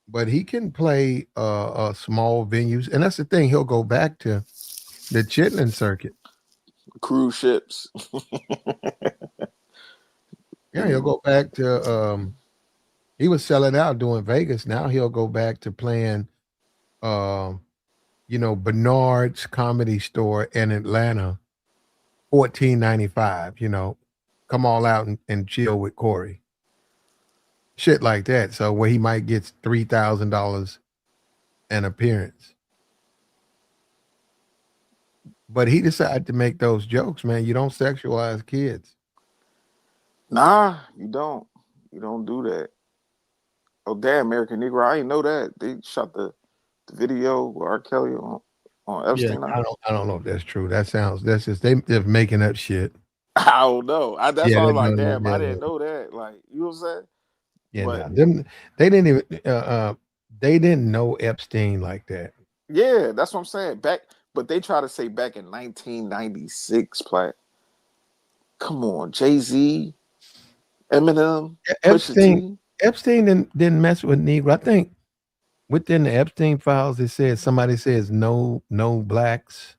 but he can play small venues, and that's the thing. He'll go back to the Chitlin circuit, cruise ships. Yeah, he'll go back to. He was selling out doing Vegas. Now he'll go back to playing, Bernard's Comedy Store in Atlanta, $14.95. Come all out and chill with Corey. Shit like that. So where he might get $3,000 an appearance. But he decided to make those jokes, man. You don't sexualize kids. Nah, you don't. You don't do that. Oh, damn, American Negro. I didn't know that. They shot the video with R. Kelly on Epstein. Yeah, I don't know if that's true. That's just they're making up shit. I don't know. That's why I'm like, damn, I didn't know that. Like, you know what I'm saying? Yeah, they didn't even they didn't know Epstein like that. Yeah, that's what I'm saying. But they try to say back in 1996, Platt. Come on, Jay-Z, Eminem, Epstein didn't mess with Negro. I think within the Epstein files, it said somebody says no blacks.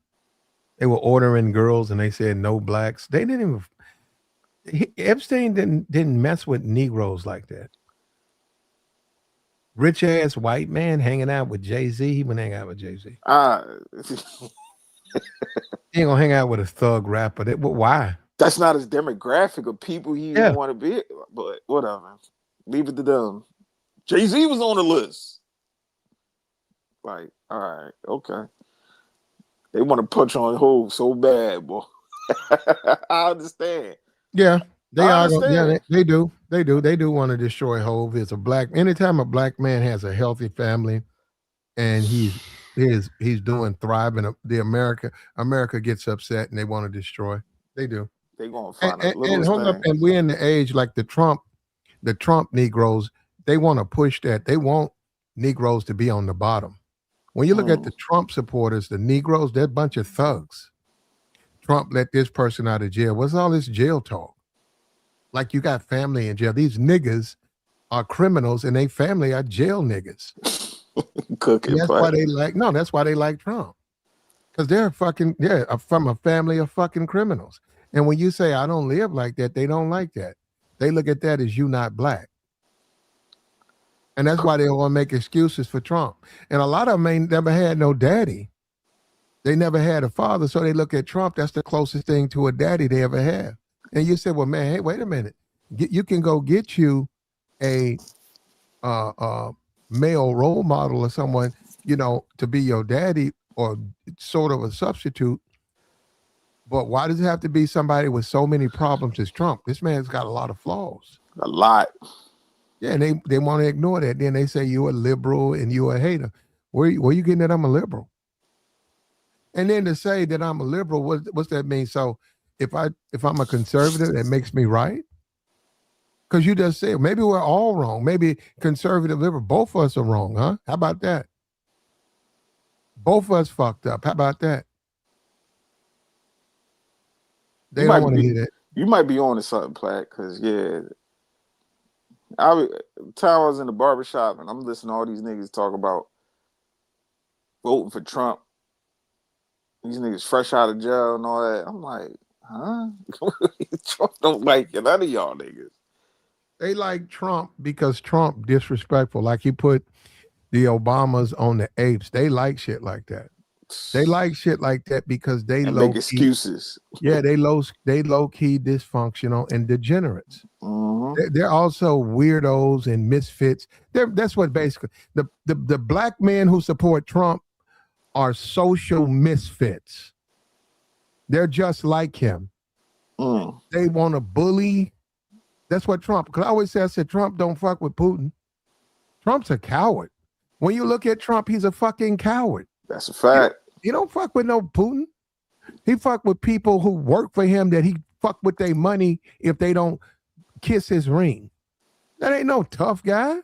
They were ordering girls and they said no blacks. They didn't even. Epstein didn't mess with Negroes like that. Rich ass white man hanging out with Jay-Z. He wouldn't hang out with Jay-Z. He ain't gonna hang out with a thug rapper. Why? That's not his demographic of people he want to be. But whatever. Leave it to them. Jay-Z was on the list. Like, all right, okay. They want to punch on Hov so bad, boy. I understand. Yeah, they do. They do want to destroy Hov. Anytime a black man has a healthy family and he's doing thriving, America gets upset and they want to destroy. They do. They gonna find and we're in the age like the Trump Negroes. They want to push that. They want Negroes to be on the bottom. When you look at the Trump supporters, the Negroes, they're a bunch of thugs. Trump let this person out of jail. What's all this jail talk? Like you got family in jail. These niggas are criminals and they family are jail niggas. That's why they like Trump. Because they're from a family of fucking criminals. And when you say I don't live like that, they don't like that. They look at that as you not black. And that's why they want to make excuses for Trump. And a lot of them ain't never had no daddy. They never had a father, so they look at Trump. That's the closest thing to a daddy they ever have. And you said, well, man, hey, wait a minute. You can go get you a male role model or someone, to be your daddy or sort of a substitute. But why does it have to be somebody with so many problems as Trump? This man's got a lot of flaws. A lot. Yeah, and they want to ignore that. Then they say you're a liberal and you're a hater. Where you getting that I'm a liberal? And then to say that I'm a liberal, what's that mean? So if I'm a conservative, that makes me right? Because you just said maybe we're all wrong. Maybe conservative, liberal, both of us are wrong, huh? How about that? Both of us fucked up. How about that? They don't want to hear that. You might be on to something, Platt, because I was in the barbershop and I'm listening to all these niggas talk about voting for Trump. These niggas fresh out of jail and all that. I'm like, huh? Trump don't like none of y'all niggas. They like Trump because Trump disrespectful. Like he put the Obamas on the apes. They like shit like that. They like shit like that because they make excuses. Yeah, they low key dysfunctional and degenerates. Mm-hmm. They're also weirdos and misfits. That's what basically the black men who support Trump are social misfits. They're just like him. They want to bully. That's what Trump, because I said Trump don't fuck with Putin. Trump's a coward. When you look at Trump, he's a fucking coward. That's a fact. He don't fuck with no Putin. He fuck with people who work for him that he fuck with their money if they don't kiss his ring. That ain't no tough guy.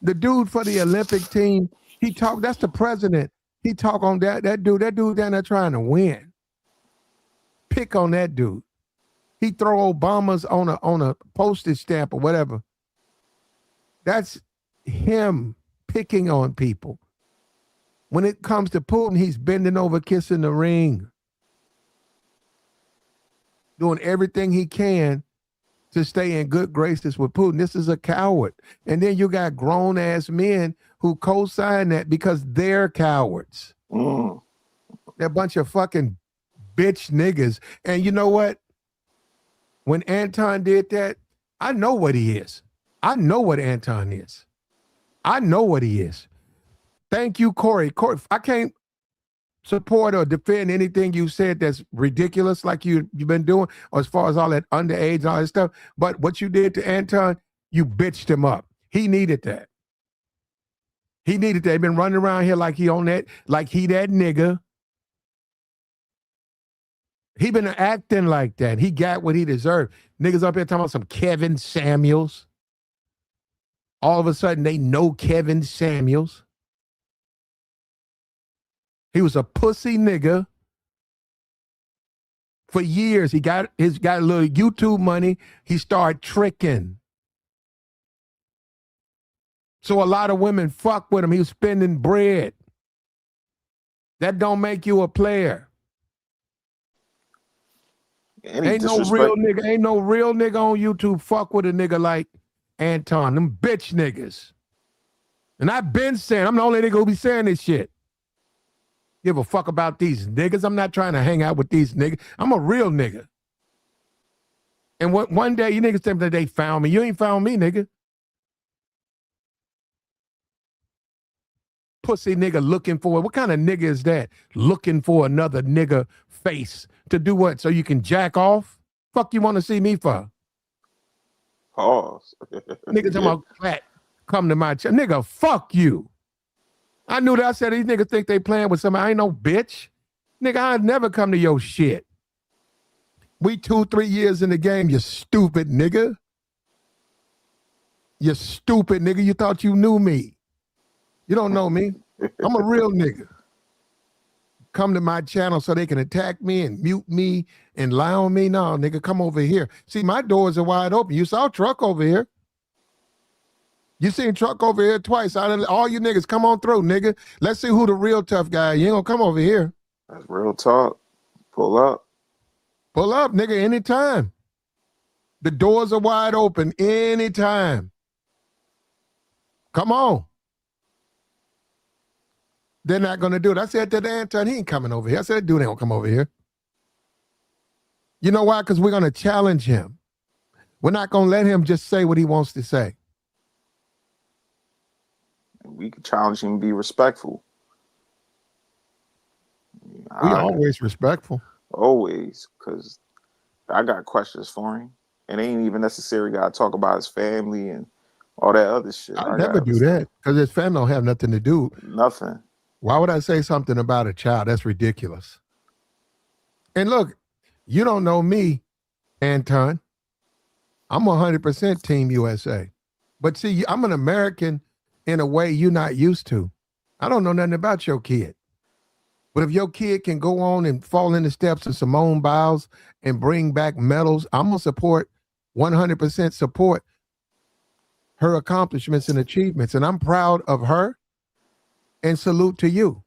The dude for the Olympic team, that's the president. He talk on that dude down there trying to win. Pick on that dude. He throw Obama's on a postage stamp or whatever. That's him picking on people. When it comes to Putin, he's bending over, kissing the ring. Doing everything he can to stay in good graces with Putin. This is a coward. And then you got grown-ass men who co-sign that because they're cowards. They're a bunch of fucking bitch niggas. And you know what? When Anton did that, I know what he is. I know what Anton is. I know what he is. Thank you, Corey. Corey, I can't support or defend anything you said that's ridiculous like you've been doing, or as far as all that underage and all that stuff. But what you did to Anton, you bitched him up. He needed that. He needed that. He been running around here like he on that, like he that nigga. He been acting like that. He got what he deserved. Niggas up here talking about some Kevin Samuels. All of a sudden, they know Kevin Samuels. He was a pussy nigga for years. He got a little YouTube money. He started tricking. So a lot of women fuck with him. He was spending bread. That don't make you a player. Ain't no real nigga on YouTube fuck with a nigga like Anton. Them bitch niggas. And I've been saying, I'm the only nigga who be saying this shit. Give a fuck about these niggas. I'm not trying to hang out with these niggas. I'm a real nigga. And one day you niggas think that they found me. You ain't found me, nigga. Pussy nigga looking for it. What kind of nigga is that? Looking for another nigga face to do what? So you can jack off? Fuck you want to see me for? Pause. Nigga talking about flat. Come to my chest. Nigga, fuck you. I knew that. I said these niggas think they playing with somebody. I ain't no bitch. Nigga, I'd never come to your shit. We 2-3 years in the game, you stupid nigga. You stupid nigga. You thought you knew me. You don't know me. I'm a real nigga. Come to my channel so they can attack me and mute me and lie on me. No, nigga, come over here. See, my doors are wide open. You saw Truck over here. You seen Truck over here twice. All you niggas, come on through, nigga. Let's see who the real tough guy. You ain't gonna come over here. That's real talk. Pull up. Pull up, nigga, anytime. The doors are wide open anytime. Come on. They're not going to do it. I said to Anton, he ain't coming over here. I said, that dude ain't going to come over here. You know why? Because we're going to challenge him. We're not going to let him just say what he wants to say. We can challenge him and be respectful. We always respectful. Always, because I got questions for him. It ain't even necessary got to talk about his family and all that other shit. I never do that because his family don't have nothing to do. Nothing. Why would I say something about a child? That's ridiculous. And look, you don't know me, Anton. I'm 100% Team USA. But see, I'm an American in a way you're not used to. I don't know nothing about your kid. But if your kid can go on and fall in the steps of Simone Biles and bring back medals, I'm going to support, 100% support her accomplishments and achievements. And I'm proud of her. And salute to you.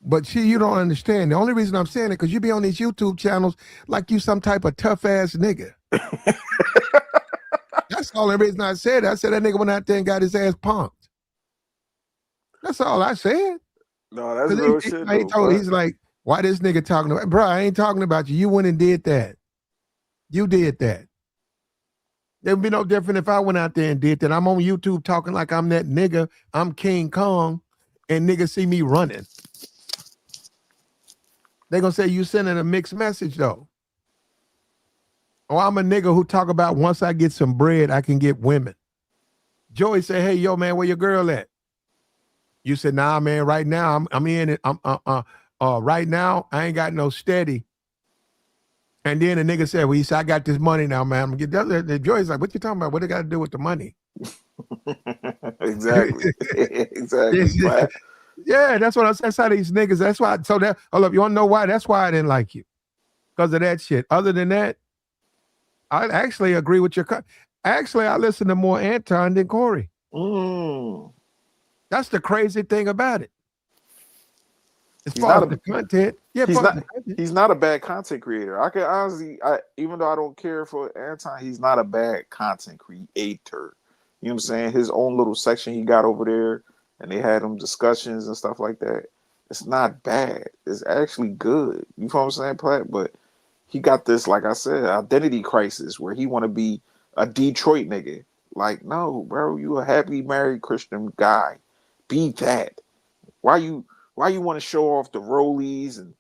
But see, you don't understand. The only reason I'm saying it, because you be on these YouTube channels like you some type of tough-ass nigga. That's the only reason I said it. I said that nigga went out there and got his ass punked. That's all I said. No, that's real shit. He's like, why this nigga talking about? Bro, I ain't talking about you. You went and did that. You did that. It would be no different if I went out there and did that. I'm on YouTube talking like I'm that nigga. I'm King Kong. And niggas see me running. They gonna say you sending a mixed message though. Or I'm a nigga who talk about once I get some bread, I can get women. Joey say, hey, yo, man, where your girl at? You said, nah, man, right now I'm in it. Right now I ain't got no steady. And then the nigga said, well, he said, I got this money now, man. I'm gonna get the Joey's like, what you talking about? What it got to do with the money? Exactly. Exactly. Yeah, that's what I said. That's how these niggas, that's why. So that, hold up, you want to know why? That's why I didn't like you. Because of that shit. Other than that, I actually agree with your actually I listen to more Anton than Corey. That's the crazy thing about it. As far as the content, yeah, he's not a bad content creator. I can honestly, even though I don't care for Anton, he's not a bad content creator. You know what I'm saying? His own little section he got over there, and they had them discussions and stuff like that. It's not bad. It's actually good. You know what I'm saying, Platt? But he got this, like I said, identity crisis where he want to be a Detroit nigga. Like, no, bro, you a happily married Christian guy. Be that. Why you want to show off the rollies? And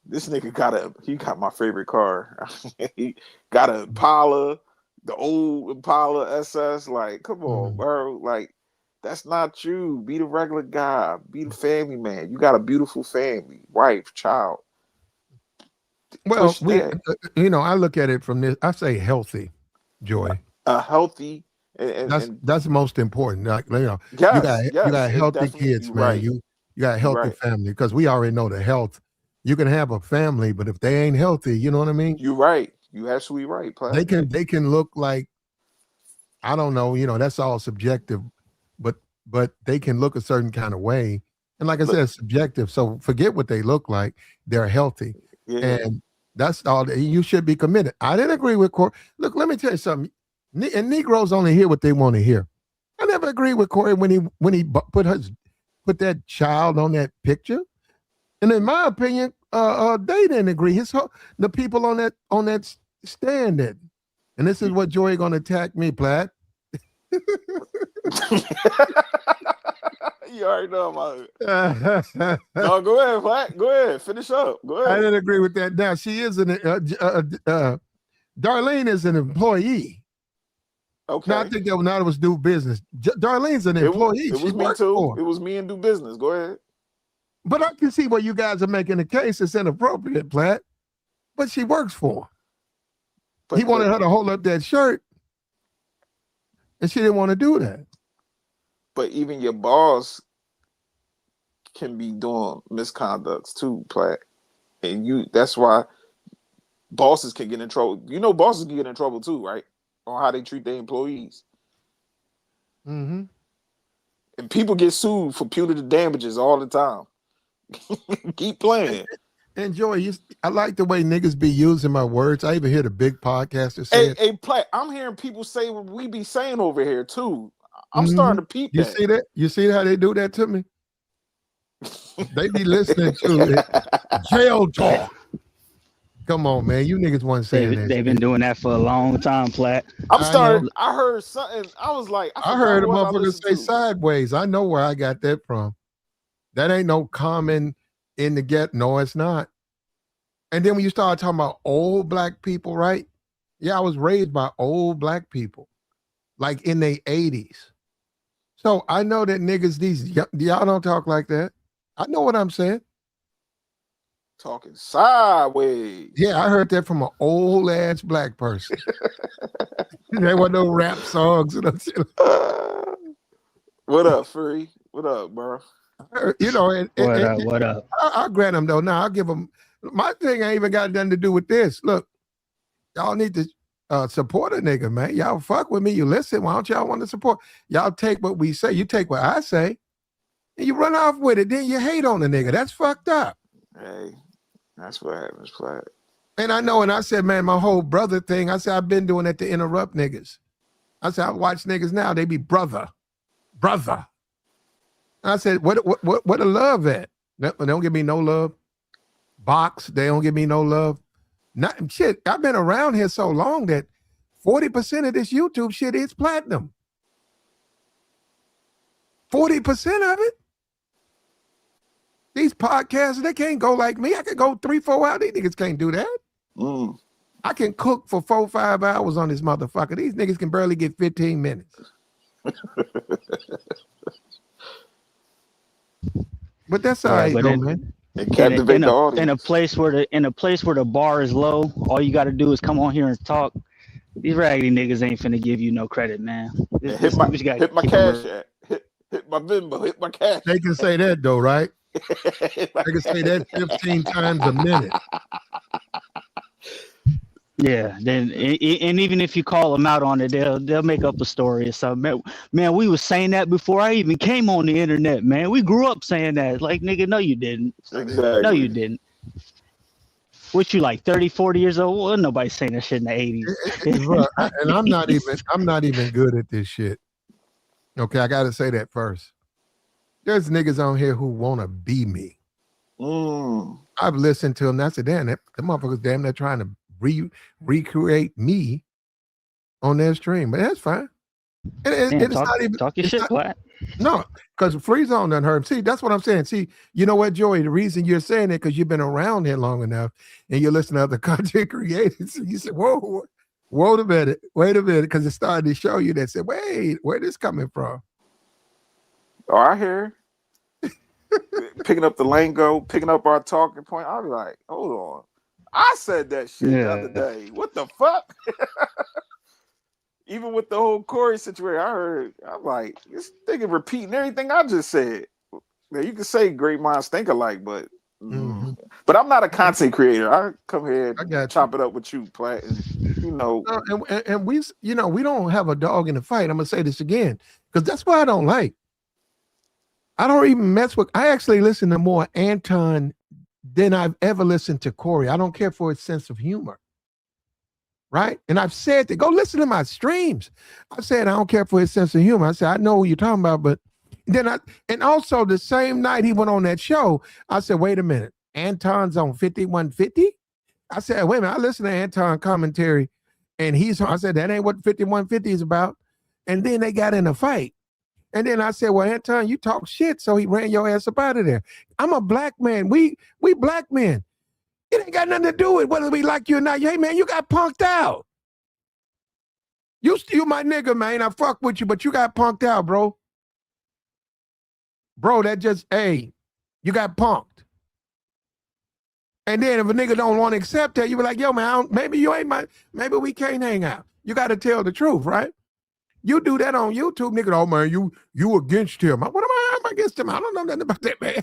this nigga got my favorite car. He got a Impala, the old Impala SS. Like, come on, bro. Like, that's not you. Be the regular guy. Be the family man. You got a beautiful family, wife, child. Well, I look at it from this. I say healthy, Joy. Healthy. That's most important. Like, you got healthy kids, man. Right. You got a healthy family, because we already know the health. You can have a family, but if they ain't healthy, you know what I mean? You're right. You absolutely right. Platt. They can look like, I don't know, that's all subjective, but they can look a certain kind of way. And like I said, it's subjective. So forget what they look like. They're healthy. Yeah. And that's all. You should be committed. I didn't agree with Corey. Look, let me tell you something. And Negroes only hear what they want to hear. I never agreed with Corey when he put that child on that picture. And in my opinion, they didn't agree. The people on that stand did. And this is what Joey gonna attack me, Platt. You already know about it. No, go ahead, Platt. Go ahead. Finish up. Go ahead. I didn't agree with that. Now she is Darlene is an employee. Okay. Now I think that now it was do business. Darlene's an employee. It was me too. It was me and do business. Go ahead. But I can see where you guys are making a case. It's inappropriate, Platt. But she works for him. He wanted her to hold up that shirt, and she didn't want to do that. But even your boss can be doing misconducts too, Platt. And that's why bosses can get in trouble. Bosses can get in trouble too, right? On how they treat their employees. Mm-hmm. And people get sued for punitive damages all the time. Keep playing. And Joey, I like the way niggas be using my words. I even hear the big podcasters say it. Hey, Platt, I'm hearing people say what we be saying over here too. I'm starting to peep that. You see that? You see how they do that to me? They be listening to it. Jail talk. Come on, man. You niggas want to say that. They've been doing that for a long time, Platt. I heard something. I was like, I heard a motherfucker say sideways. I know where I got that from. That ain't no common in the get. No, it's not. And then when you start talking about old black people, right? Yeah, I was raised by old black people, like in their 80s. So I know that niggas, y'all don't talk like that. I know what I'm saying. Talking sideways. Yeah, I heard that from an old ass black person. There were no rap songs. What up, Free? What up, bro? What up? I'll grant them though. Now I'll give them. My thing ain't even got nothing to do with this. Look, y'all need to support a nigga, man. Y'all fuck with me. You listen. Why don't y'all want to support? Y'all take what we say. You take what I say, and you run off with it. Then you hate on the nigga. That's fucked up. Hey, that's what happens, Platt. And I know, and I said, man, my whole brother thing, I said, I've been doing that to interrupt niggas. I said, I watch niggas now, they be brother. And I said, what the love at? They don't give me no love. Box, they don't give me no love. Not shit, I've been around here so long that 40% of this YouTube shit is platinum. 40% of it. These podcasts, they can't go like me. I could go 3-4 hours. These niggas can't do that. I can cook for 4-5 hours on this motherfucker. These niggas can barely get 15 minutes. But that's all right, though, man. In a place where the bar is low, all you got to do is come on here and talk. These raggedy niggas ain't finna give you no credit, man. Hit my cash app. Hit my Venmo. Hit my cash. They can say that though, right? They can say that 15 times a minute. Yeah, then and even if you call them out on it, they'll make up a story or something. Man, we was saying that before I even came on the internet, man. We grew up saying that. Like, nigga, no, you didn't. Exactly. No, you didn't. What you like, 30, 40 years old? Well, nobody's saying that shit in the 80s. Bro, and I'm not even good at this shit. Okay, I gotta say that first. There's niggas on here who wanna be me. I've listened to them. I said, damn, the motherfuckers damn they're trying to recreate me on their stream, but that's fine. And it's not even talk your shit, Plat. No, because Free Zone done heard him. See, that's what I'm saying. See, you know what, Joey? The reason you're saying it because you've been around here long enough and you listen to other content creators. So you said, whoa, wait a minute, because it started to show you that said, wait, where this coming from? Oh, I hear. Picking up the lingo, picking up our talking point. I'll be like, hold on. I said that shit the other day. What the fuck? Even with the whole Corey situation, I'm like, this nigga repeating everything I just said. Now, you can say great minds think alike, but but I'm not a content creator. I come here and chop it up with you, Platt. And we, we don't have a dog in the fight. I'm gonna say this again because that's why I don't like. I don't even mess with. I actually listen to more Anton than I've ever listened to Corey. I don't care for his sense of humor. Right? And I've said that, go listen to my streams. I said, I don't care for his sense of humor. I said, I know what you're talking about, but then and also the same night he went on that show, I said, wait a minute, Anton's on 5150? I said, wait a minute, I listened to Anton commentary and I said, that ain't what 5150 is about. And then they got in a fight. And then I said, well, Anton, you talk shit. So he ran your ass up out of there. I'm a black man. We black men. It ain't got nothing to do with whether we like you or not. Hey, man, you got punked out. You my nigga, man. I fuck with you, but you got punked out, bro. Bro, that just, you got punked. And then if a nigga don't want to accept that, you be like, yo, man, maybe you ain't maybe we can't hang out. You got to tell the truth, right? You do that on YouTube, nigga. Oh, man, you against him. What am I against him? I don't know nothing about that, man.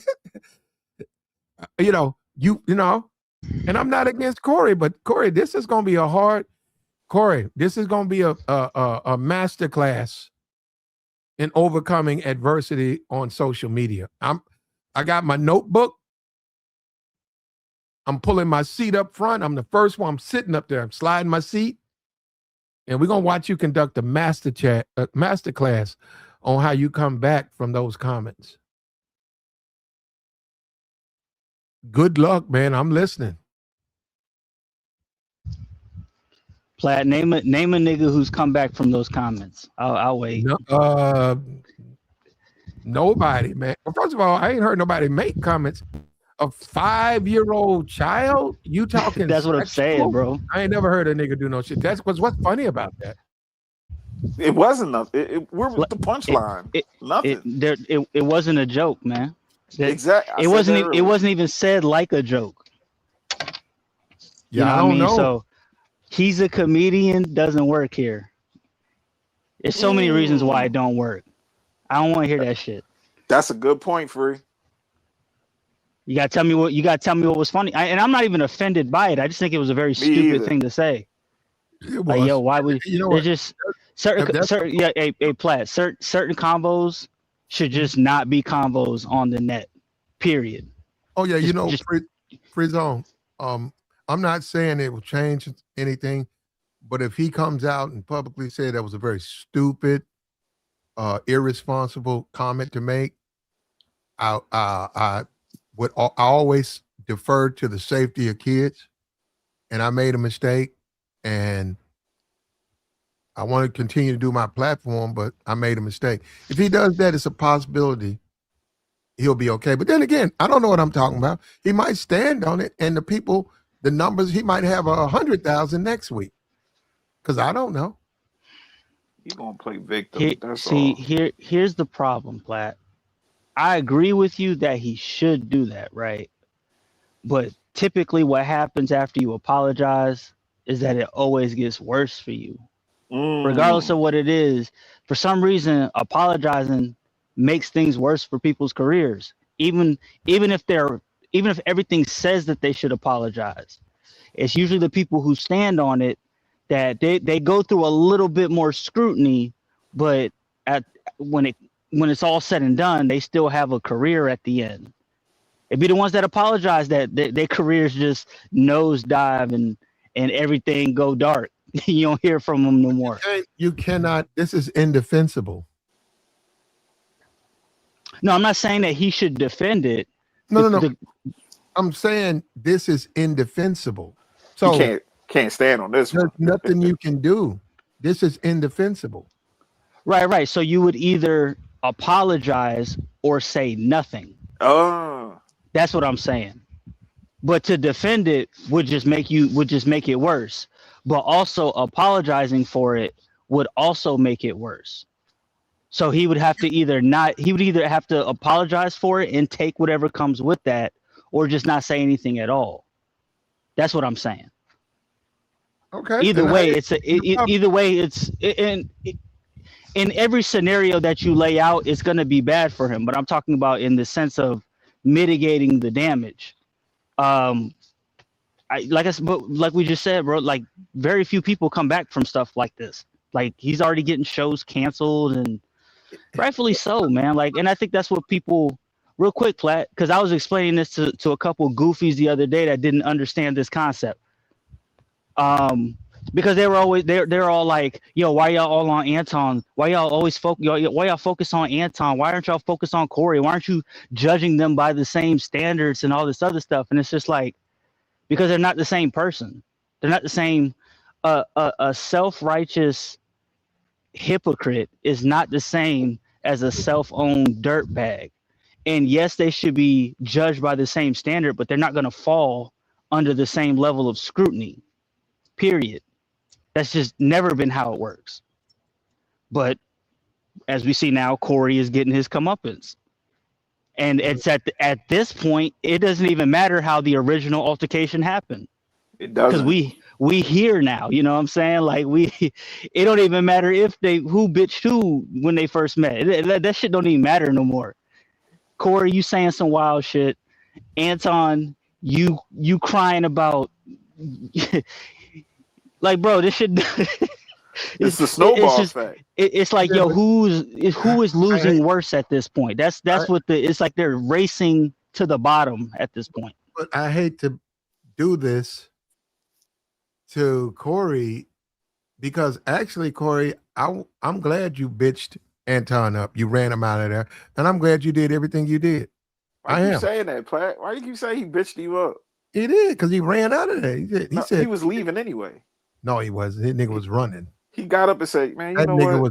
And I'm not against Corey, but Corey, this is going to be a master class in overcoming adversity on social media. I got my notebook. I'm pulling my seat up front. I'm the first one. I'm sitting up there. I'm sliding my seat. And we're going to watch you conduct a master class on how you come back from those comments. Good luck, man. I'm listening. Platt, name a nigga who's come back from those comments. I'll wait. Nobody, man. Well, first of all, I ain't heard nobody make comments. A 5-year-old child? You talking? That's what I'm saying, bro. I ain't never heard a nigga do no shit. That's what's funny about that. It wasn't nothing. Where was the punchline? Nothing. It wasn't a joke, man. Exactly. It wasn't even said like a joke. Yeah, I don't know. So he's a comedian, doesn't work here. There's so many reasons why it don't work. I don't want to hear that shit. That's a good point, Free. You gotta tell me what was funny. And I'm not even offended by it. I just think it was a very stupid thing to say. Like, yo, why would they're just certain Platt, certain combos should just not be combos on the net. Period. Oh yeah, Free Zone. I'm not saying it will change anything, but if he comes out and publicly said that was a very stupid, irresponsible comment to make, I always defer to the safety of kids, and I made a mistake, and I want to continue to do my platform, but I made a mistake. If he does that, it's a possibility he'll be okay. But then again, I don't know what I'm talking about. He might stand on it, and the people the numbers, he might have 100,000 next week. Because I don't know. You gonna play victim? That's all. Here's the problem, Platt. I agree with you that he should do that, right? But typically, what happens after you apologize is that it always gets worse for you, regardless of what it is. For some reason, apologizing makes things worse for people's careers, even if everything says that they should apologize. It's usually the people who stand on it that they go through a little bit more scrutiny, but when it's all said and done, they still have a career at the end. It'd be the ones that apologize that their careers just nosedive and everything go dark. You don't hear from them no more. You cannot. This is indefensible. No, I'm not saying that he should defend it. No. I'm saying this is indefensible. So you can't stand on this. There's nothing you can do. This is indefensible. Right. So you would either apologize or say nothing. Oh. That's what I'm saying. But to defend it would just make it worse. But also apologizing for it would also make it worse. So he would have to either have to apologize for it and take whatever comes with that, or just not say anything at all. That's what I'm saying. Okay. Either way, it's in every scenario that you lay out, it's going to be bad for him. But I'm talking about in the sense of mitigating the damage. Like we just said, bro, like very few people come back from stuff like this. Like he's already getting shows canceled, and rightfully so, man. Like, and I think that's what people, real quick, Platt, because I was explaining this to a couple of goofies the other day that didn't understand this concept. Because they're all like, yo, why y'all all on Anton? Why y'all always why y'all focus on Anton? Why aren't y'all focused on Corey? Why aren't you judging them by the same standards and all this other stuff? And it's just like, because they're not the same person. They're not the same. A self-righteous hypocrite is not the same as a self-owned dirtbag. And yes, they should be judged by the same standard, but they're not going to fall under the same level of scrutiny. Period. That's just never been how it works. But as we see now, Corey is getting his comeuppance. And it's at this point, it doesn't even matter how the original altercation happened. It doesn't. Because we here now, you know what I'm saying? Like it don't even matter who bitched who when they first met. That shit don't even matter no more. Corey, you saying some wild shit. Anton, you crying about like, bro, this shit. It's the snowball effect. It's like, yo, who is losing worse at this point? That's what it's like. They're racing to the bottom at this point. But I hate to do this to Corey, because actually, Corey, I'm glad you bitched Anton up. You ran him out of there, and I'm glad you did everything you did. Why you keep saying that, Platt? Why you keep saying he bitched you up? He did, because he ran out of there. He said he was leaving anyway. No, he wasn't. That nigga was running. He got up and said, "Man, that nigga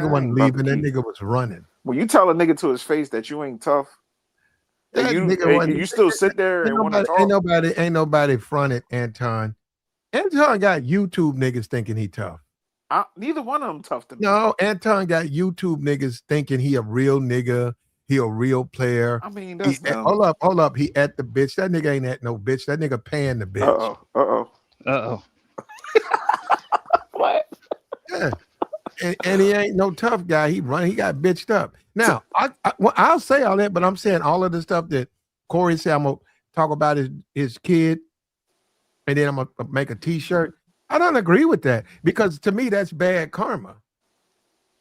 wasn't leaving. That nigga was running." When you tell a nigga to his face that you ain't tough, you still sit there and want to talk. Ain't nobody fronted Anton. Anton got YouTube niggas thinking he tough. Neither one of them tough to me. No, Anton got YouTube niggas thinking he a real nigga. He a real player. I mean, that's dumb. Hold up. He at the bitch. That nigga ain't at no bitch. That nigga paying the bitch. Uh-oh. What? Yeah. And he ain't no tough guy. He got bitched up. Now, I'll say all that, but I'm saying all of the stuff that Corey said. I'm gonna talk about his kid, and then I'm gonna make a t-shirt. I don't agree with that, because to me that's bad karma.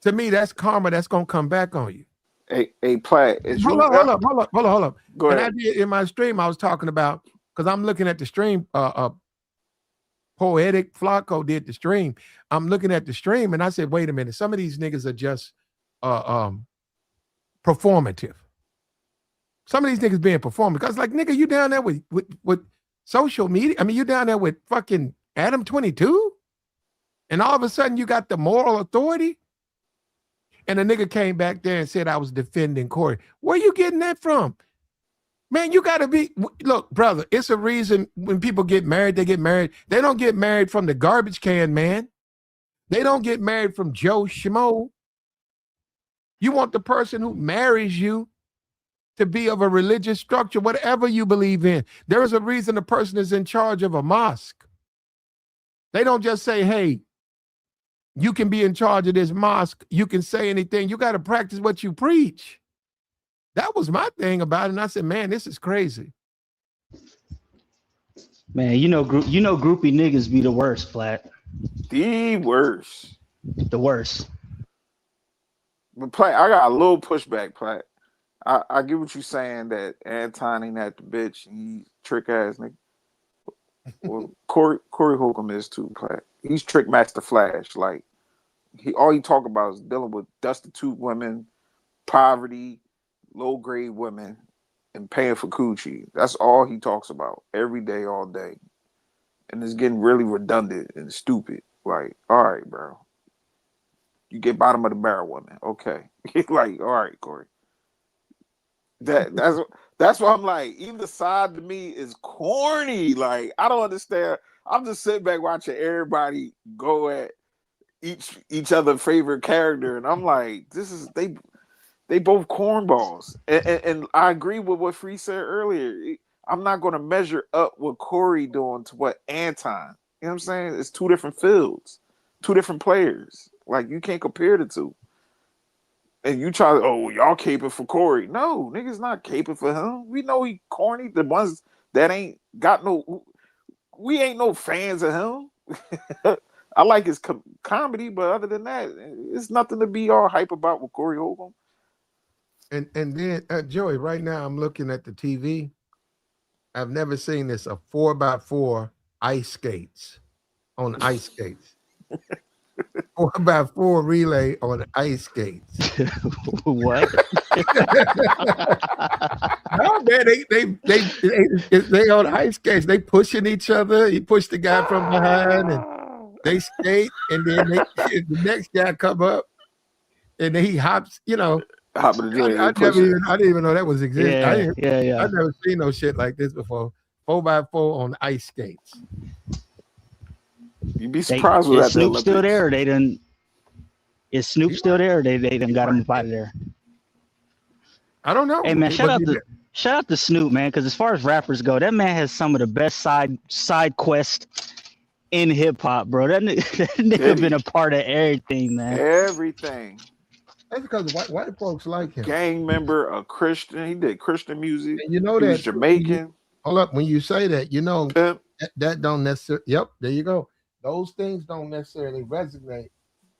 To me, that's karma that's gonna come back on you. Hey, Platt. Hold up. Go ahead. And I did in my stream. I was talking about, because I'm looking at the stream. Poetic Flacco did the stream. I'm looking at the stream, and I said, wait a minute. Some of these niggas are just performative. Some of these niggas being performative. Because, like, nigga, you down there with social media. I mean, you down there with fucking Adam 22, and all of a sudden you got the moral authority. And a nigga came back there and said I was defending Corey. Where you getting that from? Man, you got to be, look, brother, it's a reason when people get married, they get married. They don't get married from the garbage can, man. They don't get married from Joe Schmo. You want the person who marries you to be of a religious structure, whatever you believe in. There is a reason the person is in charge of a mosque. They don't just say, hey, you can be in charge of this mosque. You can say anything. You got to practice what you preach. That was my thing about it. And I said, man, this is crazy. Man, you know groupie niggas be the worst, Plat. The worst. The worst. But Platt, I got a little pushback, Platt. I get what you're saying that Anton ain't that the bitch. He trick ass nigga. Well, Corey Holcomb is too, Platt. He's Trick Master Flash. Like all he talk about is dealing with destitute women, poverty, low grade women, and paying for coochie. That's all he talks about every day, all day. And it's getting really redundant and stupid. Like, all right, bro. You get bottom of the barrel woman. Okay. Like, all right, Corey. That's why I'm like, either side to me is corny. Like, I don't understand. I'm just sitting back watching everybody go at each other's favorite character, and I'm like, they both cornballs. And I agree with what Free said earlier. I'm not going to measure up what Corey doing to what Anton. You know what I'm saying? It's two different fields, two different players. Like, you can't compare the two. And you try to, y'all caping for Corey. No, niggas not caping for him. We know he corny. The ones that ain't got we ain't no fans of him. I like his comedy, but other than that, it's nothing to be all hype about with Corey Holcomb. And then, Joey, right now I'm looking at the TV. I've never seen this, a 4x4 ice skates on ice skates. 4x4 relay on ice skates. What? No, man, they on ice skates. They pushing each other. He pushed the guy from behind, and they skate, and then the next guy come up, and then he hops. You know, I didn't even know that was existing. Yeah. I've never seen no shit like this before. 4x4 on ice skates. You'd be surprised with that. Is Snoop still there? Or they didn't. Is Snoop still there? Or they done got him out of there? I don't know. Hey man, shout out to Snoop, man, because as far as rappers go, that man has some of the best side quests in hip hop, bro. That nigga been a part of everything, man. Everything. That's because white folks like him. Gang member, a Christian. He did Christian music. And you know he that was Jamaican. Hold up, when you say that, you know that don't necessarily. Yep, there you go. Those things don't necessarily resonate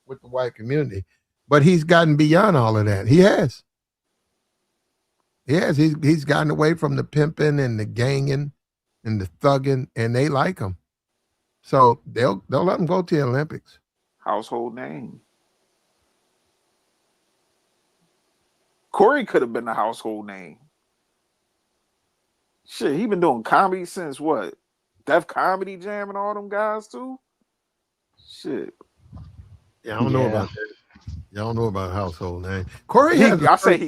with the white community, but he's gotten beyond all of that. He has. He's gotten away from the pimping and the ganging and the thugging, and they like him. So they'll let him go to the Olympics. Household name. Corey could have been a household name. Shit, he been doing comedy since what? Def Comedy Jam and all them guys too? Shit. Yeah, I don't know about that. I don't know about household name. Corey he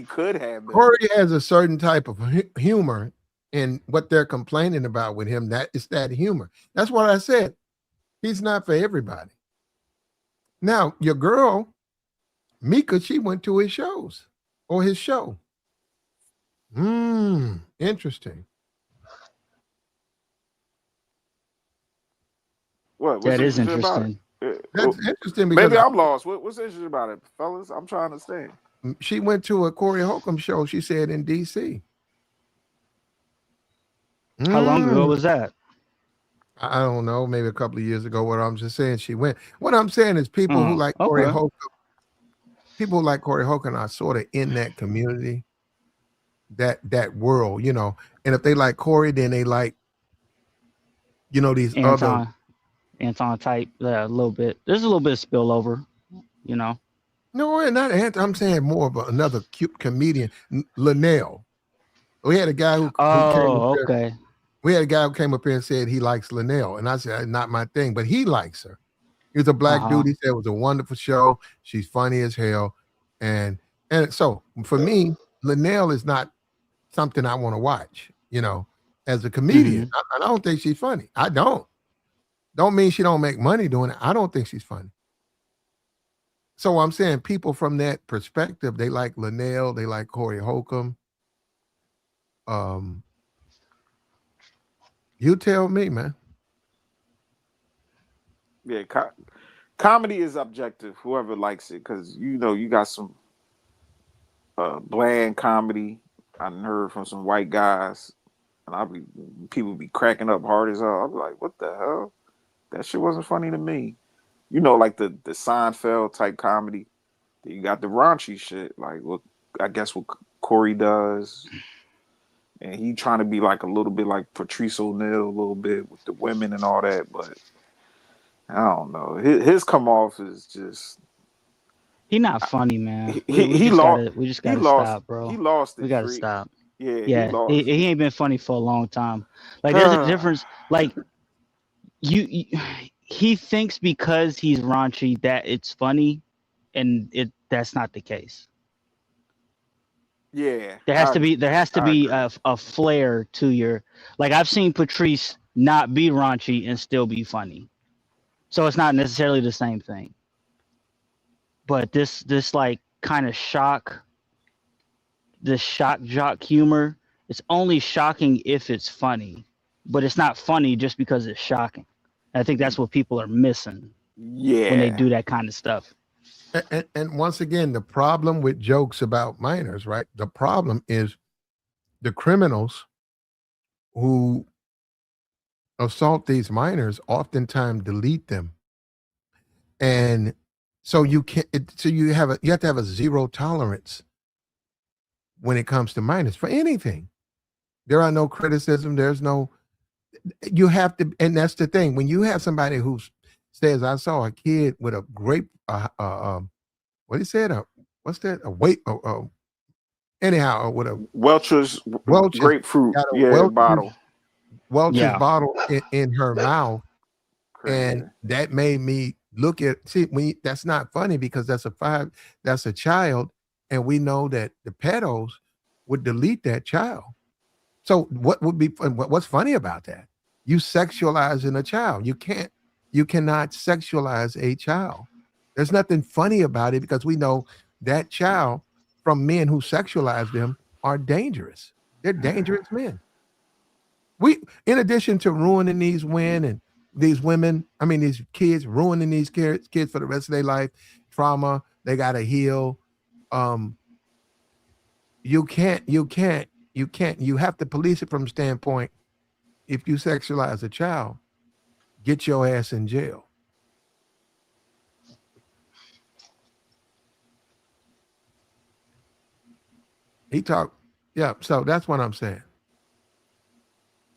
could have been. Corey has a certain type of humor in what they're complaining about with him. That it's that humor. That's what I said. He's not for everybody. Now, your girl, Mika, she went to his shows or his show. Interesting. That is interesting. That's interesting because maybe I'm lost. What's interesting about it, fellas? I'm trying to understand. She went to a Corey Holcomb show, she said, in D.C. How long ago was that? I don't know, maybe a couple of years ago. What I'm just saying, she went. What I'm saying is people who like Corey Holcomb, people who like Corey Holcomb are sort of in that community, that world, you know. And if they like Corey, then they like, you know, these other Anton type, a little bit. There's a little bit of spillover, you know. No, not Anton. I'm saying more of another cute comedian, Linnell. We had a guy who okay. We had a guy who came up here and said he likes Linnell, and I said not my thing, but he likes her. He was a black dude. He said it was a wonderful show. She's funny as hell, and so for me, Linnell is not something I want to watch, as a comedian. I don't think she's funny. I don't. Don't mean she don't make money doing it. I don't think she's funny. So I'm saying people from that perspective, they like Linnell, they like Corey Holcomb. You tell me, man. Yeah, comedy is objective. Whoever likes it, because you got some bland comedy. I heard from some white guys, and people be cracking up hard as hell. I'll be like, what the hell? That shit wasn't funny to me. Like the Seinfeld type comedy. You got the raunchy shit, like what Corey does. And he trying to be like a little bit like Patrice O'Neal, a little bit with the women and all that, but I don't know. His come off is just he not funny, man. We just gotta stop, bro. He lost it. We gotta stop. Yeah, he ain't been funny for a long time. Like there's a difference. Like he thinks because he's raunchy that it's funny, and that's not the case. Yeah, there has to be a flair to your. Like I've seen Patrice not be raunchy and still be funny, so it's not necessarily the same thing. But this like kind of shock jock humor, it's only shocking if it's funny, but it's not funny just because it's shocking. I think that's what people are missing. Yeah, when they do that kind of stuff. And once again, the problem with jokes about minors, right? The problem is the criminals who assault these minors oftentimes delete them. And so you have to have a zero tolerance when it comes to minors for anything. There are no criticism. You have to, and that's the thing. When you have somebody who says, I saw a kid with a grape, what he said, what's that? Anyhow, with a Welch's grapefruit, bottle. Welch's bottle in her mouth. And that made me look at, that's not funny because that's a child. And we know that the pedos would delete that child. So what's funny about that? You sexualizing a child. You cannot sexualize a child. There's nothing funny about it because we know that child from men who sexualize them are dangerous. They're dangerous men. In addition to ruining these women, these kids, ruining these kids for the rest of their life, trauma, they got to heal. You have to police it from the standpoint, if you sexualize a child, get your ass in jail. He talked, so that's what I'm saying.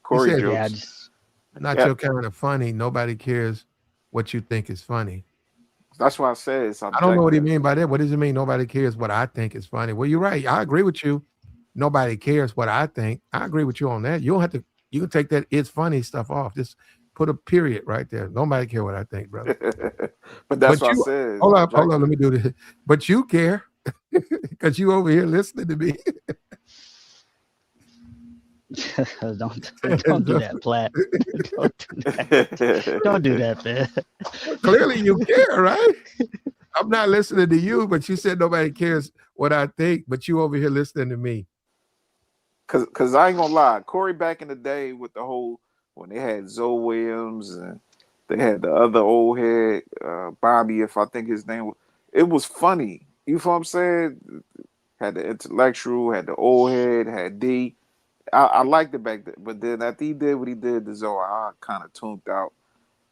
Corey jokes. Your kind of funny. Nobody cares what you think is funny. That's why I said I don't know what he mean by that. What does it mean? Nobody cares what I think is funny. Well, you're right. I agree with you. Nobody cares what I think. I agree with you on that. You don't have to. You can take that it's funny stuff off. Just put a period right there. Nobody care what I think, brother. But that's what I said. Hold on. Let me do this. But you care because you over here listening to me. Don't do that, Platt. Don't do that, man. Clearly you care, right? I'm not listening to you, but you said nobody cares what I think, but you over here listening to me. Cause I ain't gonna lie, Corey back in the day with the whole when they had Zoe Williams and they had the other old head, Bobby, if I think his name was, it was funny. You know what I'm saying? Had the intellectual, had the old head, had D. I liked it back then, but then after he did what he did to Zoe, I kind of tuned out.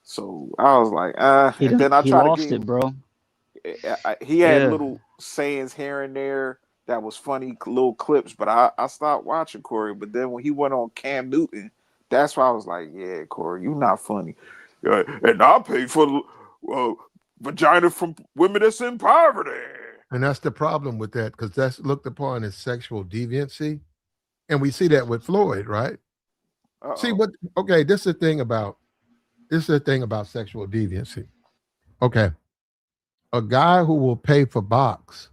So I was like, and then I tried to get it, bro. He had little sayings here and there that was funny, little clips, but I stopped watching Corey. But then when he went on Cam Newton, that's why I was like, yeah, Corey, you not funny. And I pay for vagina from women that's in poverty. And that's the problem with that, because that's looked upon as sexual deviancy. And we see that with Floyd, right? Uh-oh. See what? Okay, this is the thing about sexual deviancy. Okay, a guy who will pay for box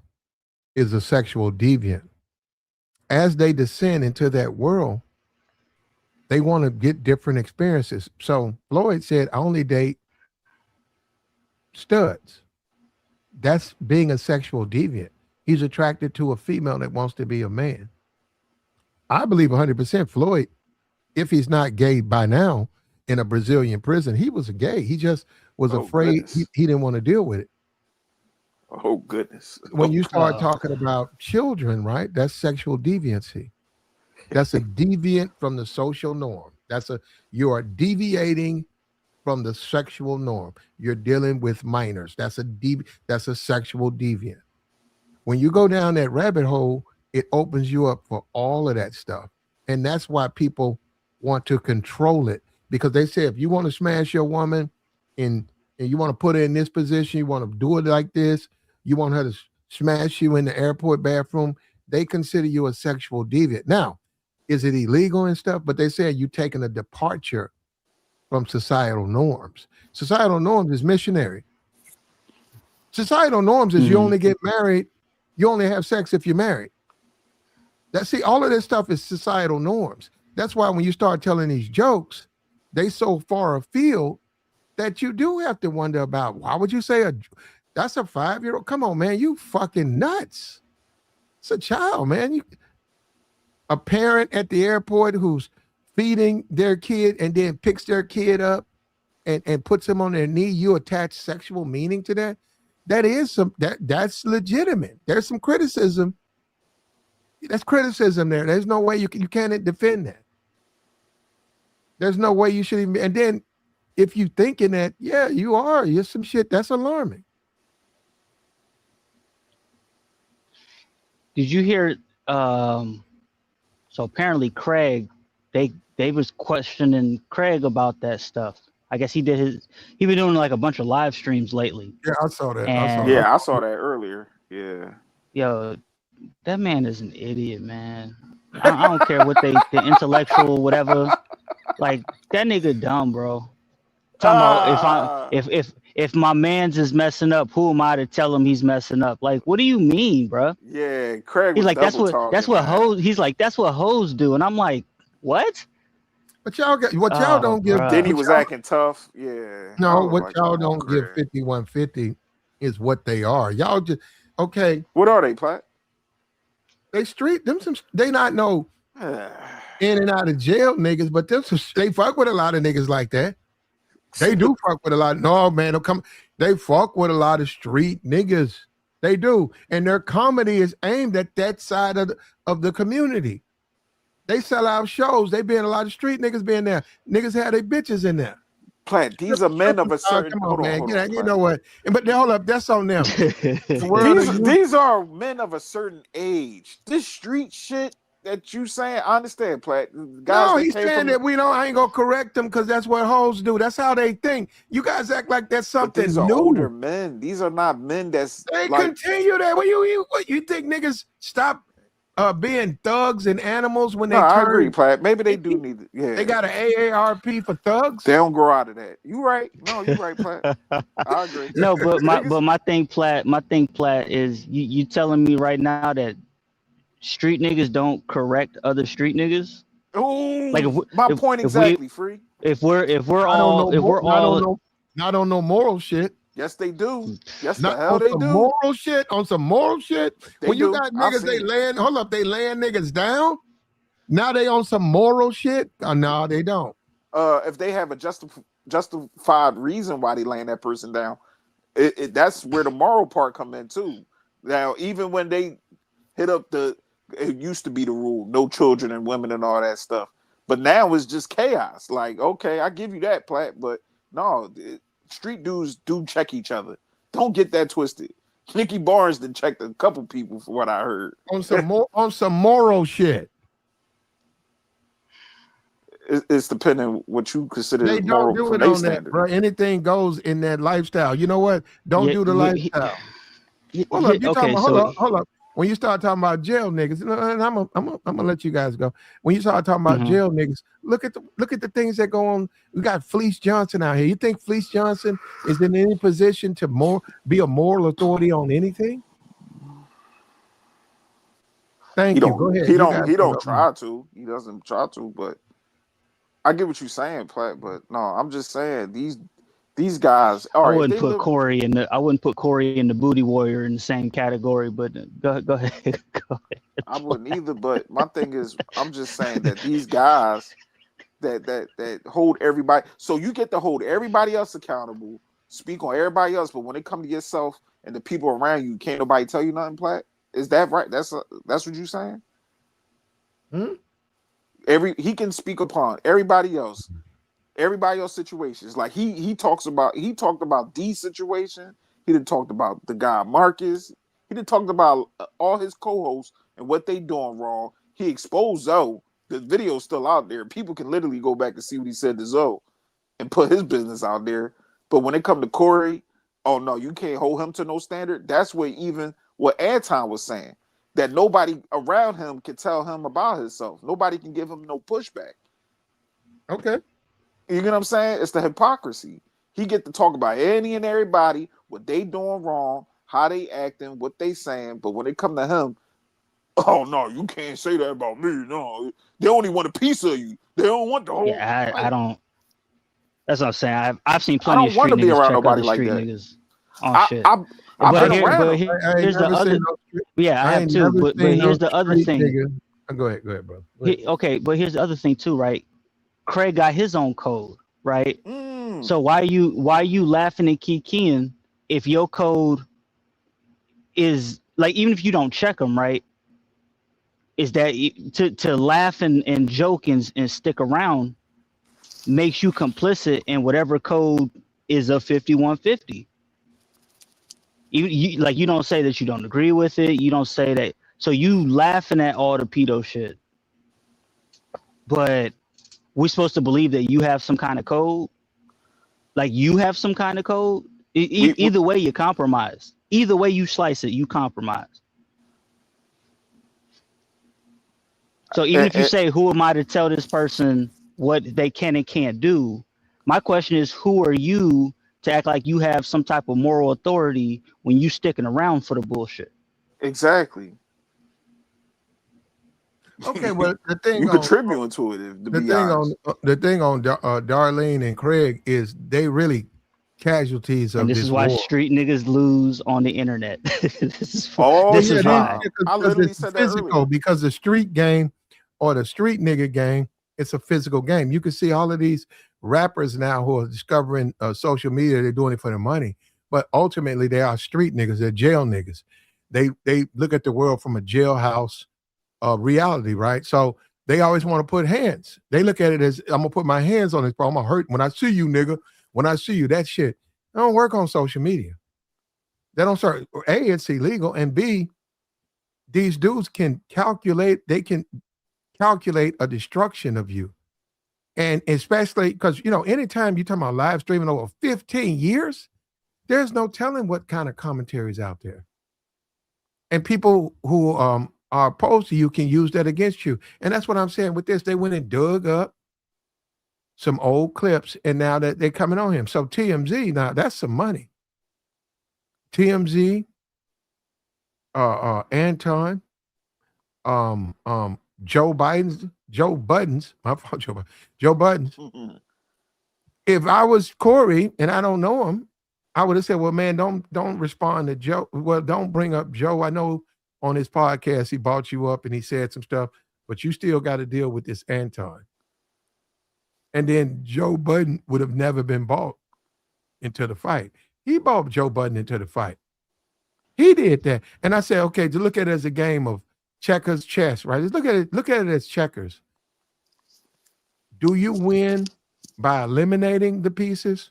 is a sexual deviant. as they descend into that world, they want to get different experiences. So Floyd said, I only date studs. That's being a sexual deviant. He's attracted to a female that wants to be a man. I believe 100% Floyd, if he's not gay by now in a Brazilian prison, he was a gay. He just was afraid he didn't want to deal with it. Oh, goodness. When you start talking about children, right, that's sexual deviancy. That's a deviant from the social norm. You are deviating from the sexual norm. You're dealing with minors. That's a sexual deviant. When you go down that rabbit hole, it opens you up for all of that stuff. And that's why people want to control it, because they say, if you want to smash your woman and you want to put her in this position, you want to do it like this, you want her to smash you in the airport bathroom, they consider you a sexual deviant. Now, is it illegal and stuff? But they say you're taking a departure from societal norms. Societal norms is missionary. Societal norms is you only get married, you only have sex if you're married. All of this stuff is societal norms. That's why when you start telling these jokes, they so far afield that you do have to wonder about, why would you say that's a 5-year-old? Come on, man, you fucking nuts. It's a child, man. A parent at the airport who's feeding their kid and then picks their kid up and puts him on their knee, you attach sexual meaning to that. That's legitimate. There's some criticism. That's criticism there. There's no way you can't defend that. There's no way you should even. And then if you thinking that, yeah, you're some shit, that's alarming. Did you hear? So apparently Craig, they was questioning Craig about that stuff. I guess he been doing like a bunch of live streams lately. Yeah, I saw that. I saw that earlier. Yeah. Yo, that man is an idiot, man. I don't care what the intellectual whatever. Like, that nigga dumb, bro. Talking about if my man's is messing up, who am I to tell him he's messing up? Like, what do you mean, bro? Yeah, Craig. He's like, that's what hoes. He's like, that's what hoes do, and I'm like, what? But y'all don't give. Then he was acting tough. Yeah. No, what y'all don't give 5150 is what they are. Y'all just okay. What are they, Platt? They street them. They not no in and out of jail niggas, but they fuck with a lot of niggas like that. They do fuck with a lot. No, man, they fuck with a lot of street niggas. They do. And their comedy is aimed at that side of the community. They sell out shows. They be in a lot of street niggas being there. Niggas had their bitches in there. Plant, these are men of a certain. Come on, man. You know what? But hold up, that's on them. These are men of a certain age. This street shit that you saying, I understand, Platt. No, he's saying that I ain't gonna correct them because that's what hoes do. That's how they think. You guys act like that's something these are new. Older men. These are not men that's. They continue that. What you think niggas stop being thugs and animals when they turn? I agree, Platt. Maybe they do need. Yeah, they got an AARP for thugs. They don't grow out of that. You right? No, you right, Platt. I agree. No, but my thing, Platt is you telling me right now that street niggas don't correct other street niggas? Oh, like my point exactly, Free. If we're all not on no moral shit. Yes, they do. Yes, not the hell they do. Moral shit on some moral shit. When you got niggas, they laying niggas down. Now they on some moral shit. No, they don't. If they have a justified reason why they laying that person down, that's where the moral part come in too. Now, even when they hit up it used to be the rule, no children and women and all that stuff. But now it's just chaos. Like, okay, I give you that, Platt, but no, street dudes do check each other. Don't get that twisted. Nicky Barnes done checked a couple people for what I heard. On some moral shit. It's depending what you consider they moral. Don't do it on that, bro. Anything goes in that lifestyle. You know what? Don't do the lifestyle. Hold up. When you start talking about jail niggas, and I'm gonna let you guys go. When you start talking about jail niggas, look at the things that go on. We got Fleece Johnson out here. You think Fleece Johnson is in any position to be a moral authority on anything? Thank you. Go ahead. He don't try to. He doesn't try to, but I get what you're saying, Platt. But no, I'm just saying these guys. All I right, wouldn't put Corey in the Booty Warrior in the same category. But go ahead. Go ahead. I wouldn't either. But my thing is, I'm just saying that these guys that hold everybody. So you get to hold everybody else accountable, speak on everybody else, but when it comes to yourself and the people around you, can't nobody tell you nothing, Platt? Is that right? That's what you're saying? He can speak upon everybody else situations. Like he talked about D's situation. He done talked about the guy Marcus. He done talked about all his co-hosts and what they doing wrong. He exposed Zoe. The video's still out there. People can literally go back and see what he said to Zoe and put his business out there. But when it come to Corey, oh no, you can't hold him to no standard. That's where even what Anton was saying, that nobody around him can tell him about himself. Nobody can give him no pushback. Okay. You get what I'm saying? It's the hypocrisy. He get to talk about any and everybody, what they doing wrong, how they acting, what they saying. But when it come to him, oh no, you can't say that about me. No, they only want a piece of you. They don't want the whole. Yeah, I don't. That's what I'm saying. I've seen plenty of I don't want street to be niggas around check nobody other like street that. niggas on shit. I've been around them. Here's the other. Yeah, I have too. But here's the other thing. Go ahead, bro. Okay, but here's the other thing too, right? Craig got his own code, right? So why are you laughing and kikiing if your code is like, even if you don't check them, right? Is that to laugh and joke and stick around makes you complicit in whatever code is a 5150. You don't say that you don't agree with it. You don't say that. So you laughing at all the pedo shit, but we're supposed to believe that you have some kind of code. Like you have some kind of code. Either way, you compromise. Either way you slice it, you compromise. So even if you say, who am I to tell this person what they can and can't do? My question is, who are you to act like you have some type of moral authority when you sticking around for the bullshit? Exactly. Okay, well, the thing you contributing to it. The thing on Darlene and Craig is they really casualties of and this is why war. Street niggas lose on the internet. This is why. I literally said that earlier. Because the street game or the street nigga game, it's a physical game. You can see all of these rappers now who are discovering social media. They're doing it for their money, but ultimately they are street niggas. They're jail niggas. They look at the world from a jailhouse reality, right? So they always want to put hands. They look at it as, I'm gonna put my hands on this problem. I'm gonna hurt when I see you, nigga. When I see you, that shit. They don't work on social media. They don't start. A, it's illegal, and B, these dudes can calculate. They can calculate a destruction of you, and especially because anytime you're talking about live streaming over 15 years, there's no telling what kind of commentary is out there, and people who are opposed to you can use that against you. And that's what I'm saying with this. They went and dug up some old clips, and now that they're coming on him. So TMZ, now that's some money. TMZ, Anton, Joe Buttons, my fault, Joe Buttons. If I was Corey and I don't know him, I would have said, well, man, don't respond to Joe. Well, don't bring up Joe. I know on his podcast he brought you up and he said some stuff, but you still got to deal with this Anton. And then Joe Budden would have never been brought into the fight. He brought Joe Budden into the fight. He did that. And I said, okay, to look at it as a game of checkers, chess, right? Look at it as checkers. Do you win by eliminating the pieces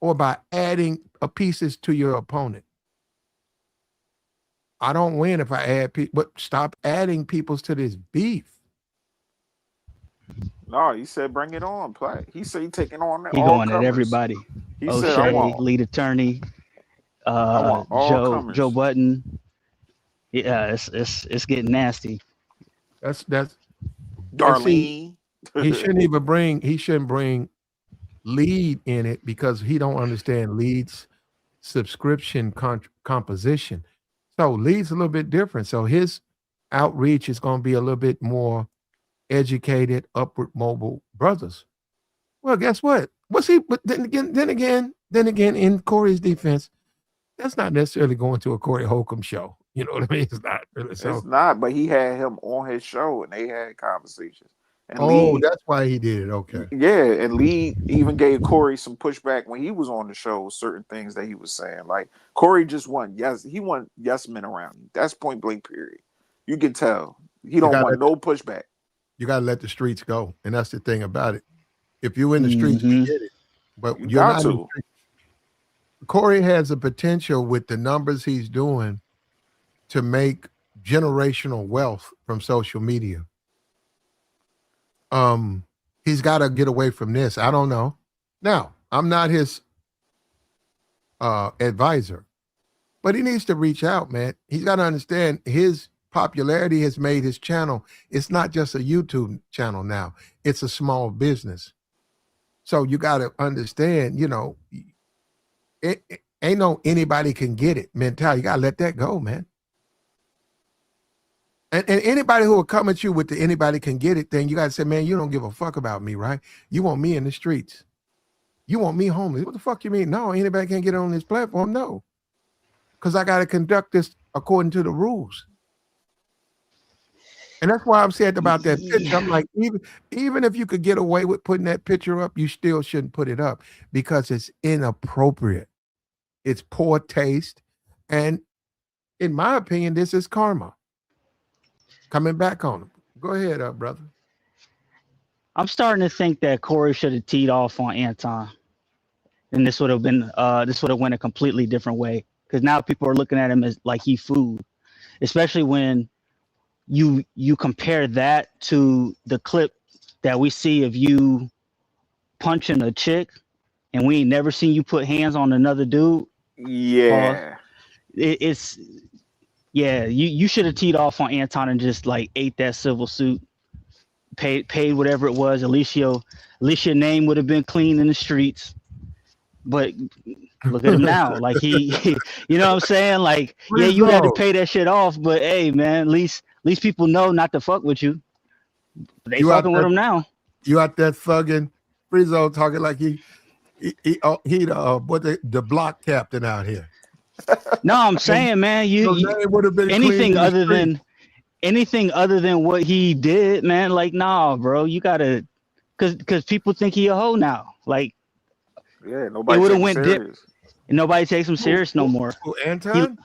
or by adding pieces to your opponent? I don't win if I add people, but stop adding peoples to this beef. No, he said bring it on, play. He said he taking on that. He going at everybody. He O'Shea, said, lead attorney, Joe Budden. Yeah, it's getting nasty. That's Darlene. He shouldn't bring lead in it because he don't understand lead's subscription composition. So Lee's a little bit different. So his outreach is going to be a little bit more educated, upward mobile brothers. Well, guess what? What's he? But then again, in Corey's defense, that's not necessarily going to a Corey Holcomb show. You know what I mean? It's not really. So It's not, but he had him on his show and they had conversations. And oh, that's why he did it. Okay. Yeah, and Lee even gave Corey some pushback when he was on the show, certain things that he was saying. Like Corey just won. Yes, he won yes men around him. That's point blank period. You can tell. He don't want no pushback. You gotta let the streets go. And that's the thing about it. If you're in the streets, we get it. But you're not in the streets. Corey has the potential with the numbers he's doing to make generational wealth from social media. He's got to get away from this. I don't know. Now, I'm not his advisor, but he needs to reach out, man. He's got to understand his popularity has made his channel. It's not just a YouTube channel now. It's a small business. So you got to understand, you know, it ain't no anybody can get it mentality. You got to let that go, man. And anybody who will come at you with the anybody can get it thing, you got to say, man, you don't give a fuck about me, right? You want me in the streets. You want me homeless. What the fuck you mean? No, anybody can get on this platform. No. Because I got to conduct this according to the rules. And that's why I'm saying about that picture. I'm like, even if you could get away with putting that picture up, you still shouldn't put it up because it's inappropriate. It's poor taste. And in my opinion, this is karma. Coming back on him. Go ahead, brother. I'm starting to think that Corey should have teed off on Anton. And this would have been went a completely different way. Because now people are looking at him as like he food. Especially when you compare that to the clip that we see of you punching a chick and we ain't never seen you put hands on another dude. Yeah. You should have teed off on Anton and just like ate that civil suit, paid whatever it was. At least your name would have been clean in the streets. But look at him now, like he you know what I'm saying? Like, yeah, you had to pay that shit off, but hey, man, at least people know not to fuck with you. They fucking with him now. You out there thugging, Rizzo talking like he the block captain out here. No, I'm saying, man, would have been anything other than what he did, man. Like, nah, bro, you gotta, cause people think he a hoe now. Like, yeah, nobody would have went serious. And nobody takes him serious no more. Anton?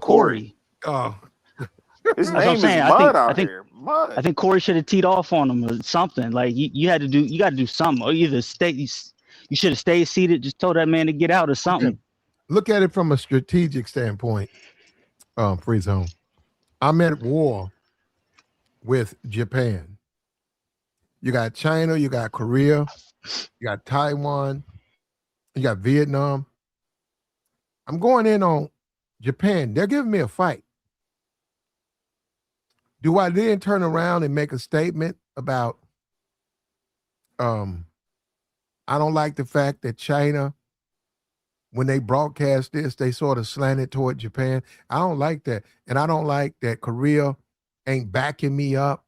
Corey. Oh, his name is Mud out here. Mud. I think Corey should have teed off on him or something. Like, you got to do something. Or either you should have stayed seated, just told that man to get out or something. Look at it from a strategic standpoint, Free Zone. I'm at war with Japan. You got China, you got Korea, you got Taiwan, you got Vietnam. I'm going in on Japan. They're giving me a fight. Do I then turn around and make a statement about I don't like the fact that China, when they broadcast this, they sort of slanted toward Japan. I don't like that. And I don't like that Korea ain't backing me up.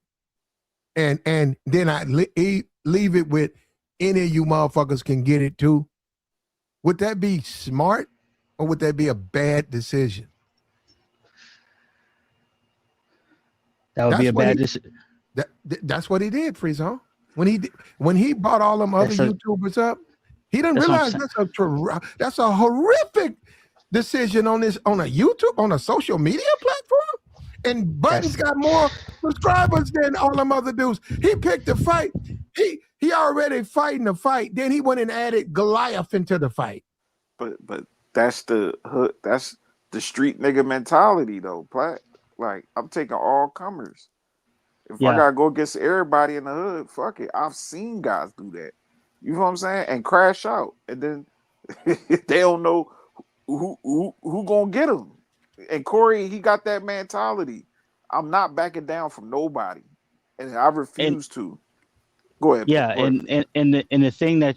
And then I leave it with any of you motherfuckers can get it too. Would that be smart or would that be a bad decision? That would be a bad decision. That's what he did, Freezone. When he brought all them other YouTubers up, he didn't realize that's a horrific decision on a YouTube, on a social media platform. And Button's got more subscribers than all them other dudes. He picked a fight. He already fighting the fight. Then he went and added Goliath into the fight. But that's the hood. That's the street nigga mentality, though, Platt. Like, I'm taking all comers. If I gotta go against everybody in the hood, fuck it. I've seen guys do that. You know what I'm saying? And crash out, and then they don't know who gonna get them. And Corey, he got that mentality. I'm not backing down from nobody, and I refuse to. Go ahead. Yeah, go ahead. and the thing that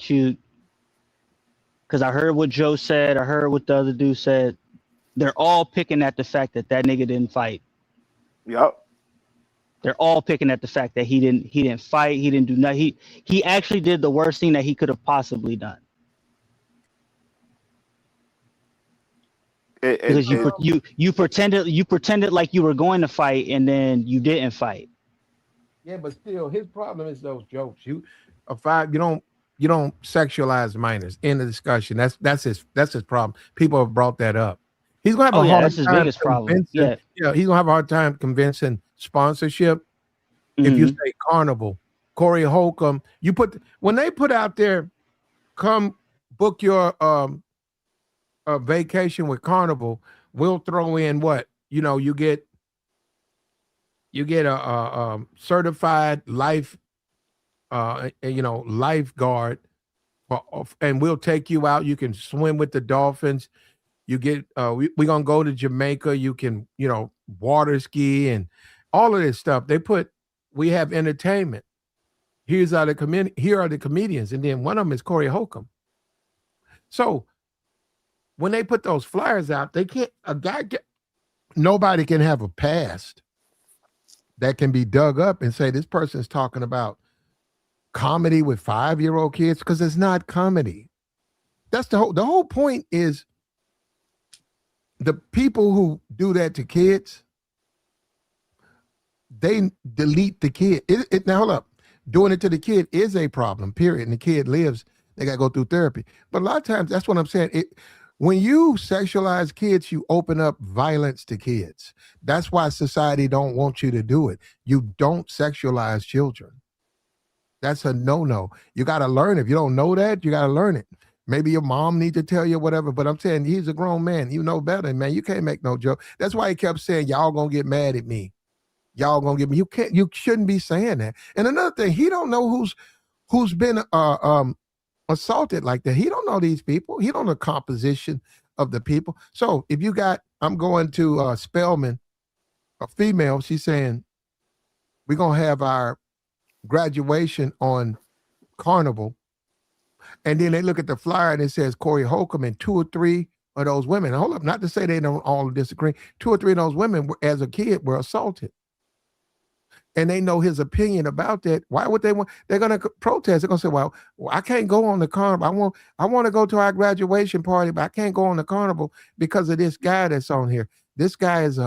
because I heard what Joe said, I heard what the other dude said. they're all picking at the fact that nigga didn't fight. Yep. They're all picking at the fact that he didn't fight. He didn't do nothing. He actually did the worst thing that he could have possibly done. Because you pretended like you were going to fight and then you didn't fight. Yeah, but still, his problem is those jokes. You don't sexualize minors in the discussion. That's his problem. People have brought that up. He's gonna have a hard that's his time biggest problem. Yeah, he's gonna have a hard time convincing sponsorship. If you say Carnival, Corey Holcomb, when they put out there, come book your vacation with Carnival, we'll throw in what you get a certified life lifeguard, and we'll take you out. You can swim with the dolphins. You get we're gonna go to Jamaica. You can water ski and all of this stuff. We have entertainment. Here are the comedians, and then one of them is Corey Holcomb. So when they put those flyers out, nobody can have a past that can be dug up and say this person's talking about comedy with 5-year-old kids, because it's not comedy. That's the whole point is the people who do that to kids, they delete the kid. Now hold up. Doing it to the kid is a problem, period. And the kid lives, they got to go through therapy. But a lot of times, that's what I'm saying. When you sexualize kids, you open up violence to kids. That's why society don't want you to do it. You don't sexualize children. That's a no-no. You got to learn. If you don't know that, you got to learn it. Maybe your mom needs to tell you whatever, but I'm saying he's a grown man. You know better, man. You can't make no joke. That's why he kept saying, y'all going to get mad at me. Y'all going to get me. You shouldn't be saying that. And another thing, he don't know who's been assaulted like that. He don't know these people. He don't know the composition of the people. So if I'm going to Spelman, a female, she's saying, we're going to have our graduation on Carnival. And then they look at the flyer and it says Corey Holcomb, and 2 or 3 of those women, hold up, not to say they don't all disagree, 2 or 3 of those women as a kid were assaulted. And they know his opinion about that. Why would they want? They're going to protest. They're going to say, well, I can't go on the Carnival. I want to go to our graduation party, but I can't go on the Carnival because of this guy that's on here. This guy is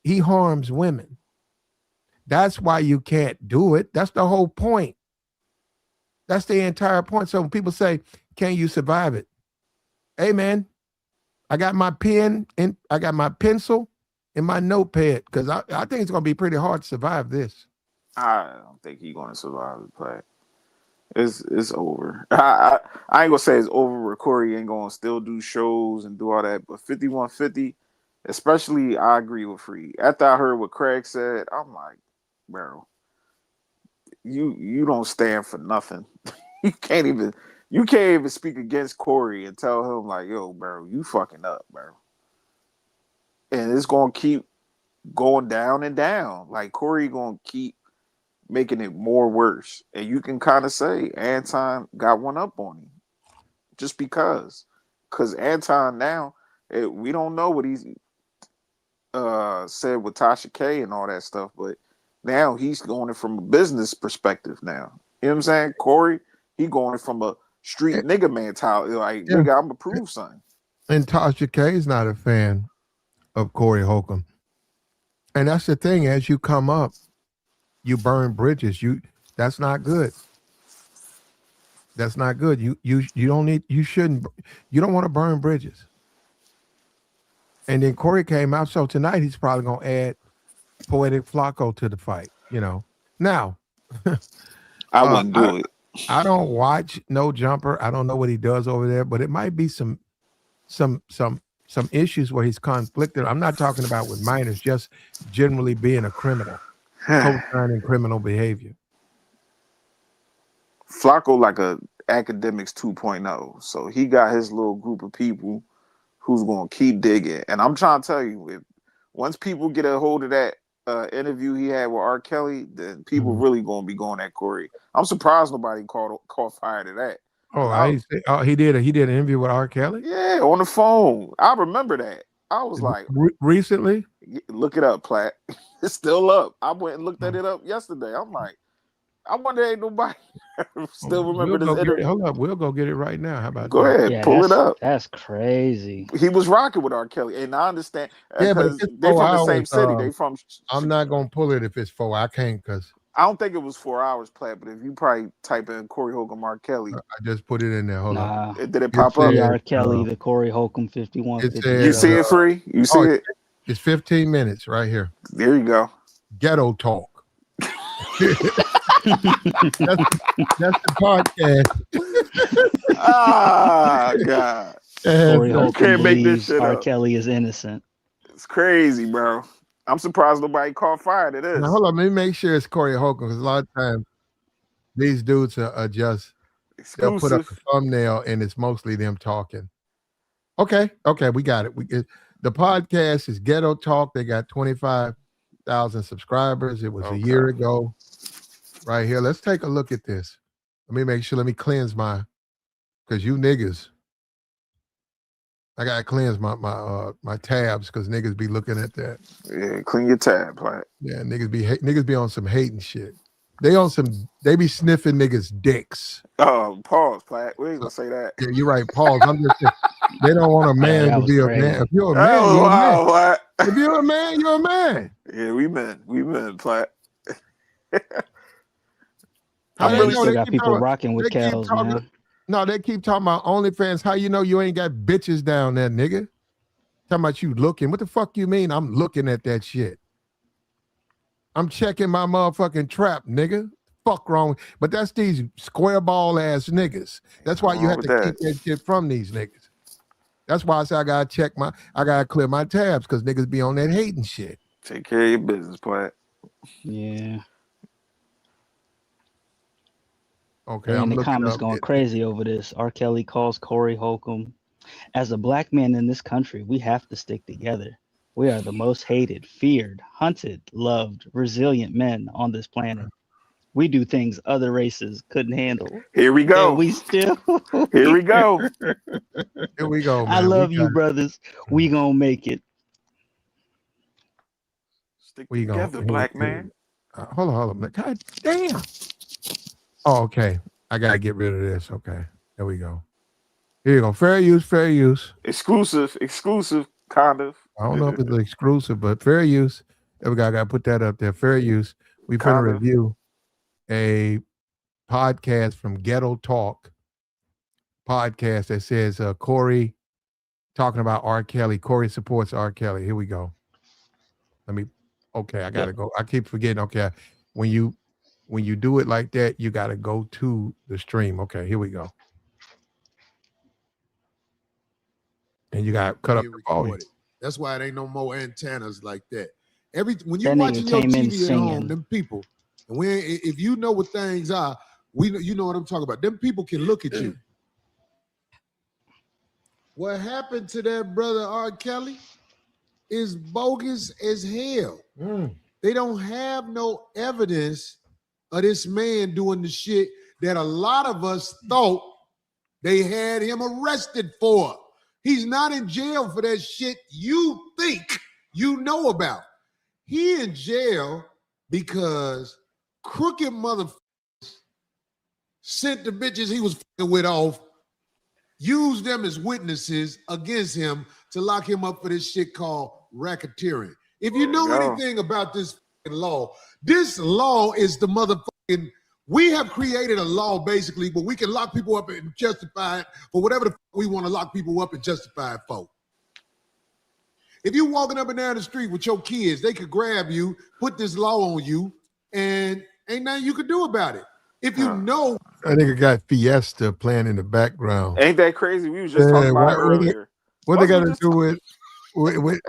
he harms women. That's why you can't do it. That's the whole point. That's the entire point. So when people say, can you survive it? Hey, man, I got my pen and I got my pencil and my notepad, because I think it's going to be pretty hard to survive this. I don't think he's going to survive the play. It's over. I ain't going to say it's over where Corey ain't going to still do shows and do all that, but 5150, especially, I agree with Free. After I heard what Craig said, I'm like, bro, you don't stand for nothing. You can't even speak against Corey and tell him like, yo, bro, you fucking up, bro. And it's gonna keep going down and down. Like Corey gonna keep making it more worse. And you can kind of say Anton got one up on him. Just because. Because Anton now, we don't know what he's said with Tasha K and all that stuff, but now he's going it from a business perspective now. You know what I'm saying? Corey, he going it from a street nigga mentality. Like, nigga, I'm going to prove something. And Tasha K is not a fan of Corey Holcomb. And that's the thing. As you come up, you burn bridges. That's not good. That's not good. You don't want to burn bridges. And then Corey came out. So tonight he's probably going to add Poetic Flacco to the fight, Now, I wouldn't do it. I don't watch No Jumper. I don't know what he does over there, but it might be some issues where he's conflicted. I'm not talking about with minors, just generally being a criminal, co-signing criminal behavior. Flacco like a academics 2.0. So he got his little group of people who's going to keep digging. And I'm trying to tell you, once people get a hold of that interview he had with R. Kelly, then people really going to be going at Corey. I'm surprised nobody caught fire to that. He did an interview with R. Kelly? Yeah, on the phone. I remember that. I was like, recently? Look it up, Platt. It's still up. I went and looked at it up yesterday. I'm like, I wonder ain't nobody still remember this interview. Hold up, we'll go get it right now. How about Go that? ahead, pull it up. That's crazy. He was rocking with R. Kelly, and I understand because they're from the same city. They from. I'm not gonna pull it if it's 4. I can't because I don't think it was 4 hours, Platt. But if you probably type in Corey Holcomb R. Kelly, I just put it in there. Hold on. Did it pop up? R. Kelly, the Corey Holcomb 51. You see it free? You see it? It's 15 minutes right here. There you go. Ghetto talk. that's the podcast. God. Corey Holcomb can't make this shit R. up. Kelly is innocent. It's crazy, bro. I'm surprised nobody caught fire to this. Now, hold on, let me make sure it's Corey Holcomb because a lot of times these dudes are just they'll put up a thumbnail and it's mostly them talking. Okay, we got it. The podcast is Ghetto Talk. They got 25,000 subscribers. It was a year ago. Right here. Let's take a look at this. Let me make sure. Let me cleanse because you niggas. I gotta cleanse my tabs because niggas be looking at that. Yeah, clean your tab, Platt. Yeah, niggas be on some hating shit. They be sniffing niggas' dicks. Oh, pause, Platt. We ain't gonna say that. Yeah, you're right. Pause. I'm just saying, they don't want a man to be a man. If you're a man, you're a man. Platt. If you're a man, you're a man. Yeah, we men, Platt. I really still got people rocking with cows, man. No, they keep talking about OnlyFans. How you know you ain't got bitches down there, nigga? Talking about you looking. What the fuck you mean? I'm looking at that shit. I'm checking my motherfucking trap, nigga. Fuck wrong. But that's these square ball ass niggas. That's why you have to keep that shit from these niggas. That's why I say I gotta clear my tabs because niggas be on that hating shit. Take care of your business, Platt. Yeah. Okay, in the comments going crazy over this. R. Kelly calls Corey Holcomb. As a black man in this country, we have to stick together. We are the most hated, feared, hunted, loved, resilient men on this planet. We do things other races couldn't handle. Here we go. And we still. Here we go. Here we go, man. I love you, brothers. We gonna make it. Stick together, black man. Hold on. God damn. Oh, okay. I gotta get rid of this. Okay, there we go. Here you go. Fair use. Exclusive, kind of. I don't know if it's exclusive, but fair use. There we go. I gotta put that up there. Fair use. We're gonna review a podcast from Ghetto Talk podcast that says Corey talking about R. Kelly. Corey supports R. Kelly. Here we go. I gotta go. I keep forgetting. Okay, when you do it like that, you got to go to the stream. Okay, here we go. And you got to cut up the volume. That's why it ain't no more antennas like that. When you're watching your TV at home, them people, and if you know what things are, you know what I'm talking about. Them people can look at you. What happened to that brother R. Kelly is bogus as hell. They don't have no evidence of this man doing the shit that a lot of us thought they had him arrested for. He's not in jail for that shit you think you know about. He in jail because crooked motherfuckers sent the bitches he was fucking with off, used them as witnesses against him to lock him up for this shit called racketeering. If you know anything about this law, this law is the motherfucking, we have created a law basically, but we can lock people up and justify it for whatever the fuck we want to lock people up and justify it for. If you're walking up and down the street with your kids, they could grab you, put this law on you, and ain't nothing you could do about it. If you know. I think it got Fiesta playing in the background. Ain't that crazy? We was just talking about it earlier. What they got to do with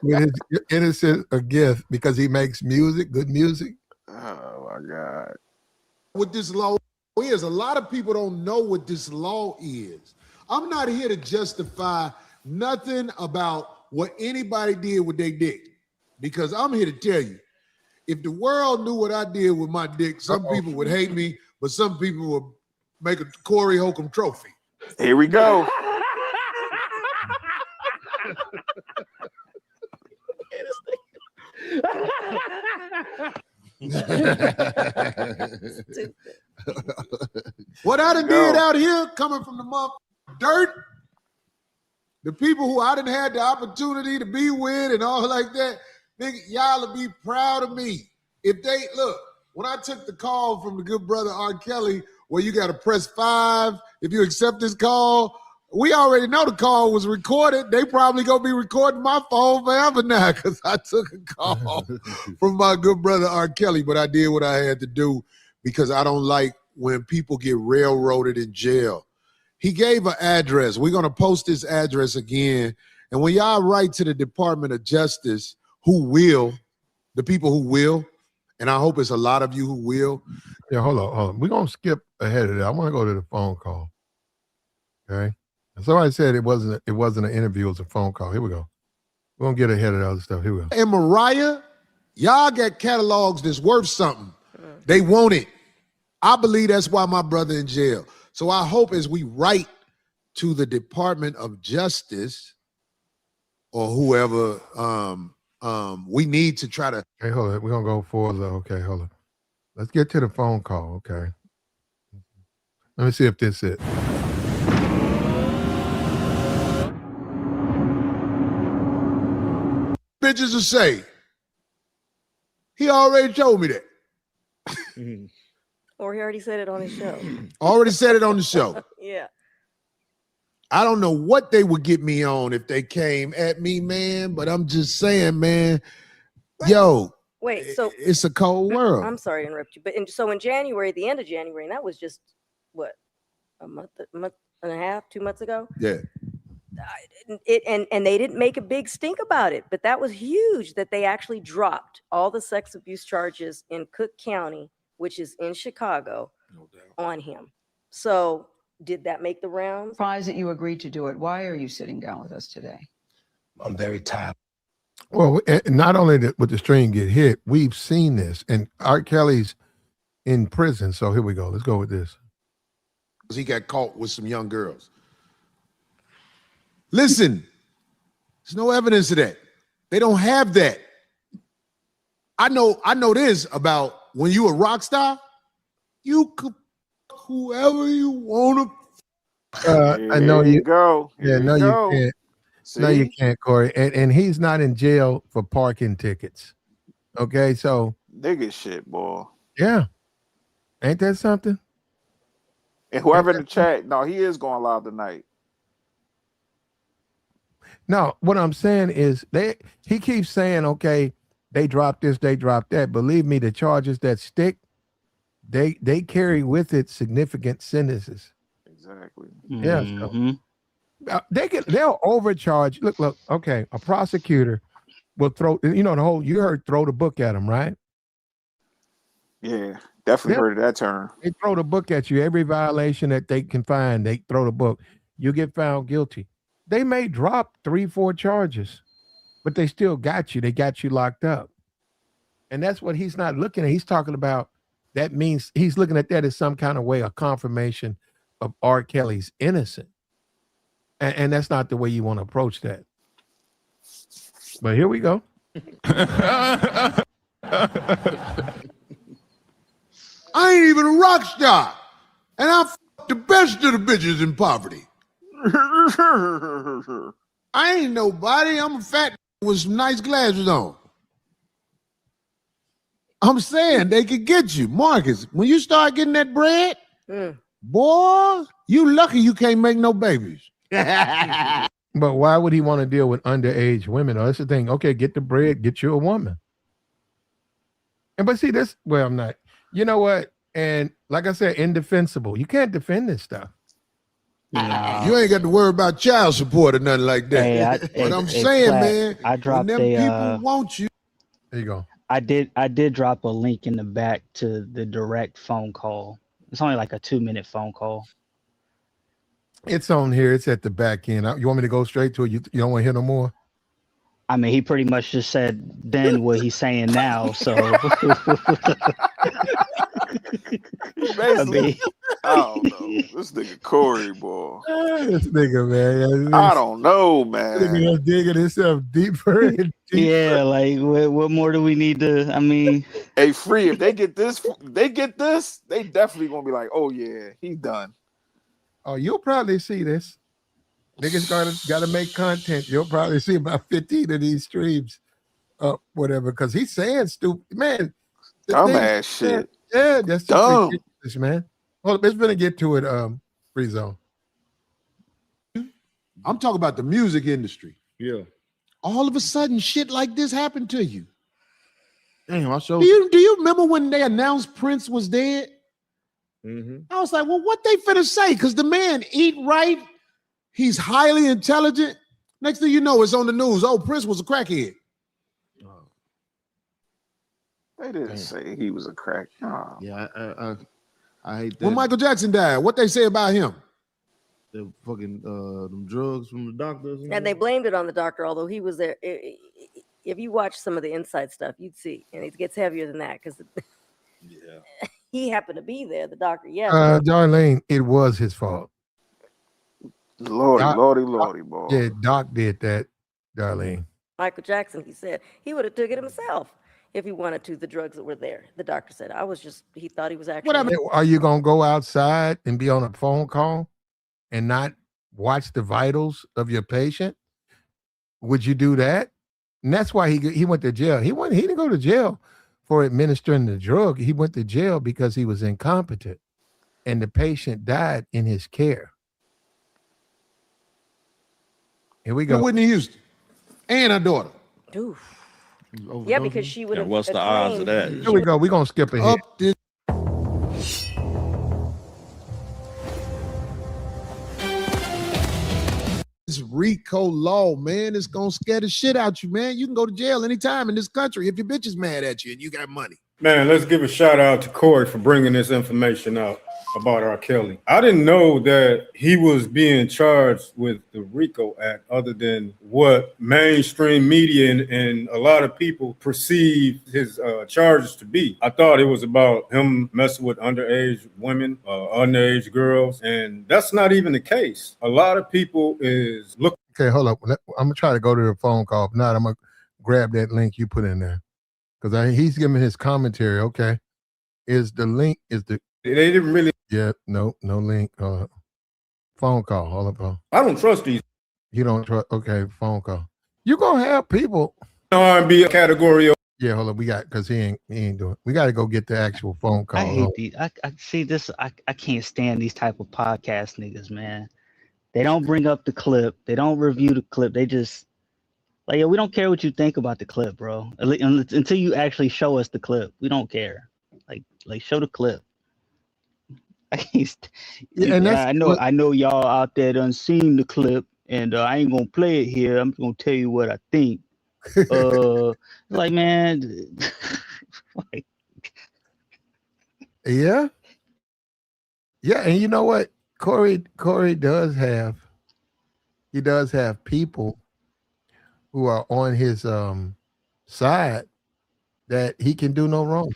his innocent a gift because he makes music, good music? Oh my God. What this law is, a lot of people don't know what this law is. I'm not here to justify nothing about what anybody did with their dick, because I'm here to tell you, if the world knew what I did with my dick, some people would hate me, but some people would make a Corey Holcomb trophy. Here we go. What I done did out here, coming from the dirt, the people who I done had the opportunity to be with and all like that, nigga, y'all will be proud of me. If they, look, when I took the call from the good brother R. Kelly, where you got to press 5 if you accept this call, we already know the call was recorded. They probably going to be recording my phone forever now because I took a call from my good brother R. Kelly, but I did what I had to do because I don't like when people get railroaded in jail. He gave an address. We're going to post this address again. And when y'all write to the Department of Justice, the people who will, and I hope it's a lot of you who will. Yeah, hold on. We're going to skip ahead of that. I want to go to the phone call. Okay. Somebody said it wasn't an interview, it was a phone call. Here we go. We're going to get ahead of the other stuff. Here we go. And Mariah, y'all got catalogs that's worth something. They want it. I believe that's why my brother in jail. So I hope as we write to the Department of Justice or whoever, we need to try to. Okay, hold on. We're going to go forward. Okay, hold on. Let's get to the phone call. Okay. Let me see if this is it. Bitches will say, he already told me that. Or he already said it on his show. Already said it on the show. Yeah. I don't know what they would get me on if they came at me, man, but I'm just saying, man, yo, wait, so it's a cold world. I'm sorry to interrupt you, but so in January, the end of January, and that was just what, a month and a half, 2 months ago? Yeah. And they didn't make a big stink about it, but that was huge that they actually dropped all the sex abuse charges in Cook County, which is in Chicago, on him. So did that make the rounds? Surprised that you agreed to do it. Why are you sitting down with us today? I'm very tired. Well, not only would the string get hit, we've seen this, and R. Kelly's in prison. So here we go. Let's go with this. He got caught with some young girls. Listen, there's no evidence of that. They don't have that. I know this about when you a rock star, you could whoever you want to. I know you go. Yeah, no, you can't. See? No, you can't, Corey. And he's not in jail for parking tickets. Okay, so nigga shit, boy. Yeah. Ain't that something? And whoever in the chat, no, he is going live tonight. No, what I'm saying is he keeps saying, okay, they dropped this, they dropped that. Believe me, the charges that stick, they carry with it significant sentences. Exactly. Yeah. So, they'll overcharge. Look, okay, a prosecutor will throw, you heard throw the book at them, right? Yeah, definitely heard of that term. They throw the book at you. Every violation that they can find, they throw the book. You get found guilty. They may drop 3-4 charges, but they still got you. They got you locked up. And that's what he's not looking at. He's talking about, that means he's looking at that as some kind of way, a confirmation of R. Kelly's innocent. And that's not the way you want to approach that. But here we go. I ain't even a rock star. And I the best of the bitches in poverty. I ain't nobody. I'm a fat with some nice glasses on. I'm saying they could get you. Marcus, when you start getting that bread, boy, you lucky you can't make no babies. But why would he want to deal with underage women? Oh, that's the thing. Okay, get the bread, get you a woman. And but see this, well, I'm not. You know what? And like I said, indefensible. You can't defend this stuff. No. You ain't got to worry about child support or nothing like that. But I'm saying, man, I dropped when them people want you. There you go. I did drop a link in the back to the direct phone call. It's only like a 2-minute phone call. It's on here. It's at the back end. You want me to go straight to it? You don't want to hear no more? I mean, he pretty much just said then what he's saying now. So Basically, I don't know. This nigga Corey, boy. This nigga, man. I don't know, man. Nigga digging himself deeper and deeper. Yeah, like what more do we need to? I mean, hey, Free, if they get this, they definitely gonna be like, oh yeah, he's done. Oh, you'll probably see this. Niggas gotta make content. You'll probably see about 15 of these streams, whatever, because he's saying stupid, man. Dumbass shit. Yeah, that's just dumb, ridiculous, man. Well, let's gonna get to it. Free zone. I'm talking about the music industry. Yeah. All of a sudden, shit like this happened to you. Damn, I showed. Do you remember when they announced Prince was dead? Mm-hmm. I was like, well, what they finna say? Because the man eat right. He's highly intelligent. Next thing you know, it's on the news. Oh, Prince was a crackhead. They didn't say he was a crack. Oh. Yeah, I hate that. When Michael Jackson died, what they say about him? The fucking them drugs from the doctors. And they blamed it on the doctor, although he was there. If you watch some of the inside stuff, you'd see, and it gets heavier than that because he happened to be there. The doctor, Darlene, it was his fault. Lordy, boy. Yeah, Doc did that, Darlene. Michael Jackson, he said he would have took it himself if he wanted to. The drugs that were there, the doctor said. He thought he was actually. Are you gonna go outside and be on a phone call and not watch the vitals of your patient? Would you do that? And that's why he went to jail. He didn't go to jail for administering the drug. He went to jail because he was incompetent, and the patient died in his care. Here we go. Whitney Houston and her daughter. Oof. Yeah, because she would have. What's the odds of that? Here we go. We're gonna skip ahead. This RICO law, man, it's gonna scare the shit out you, man. You can go to jail anytime in this country if your bitch is mad at you and you got money. Man, let's give a shout out to Corey for bringing this information out about R. Kelly. I didn't know that he was being charged with the RICO Act other than what mainstream media and a lot of people perceive his charges to be. I thought it was about him messing with underage women, underage girls, and that's not even the case. A lot of people is looking. Okay, hold up. I'm gonna try to go to the phone call. If not, I'm gonna grab that link you put in there because he's giving his commentary. Okay, is the link They didn't really. Yeah, no link. Phone call. Hold up. I don't trust these. You don't trust? Okay, phone call. You gonna have people. R&B category. Yeah, hold up. We got because he ain't doing. We got to go get the actual phone call. I hate these. I see this. I can't stand these type of podcast niggas, man. They don't bring up the clip. They don't review the clip. They just like, yeah, we don't care what you think about the clip, bro. Until you actually show us the clip, we don't care. Like show the clip. I know y'all out there done seen the clip, and I ain't gonna play it here. I'm gonna tell you what I think. Like, man, like, yeah, and you know what, Corey does have. He does have people who are on his side that he can do no wrong.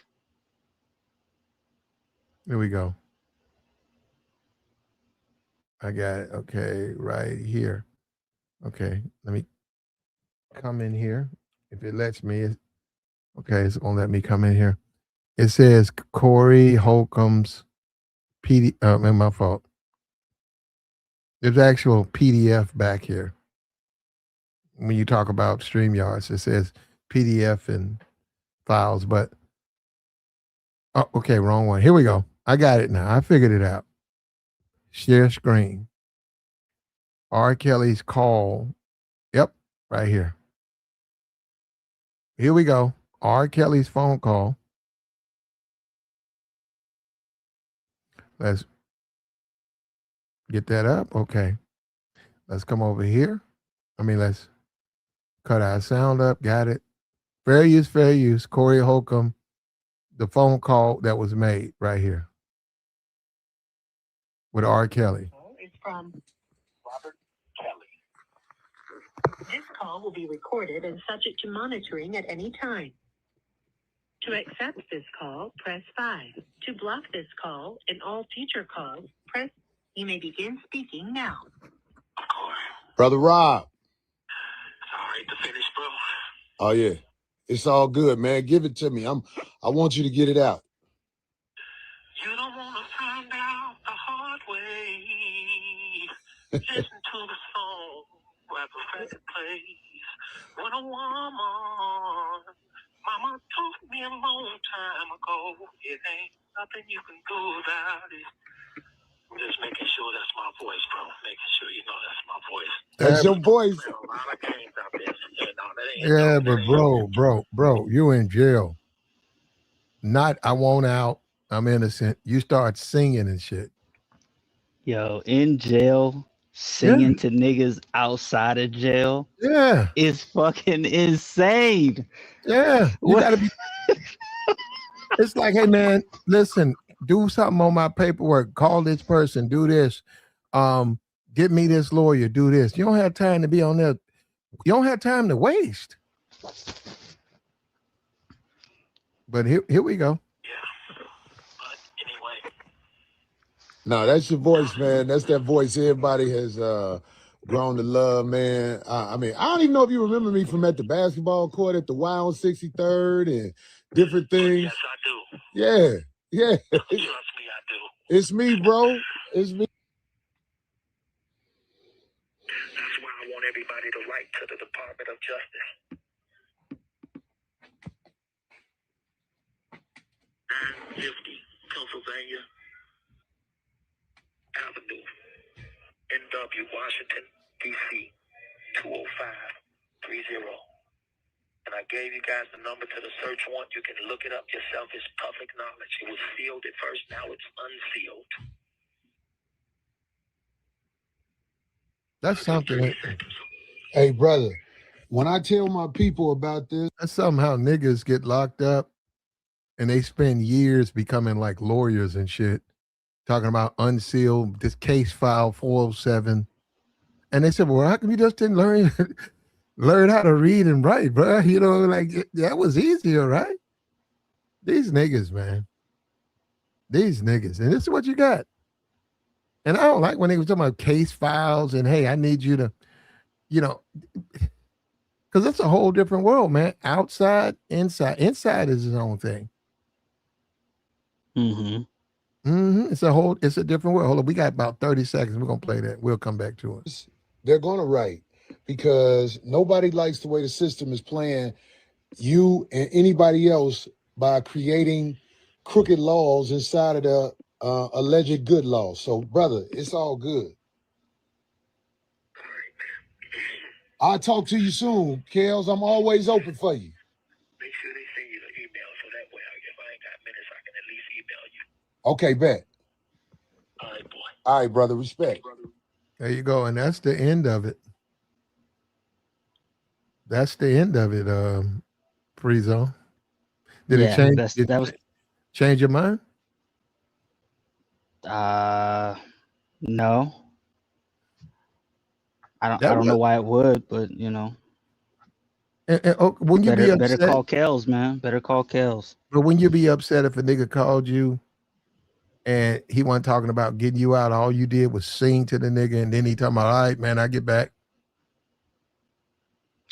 Here we go. I got it. Okay, right here. Okay, let me come in here. If it lets me, okay, it's gonna let me come in here. It says Corey Holcomb's PDF. My fault. There's actual PDF back here. When you talk about StreamYards, it says PDF and files, but okay, wrong one. Here we go. I got it now. I figured it out. Share screen. R. Kelly's call. Yep, right here. Here we go. R. Kelly's phone call. Let's get that up. Okay. Let's come over here. Let's cut our sound up. Got it. Fair use. Corey Holcomb. The phone call that was made right here. With R. Kelly. It's from Robert Kelly. This call will be recorded and subject to monitoring at any time. To accept this call, press 5. To block this call and all future calls, press. You may begin speaking now. Brother Rob. All right to finish, bro. Oh yeah. It's all good, man. Give it to me. I want you to get it out. You don't want to find out the hard way. Listen to the song where the record plays. When a woman, mama told me a long time ago, it ain't nothing you can do about it. I'm just making sure that's my voice, bro. Making sure you know that's my voice. That's your voice. There are a lot of games out there. Yeah, but bro, you in jail. Not I won't out. I'm innocent. You start singing and shit. Yo, in jail, singing to niggas outside of jail. Yeah. Is fucking insane. Yeah. You gotta be. It's like, hey man, listen, do something on my paperwork. Call this person, do this. Get me this lawyer, do this. You don't have time to be on there. You don't have time to waste. But here we go. No, that's your voice, man. That's that voice everybody has grown to love, man. I mean, I don't even know if you remember me from at the basketball court at the Y on 63rd and different things. Yes, I do. Yeah, yeah. Trust me, I do. It's me, bro. It's me. That's why I want everybody to write to the Department of Justice. 950 Pennsylvania Avenue, NW, Washington, D.C., 20530. And I gave you guys the number to the search warrant. You can look it up yourself. It's public knowledge. It was sealed at first. Now it's unsealed. That's something. Hey, brother, when I tell my people about this, that's somehow niggas get locked up and they spend years becoming like lawyers and shit, talking about unsealed, this case file 407. And they said, well, how come you just didn't learn how to read and write, bro? You know, like that was easier, right? These niggas, man. These niggas. And this is what you got. And I don't like when they was talking about case files and, hey, I need you to, you know, because it's a whole different world, man. Outside, inside. Inside is his own thing. It's a different world. Hold on, we got about 30 seconds. We're gonna play that. We'll come back to it. they're going to write because nobody likes the way the system is playing you and anybody else by creating crooked laws inside of the alleged good laws. So, brother, it's all good. I'll talk to you soon, Kels. I'm always open for you. Make sure they send you the email so that way, if I ain't got minutes, I can at least email you. Okay, bet. All right, boy. All right, brother. Respect. There you go. And that's the end of it. That's the end of it, Free-Zone. Did it change? Did that change your mind? No. I don't know why it would, but you know. When you be upset, better call Kels, man. Better call Kels. But when you be upset if a nigga called you and he wasn't talking about getting you out, all you did was sing to the nigga, and then he talking about, all right, man, I get back.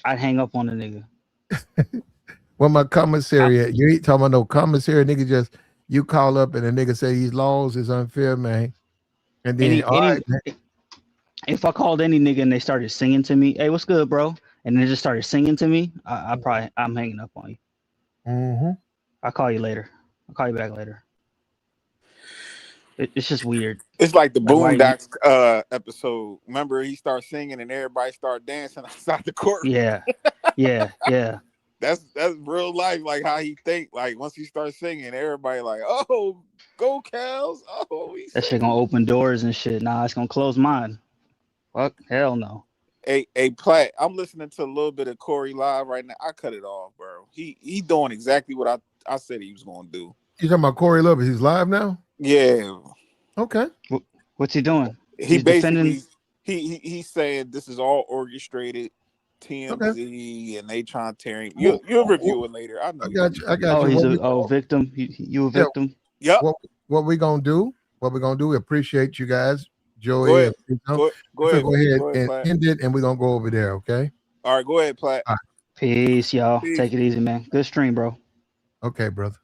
I'd hang up on the nigga. Well, my commissary, you ain't talking about no commissary, nigga. Just you call up and the nigga say these laws is unfair, man. And then if I called any nigga and they started singing to me, hey, what's good, bro? And they just started singing to me, I'm hanging up on you. Mm-hmm. I'll call you later. I'll call you back later. It's just weird. It's like the Boondocks episode. Remember, he started singing and everybody started dancing outside the court. Yeah. That's real life, like how he think. Like once he starts singing, everybody like, oh, go Kels. Oh, that shit gonna open doors and shit. Nah, it's gonna close mine. Fuck, hell no. Hey, Platt, I'm listening to a little bit of Corey live right now. I cut it off, bro. He doing exactly what I said he was gonna do. You talking about Corey Love? He's live now? Yeah. Okay. What's he doing? He basically he's saying this is all orchestrated. TMZ and they trying to tear him. You'll review it later. I know. I got you. I got Oh, you. he's a victim. You a victim? Yep. What we gonna do? What we're gonna do? We appreciate you guys, Joey. Go ahead. And, Go ahead. Go ahead and Platt. end it, and we're gonna go over there. Okay. All right. Go ahead, Platt. All right. Peace, y'all. Peace. Take it easy, man. Good stream, bro. Okay, brother.